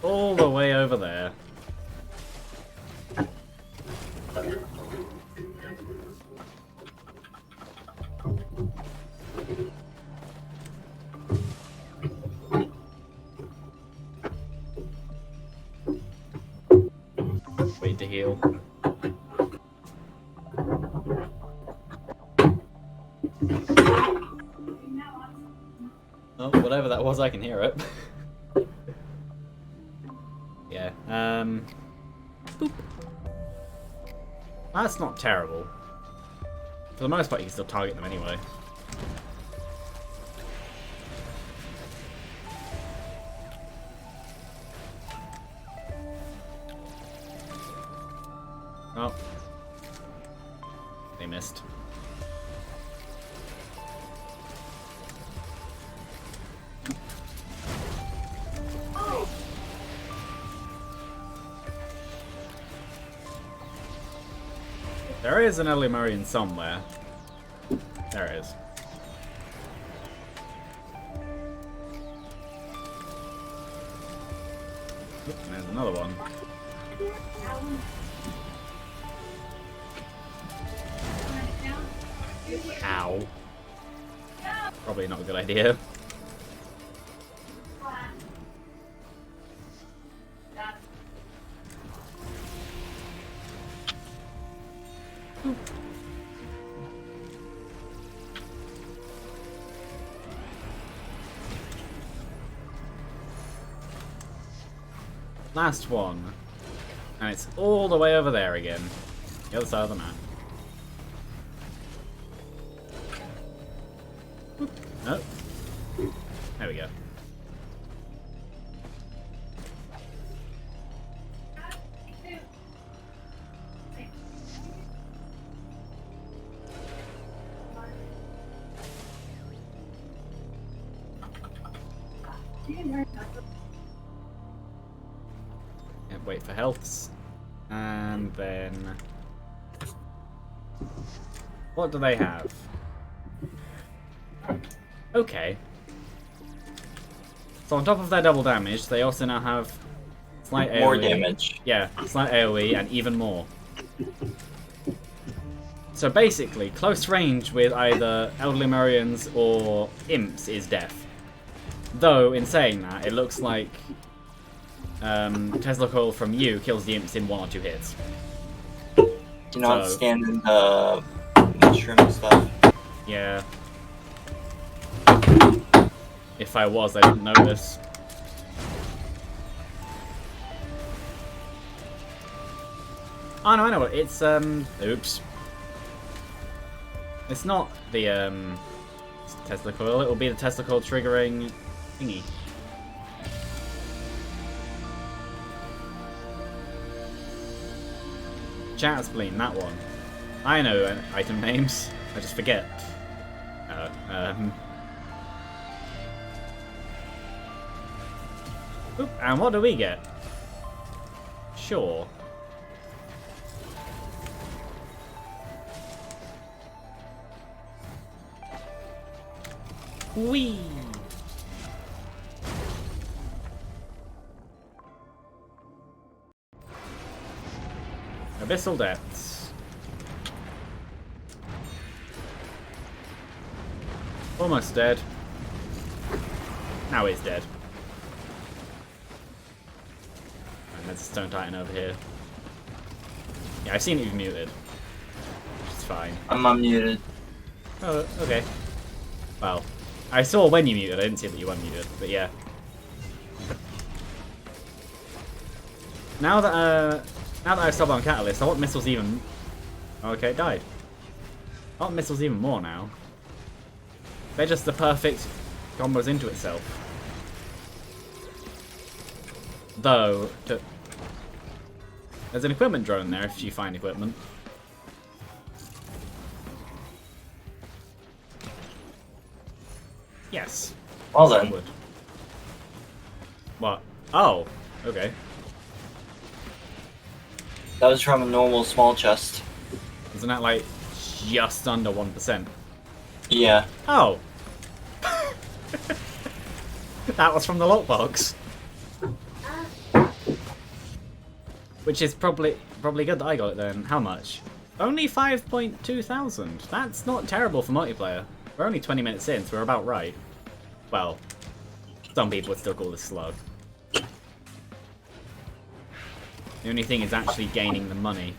All the way over there. Wait to heal. Oh, whatever that was, I can hear it. Yeah, boop. That's not terrible. For the most part, you can still target them anyway. Oh. They missed. There is an Lemurian somewhere. There it is. Oop, and there's another one. Ow. Probably not a good idea. Last one. And it's all the way over there again. The other side of the map. Oh. There we go. And wait for healths. And then... what do they have? Okay. So on top of their double damage, they also now have slight AoE. More damage. Yeah, slight AoE and even more. So basically, close range with either Elderly Morians or Imps is death. Though, in saying that, it looks like Tesla Coil from you kills the Imps in 1 or 2 hits. You're not So- scanning the mushroom stuff. Yeah. If I was, I didn't notice. Oh no, I know what it's oops. It's not the Tesla Coil, it will be the Tesla Coil triggering thingy. Chat Spleen, that one. I know item names, I just forget. Oop, and what do we get? Sure. Whee! Abyssal Depths. Almost dead. Now he's dead. And there's a Stone Titan over here. Yeah, I've seen it muted. It's fine. I'm unmuted. Oh, okay. Well, I saw when you muted, I didn't see that you unmuted, but yeah. Now that I've stopped on Catalyst, I want missiles even... Okay, it died. I want missiles even more now. They're just the perfect combos into itself. Though, there's an equipment drone there if you find equipment. Yes. Well I then. would. What? Oh, okay. That was from a normal small chest. Isn't that like just under 1%? Yeah. Oh. That was from the lockbox. Which is probably good that I got it then. How much? Only 5.2 thousand. That's not terrible for multiplayer. We're only 20 minutes in, so we're about right. Well, some people would still call this slow. The only thing is actually gaining the money.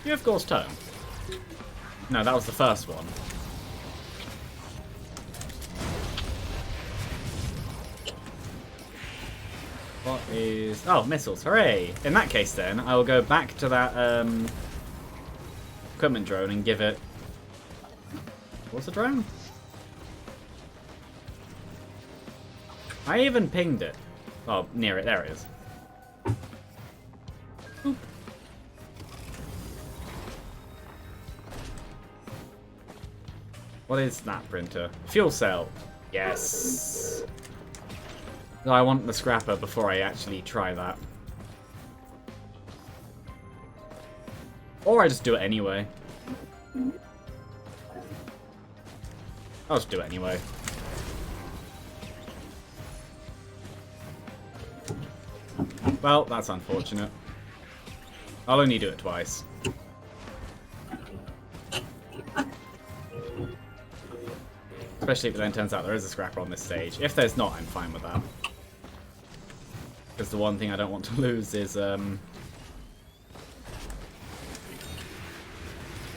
You have Ghost Tome. No, that was the first one. What is... Oh, missiles. Hooray! In that case then, I will go back to that equipment drone and give it... What's the drone? I even pinged it. Oh, near it. There it is. Boop. What is that printer? Fuel cell. Yes. No, I want the scrapper before I actually try that. Or I just do it anyway. I'll just do it anyway. Well, that's unfortunate. I'll only do it twice. Especially if it then turns out there is a scrapper on this stage. If there's not, I'm fine with that. Because the one thing I don't want to lose is,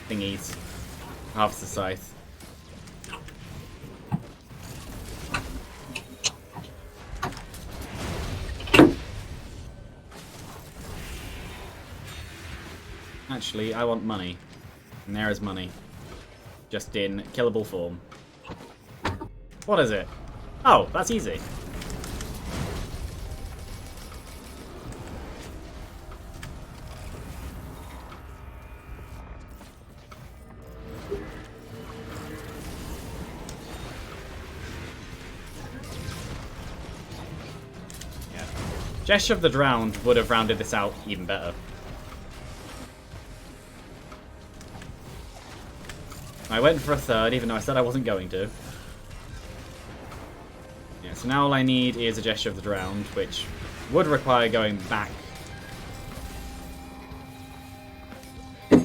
thingies. Half the scythe. actually, I want money. And there is money. Just in killable form. What is it? Oh, that's easy. Yeah. Gesture of the Drowned would have rounded this out even better. I went for a third, even though I said I wasn't going to. Yeah, so now all I need is a Gesture of the Drowned, which would require going back.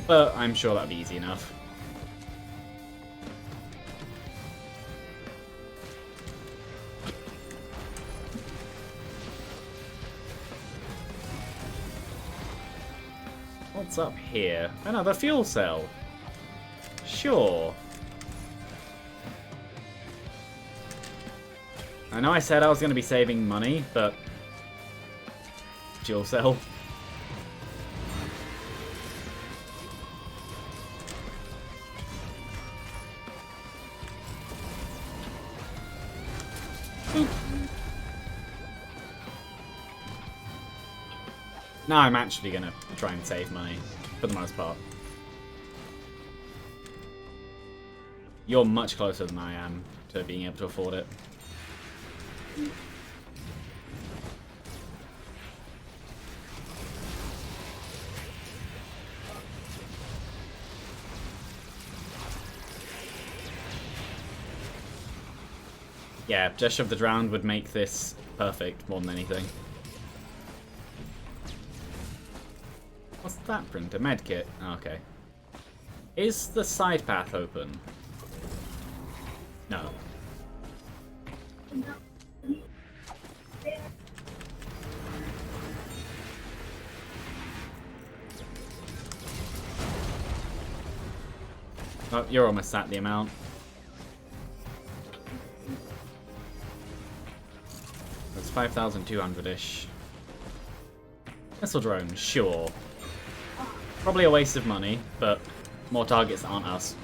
But I'm sure that'd be easy enough. What's up here? Another fuel cell. Sure. I know I said I was going to be saving money, but... fuel cell. Now I'm actually going to try and save money, for the most part. You're much closer than I am to being able to afford it. Yeah, Gesture of the Drowned would make this perfect more than anything. What's that printer? Medkit. Okay. Is the side path open? No. Oh, you're almost at the amount. That's 5,200-ish. Missile drone, sure. Probably a waste of money, but more targets aren't us.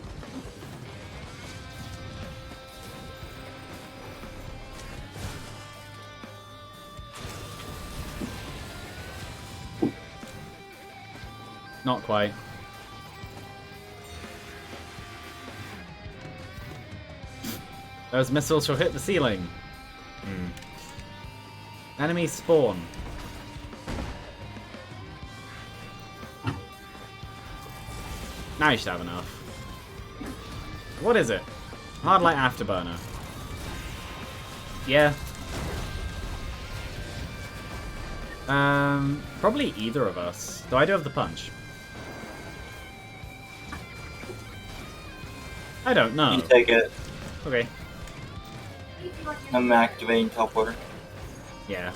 Not quite. Those missiles shall hit the ceiling. Enemies spawn. Now you should have enough. What is it? Hard light afterburner. Yeah. Probably either of us. Though I do have the punch. I don't know. You take it. Okay. I'm activating teleporter. Yeah.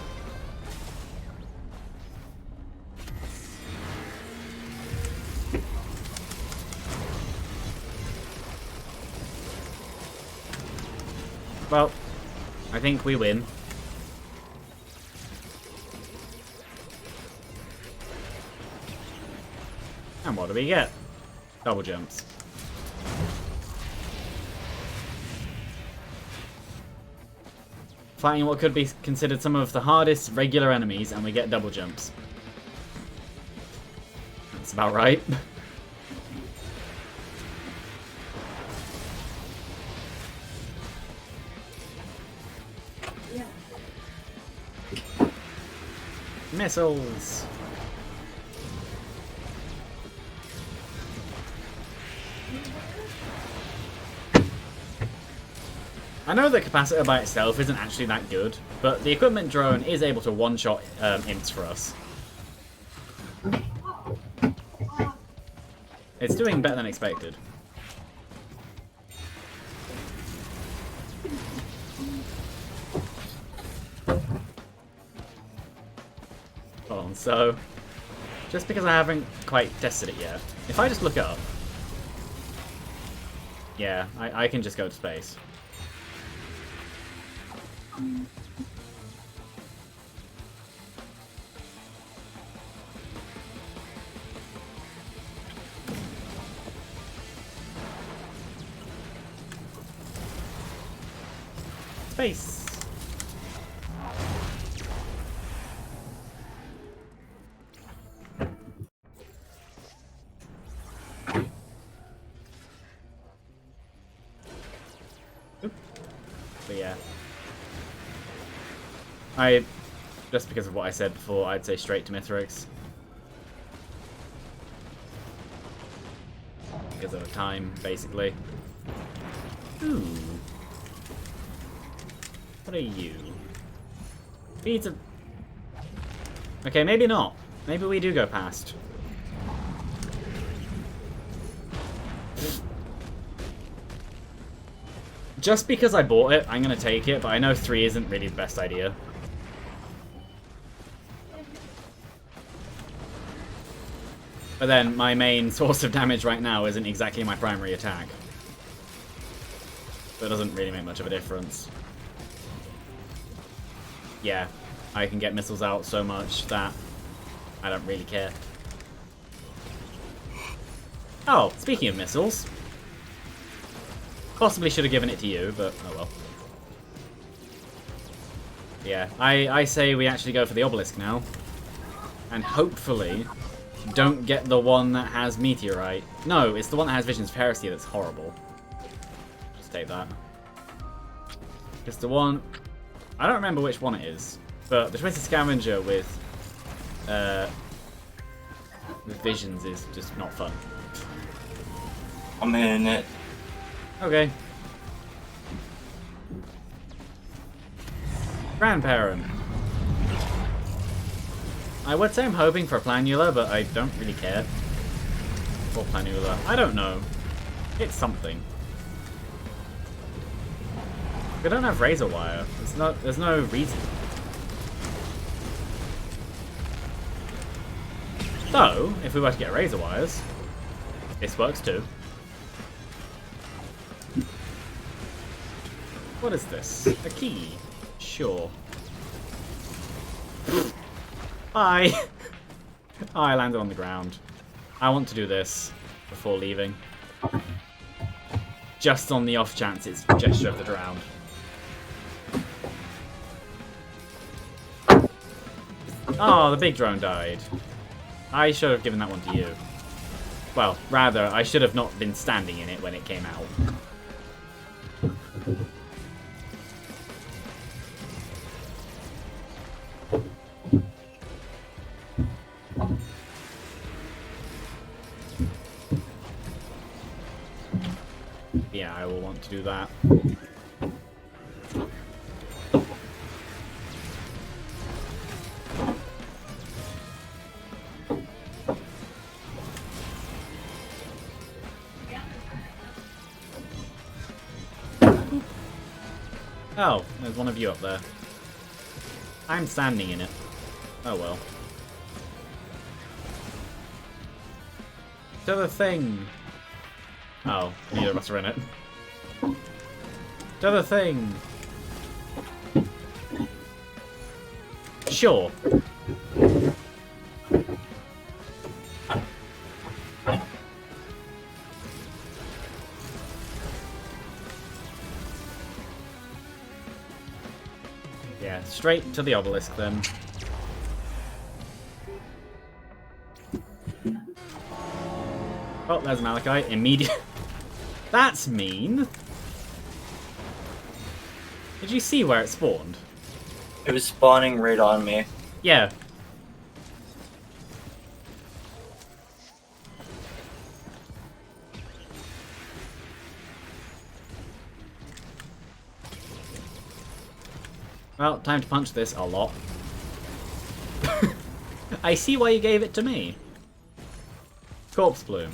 Well, I think we win. And what do we get? Double jumps. Fighting what could be considered some of the hardest regular enemies, and we get double jumps. That's about right. Missiles! I know the capacitor by itself isn't actually that good, but the equipment drone is able to one-shot imps for us. It's doing better than expected. Hold on, so... just because I haven't quite tested it yet, if I just look up... yeah, I can just go to space. Space. But yeah. Just because of what I said before, I'd say straight to Mithrix. Because of time, basically. Ooh. What are you? Beads of... Okay, maybe not. Maybe we do go past. Just because I bought it, I'm going to take it, but I know 3 isn't really the best idea. But then, my main source of damage right now isn't exactly my primary attack. So it doesn't really make much of a difference. Yeah, I can get missiles out so much that I don't really care. Oh, speaking of missiles... Possibly should have given it to you, but oh well. Yeah, I say we actually go for the obelisk now. And hopefully don't get the one that has Meteorite. No, it's the one that has Visions of Heresy that's horrible. Just take that. It's the one... I don't remember which one it is. But the Twisted Scavenger with Visions is just not fun. I'm in it. Okay. Grandparent. I would say I'm hoping for a Planula, but I don't really care. Or Planula. I don't know. It's something. We don't have Razor Wire. There's no reason. Though, if we were to get Razor Wires, this works too. What is this? A key? Sure. Bye! Oh, I landed on the ground. I want to do this before leaving. Just on the off chance it's Gesture of the Drowned. Oh, the big drone died. I should have given that one to you. Well, rather, I should have not been standing in it when it came out. Yeah, I will want to do that. Oh, there's one of you up there. I'm standing in it. Oh well. To the thing! Oh, neither of us are in it. To the thing! Sure. Yeah, straight to the obelisk then. Oh, there's Malachite. Immediate. That's mean. Did you see where it spawned? It was spawning right on me. Yeah. Well, time to punch this a lot. I see why you gave it to me. Corpse Bloom.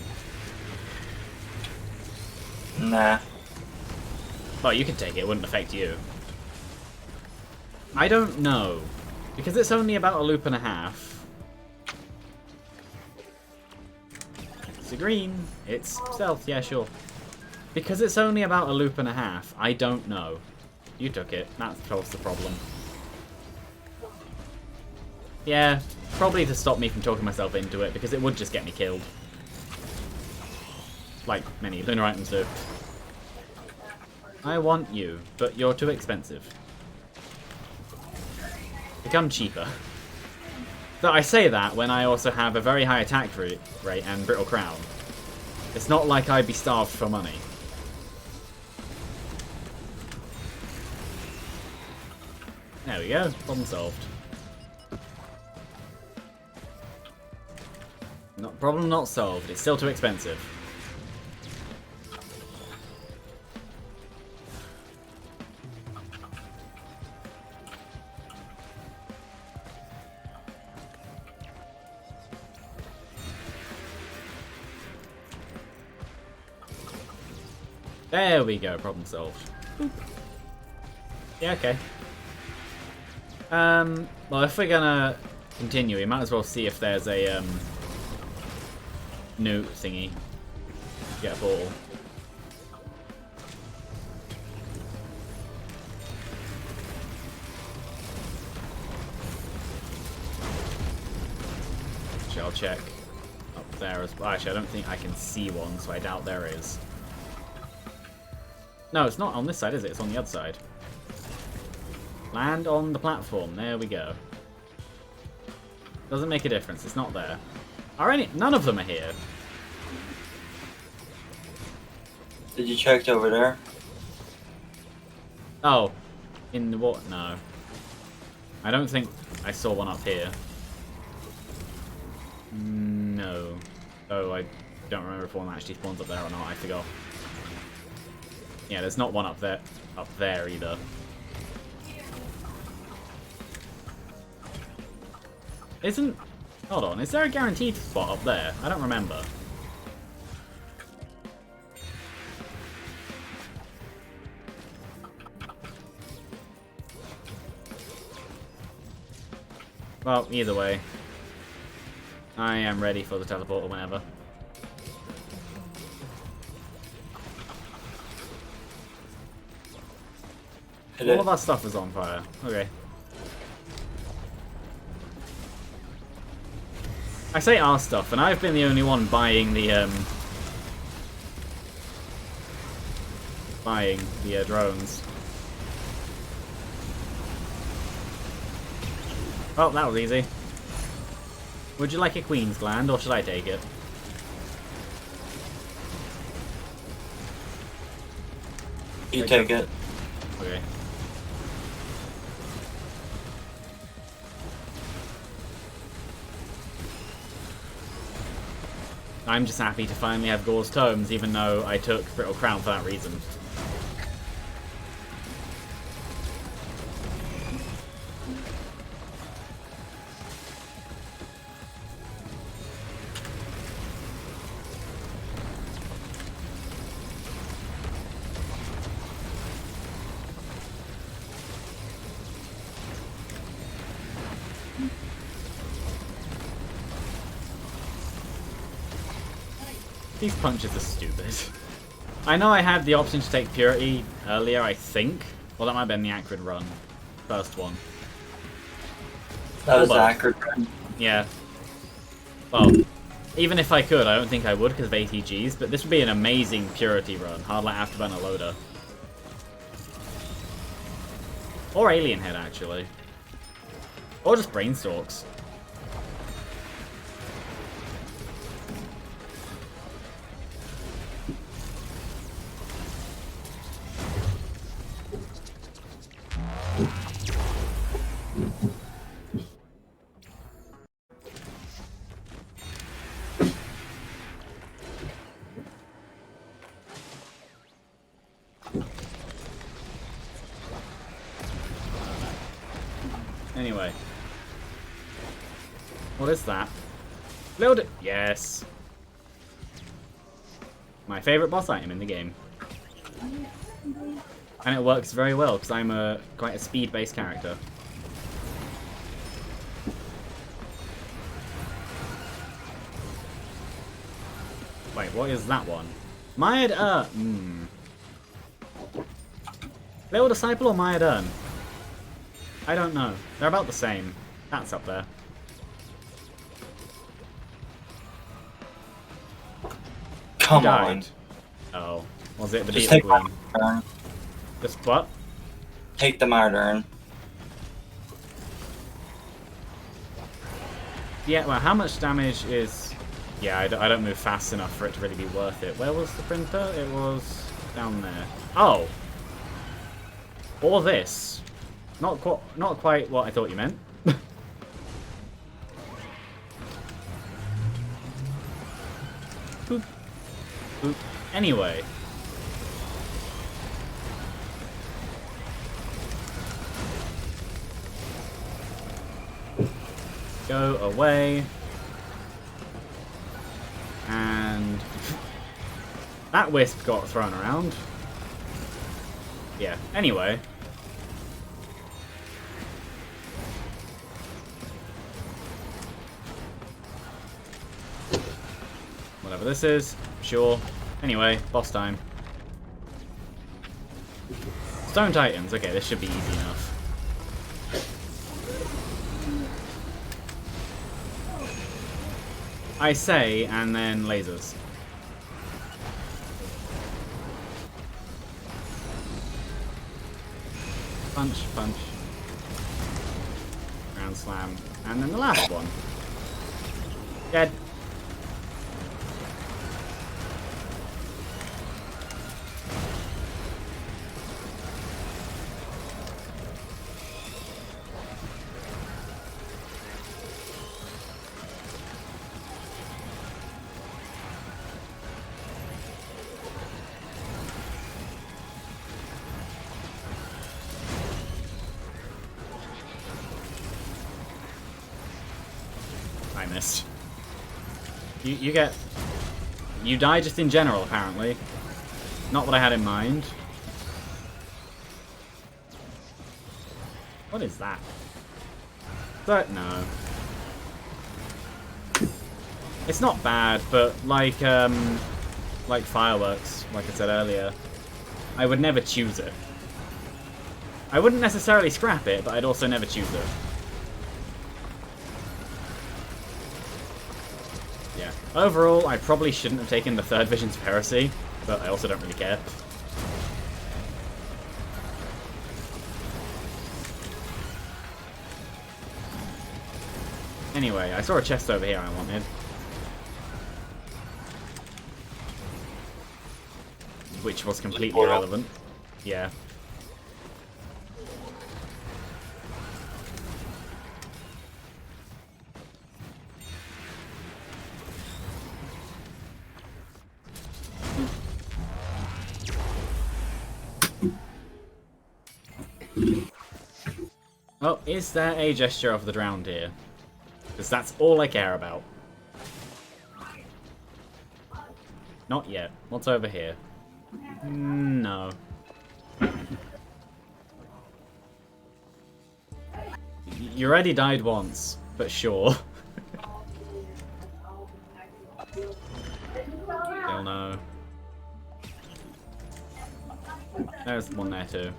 Nah. Well, you could take it, it wouldn't affect you. I don't know. Because it's only about a loop and a half. It's a green. It's stealth, yeah, sure. Because it's only about a loop and a half, I don't know. You took it. That solves the problem. Yeah, probably to stop me from talking myself into it, because it would just get me killed. Like many lunar items do. I want you, but you're too expensive. Become cheaper. But I say that when I also have a very high attack rate and Brittle Crown. It's not like I'd be starved for money. There we go, problem solved. Problem not solved, it's still too expensive. There we go, problem solved. Boop. Yeah, okay. Well, if we're gonna continue, we might as well see if there's a, new thingy. Get a ball. Actually, I'll check up there as well. Actually, I don't think I can see one, so I doubt there is. No, it's not on this side, is it? It's on the other side. Land on the platform. There we go. Doesn't make a difference. It's not there. Are any? None of them are here. Did you check over there? Oh. In the what? No. I don't think I saw one up here. No. Oh, I don't remember if one actually spawns up there or not. I forgot. Yeah, there's not one up there either. Isn't... Hold on, is there a guaranteed spot up there? I don't remember. Well, either way. I am ready for the teleporter whenever. All of our stuff is on fire. Okay. I say our stuff, and I've been the only one buying the drones. Well, that was easy. Would you like a Queen's Gland, or should I take it? You take it. Okay. I'm just happy to finally have Gore's Tomes, even though I took Brittle Crown for that reason. These punches are stupid. I know I had the option to take Purity earlier, I think. Well, that might have been the Acrid run. First one. That was Almost. Acrid. Yeah. Well, even if I could, I don't think I would because of ATGs, but this would be an amazing Purity run. Hard like Afterburner Loader. Or Alien Head, actually. Or just Brainstalks. Anyway. What is that? Load it! Yes! My favourite boss item in the game. And it works very well, because I'm quite a speed-based character. Wait, what is that one? Myad Little Disciple or Myad Urn? I don't know. They're about the same. That's up there. Come Died. on. Oh. Was it the Just Beetle take my Queen? turn. Just what? Take the Martyr. Yeah, well, how much damage is... Yeah, I don't move fast enough for it to really be worth it. Where was the printer? It was down there. Oh! Or this. Not quite what I thought you meant. Boop. Boop. Anyway. Go away. And that wisp got thrown around. Yeah, anyway. Whatever this is, sure. Anyway, boss time. Stone Titans, okay, this should be easy enough. I say, and then lasers. Punch, punch. Ground slam. And then the last one. Dead. I missed. You get... You die just in general, apparently. Not what I had in mind. What is that? But no. It's not bad, but like fireworks, like I said earlier, I would never choose it. I wouldn't necessarily scrap it, but I'd also never choose it. Yeah. Overall, I probably shouldn't have taken the third Visions of Heresy, but I also don't really care. Anyway, I saw a chest over here I wanted. Which was completely irrelevant. Yeah. Oh, is there a gesture of the drowned here? Because that's all I care about. Not yet. What's over here? No. You already died once, but sure. Still no. There's one there too.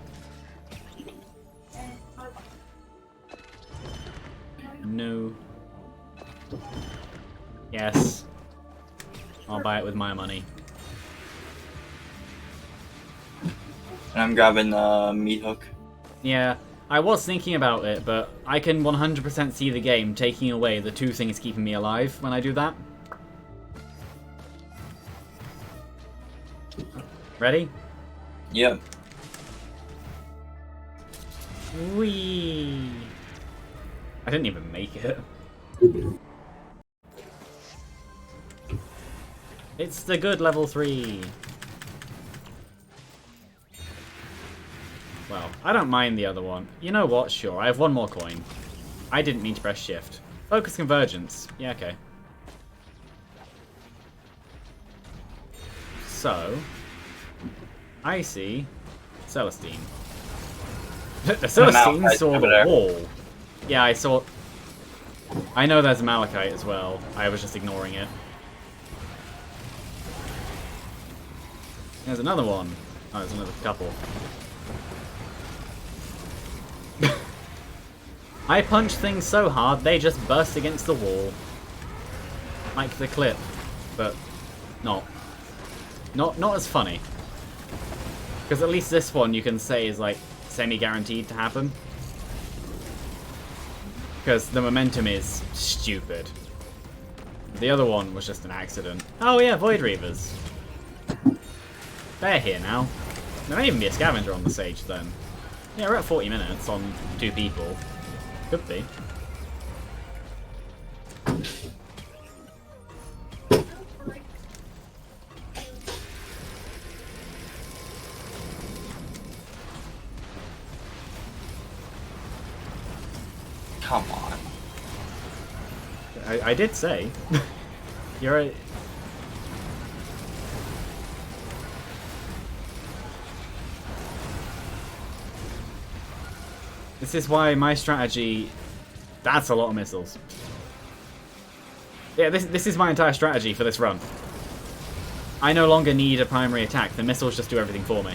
No. Yes. I'll buy it with my money. And I'm grabbing the meat hook. Yeah, I was thinking about it, but I can 100% see the game taking away the two things keeping me alive when I do that. Ready? Yep. Whee! I didn't even make it. It's the good level 3. Well, I don't mind the other one. You know what? Sure, I have one more coin. I didn't mean to press shift. Focus convergence. Yeah, okay. So, I see Celestine. The Celestine saw the wall. Yeah, I saw... I know there's a Malachite as well. I was just ignoring it. There's another one. Oh, there's another couple. I punch things so hard, they just burst against the wall. Like the clip. But not. Not as funny. Because at least this one you can say is like semi-guaranteed to happen. Because the momentum is stupid. The other one was just an accident. Oh yeah, Void Reavers. They're here now. There may even be a scavenger on the stage then. Yeah, we're at 40 minutes on 2 people. Could be. Come on. I did say. You're a... This is why my strategy... That's a lot of missiles. Yeah, this is my entire strategy for this run. I no longer need a primary attack. The missiles just do everything for me.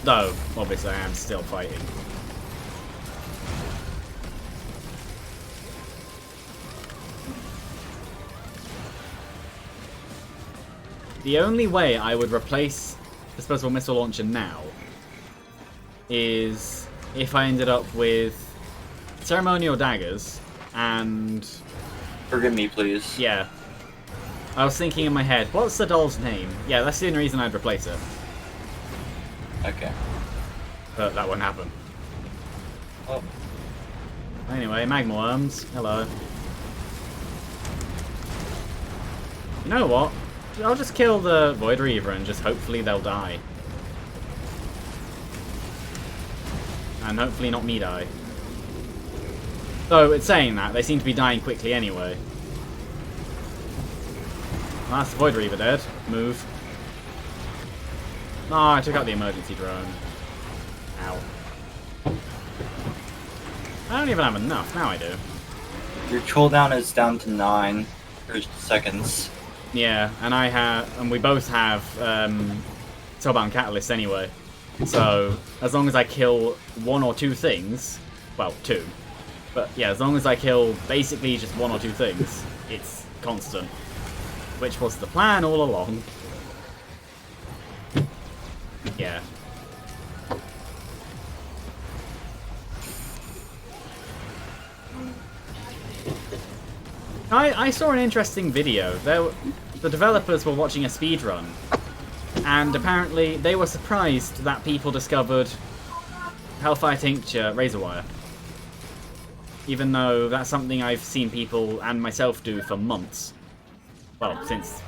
Though, obviously I am still fighting. The only way I would replace disposable missile launcher now is if I ended up with ceremonial daggers and... Forgive me, please. Yeah. I was thinking in my head, what's the doll's name? Yeah, that's the only reason I'd replace it. Okay. But that won't happen. Oh. Anyway, magma worms. Hello. You know what? I'll just kill the Void Reaver and just hopefully they'll die. And hopefully not me die. Though, it's saying that, they seem to be dying quickly anyway. Well, that's the Void Reaver dead. Move. Oh, I took out the emergency drone. Ow. I don't even have enough. Now I do. Your cooldown is down to 9 seconds. Yeah, and we both have Soulbound Catalyst anyway. So as long as I kill 1 or 2 things, well, 2. But yeah, as long as I kill basically just 1 or 2 things, it's constant. Which was the plan all along. Yeah. I saw an interesting video. The developers were watching a speedrun, and apparently they were surprised that people discovered Hellfire Tincture Razorwire. Even though that's something I've seen people and myself do for months. Well, since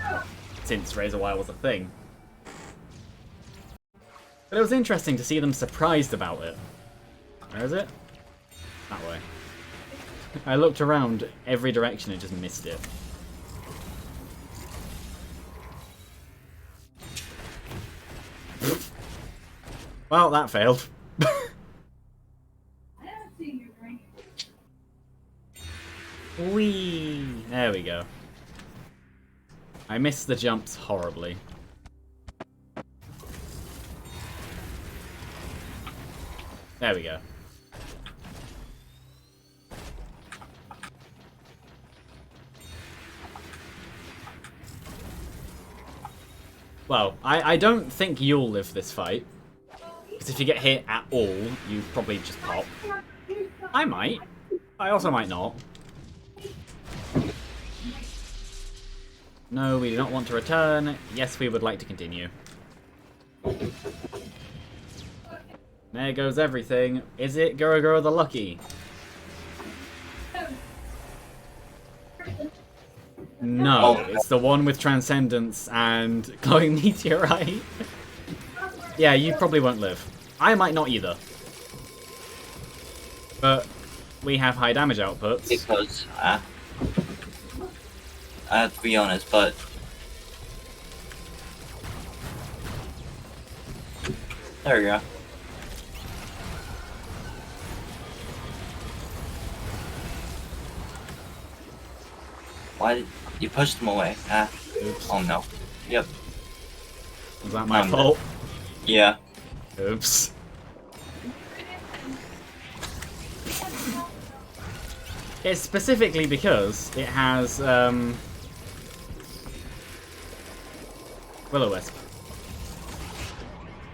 Razorwire was a thing. But it was interesting to see them surprised about it. Where is it? That way. I looked around every direction and just missed it. Well, that failed. Whee! There we go. I missed the jumps horribly. There we go. Well, I don't think you'll live this fight. Because if you get hit at all, you probably just pop. I might. I also might not. No, we do not want to return. Yes, we would like to continue. There goes everything. Is it Guruguru the Lucky? No, it's the one with Transcendence and Glowing Meteorite. Yeah, you probably won't live. I might not either. But we have high damage outputs. Because, I have to be honest, but... There you go. Why did you push them away? Ah. Oops. Oh no. Yep. Was that my fault? Yeah. Oops. It's specifically because it has Will-O-Wisp.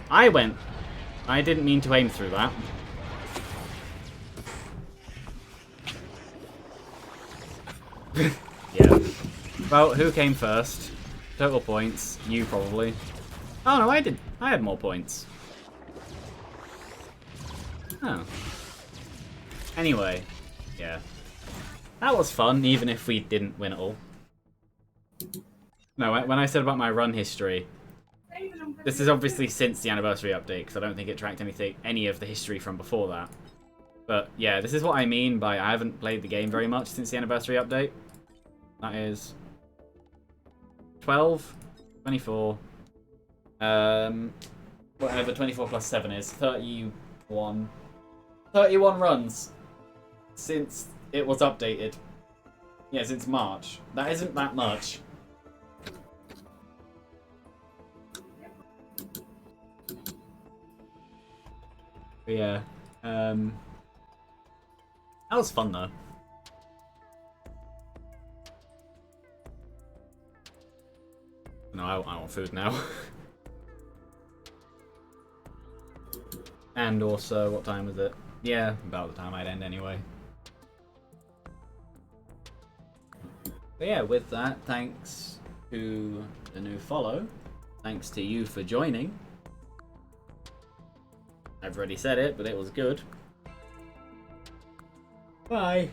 I didn't mean to aim through that. Yeah. Well, who came first? Total points. You probably. Oh no, I did. I had more points. Oh. Anyway, yeah. That was fun, even if we didn't win it all. No, when I said about my run history, this is obviously since the anniversary update, because I don't think it tracked any of the history from before that. But yeah, this is what I mean by I haven't played the game very much since the anniversary update. That is 12, 24, whatever 24 plus 7 is, 31 runs since it was updated. Yeah, since March. That isn't that much. But yeah, that was fun though. No, I want food now. And also, what time was it? Yeah, about the time I'd end anyway. But yeah, with that, thanks to the new follow. Thanks to you for joining. I've already said it, but it was good. Bye.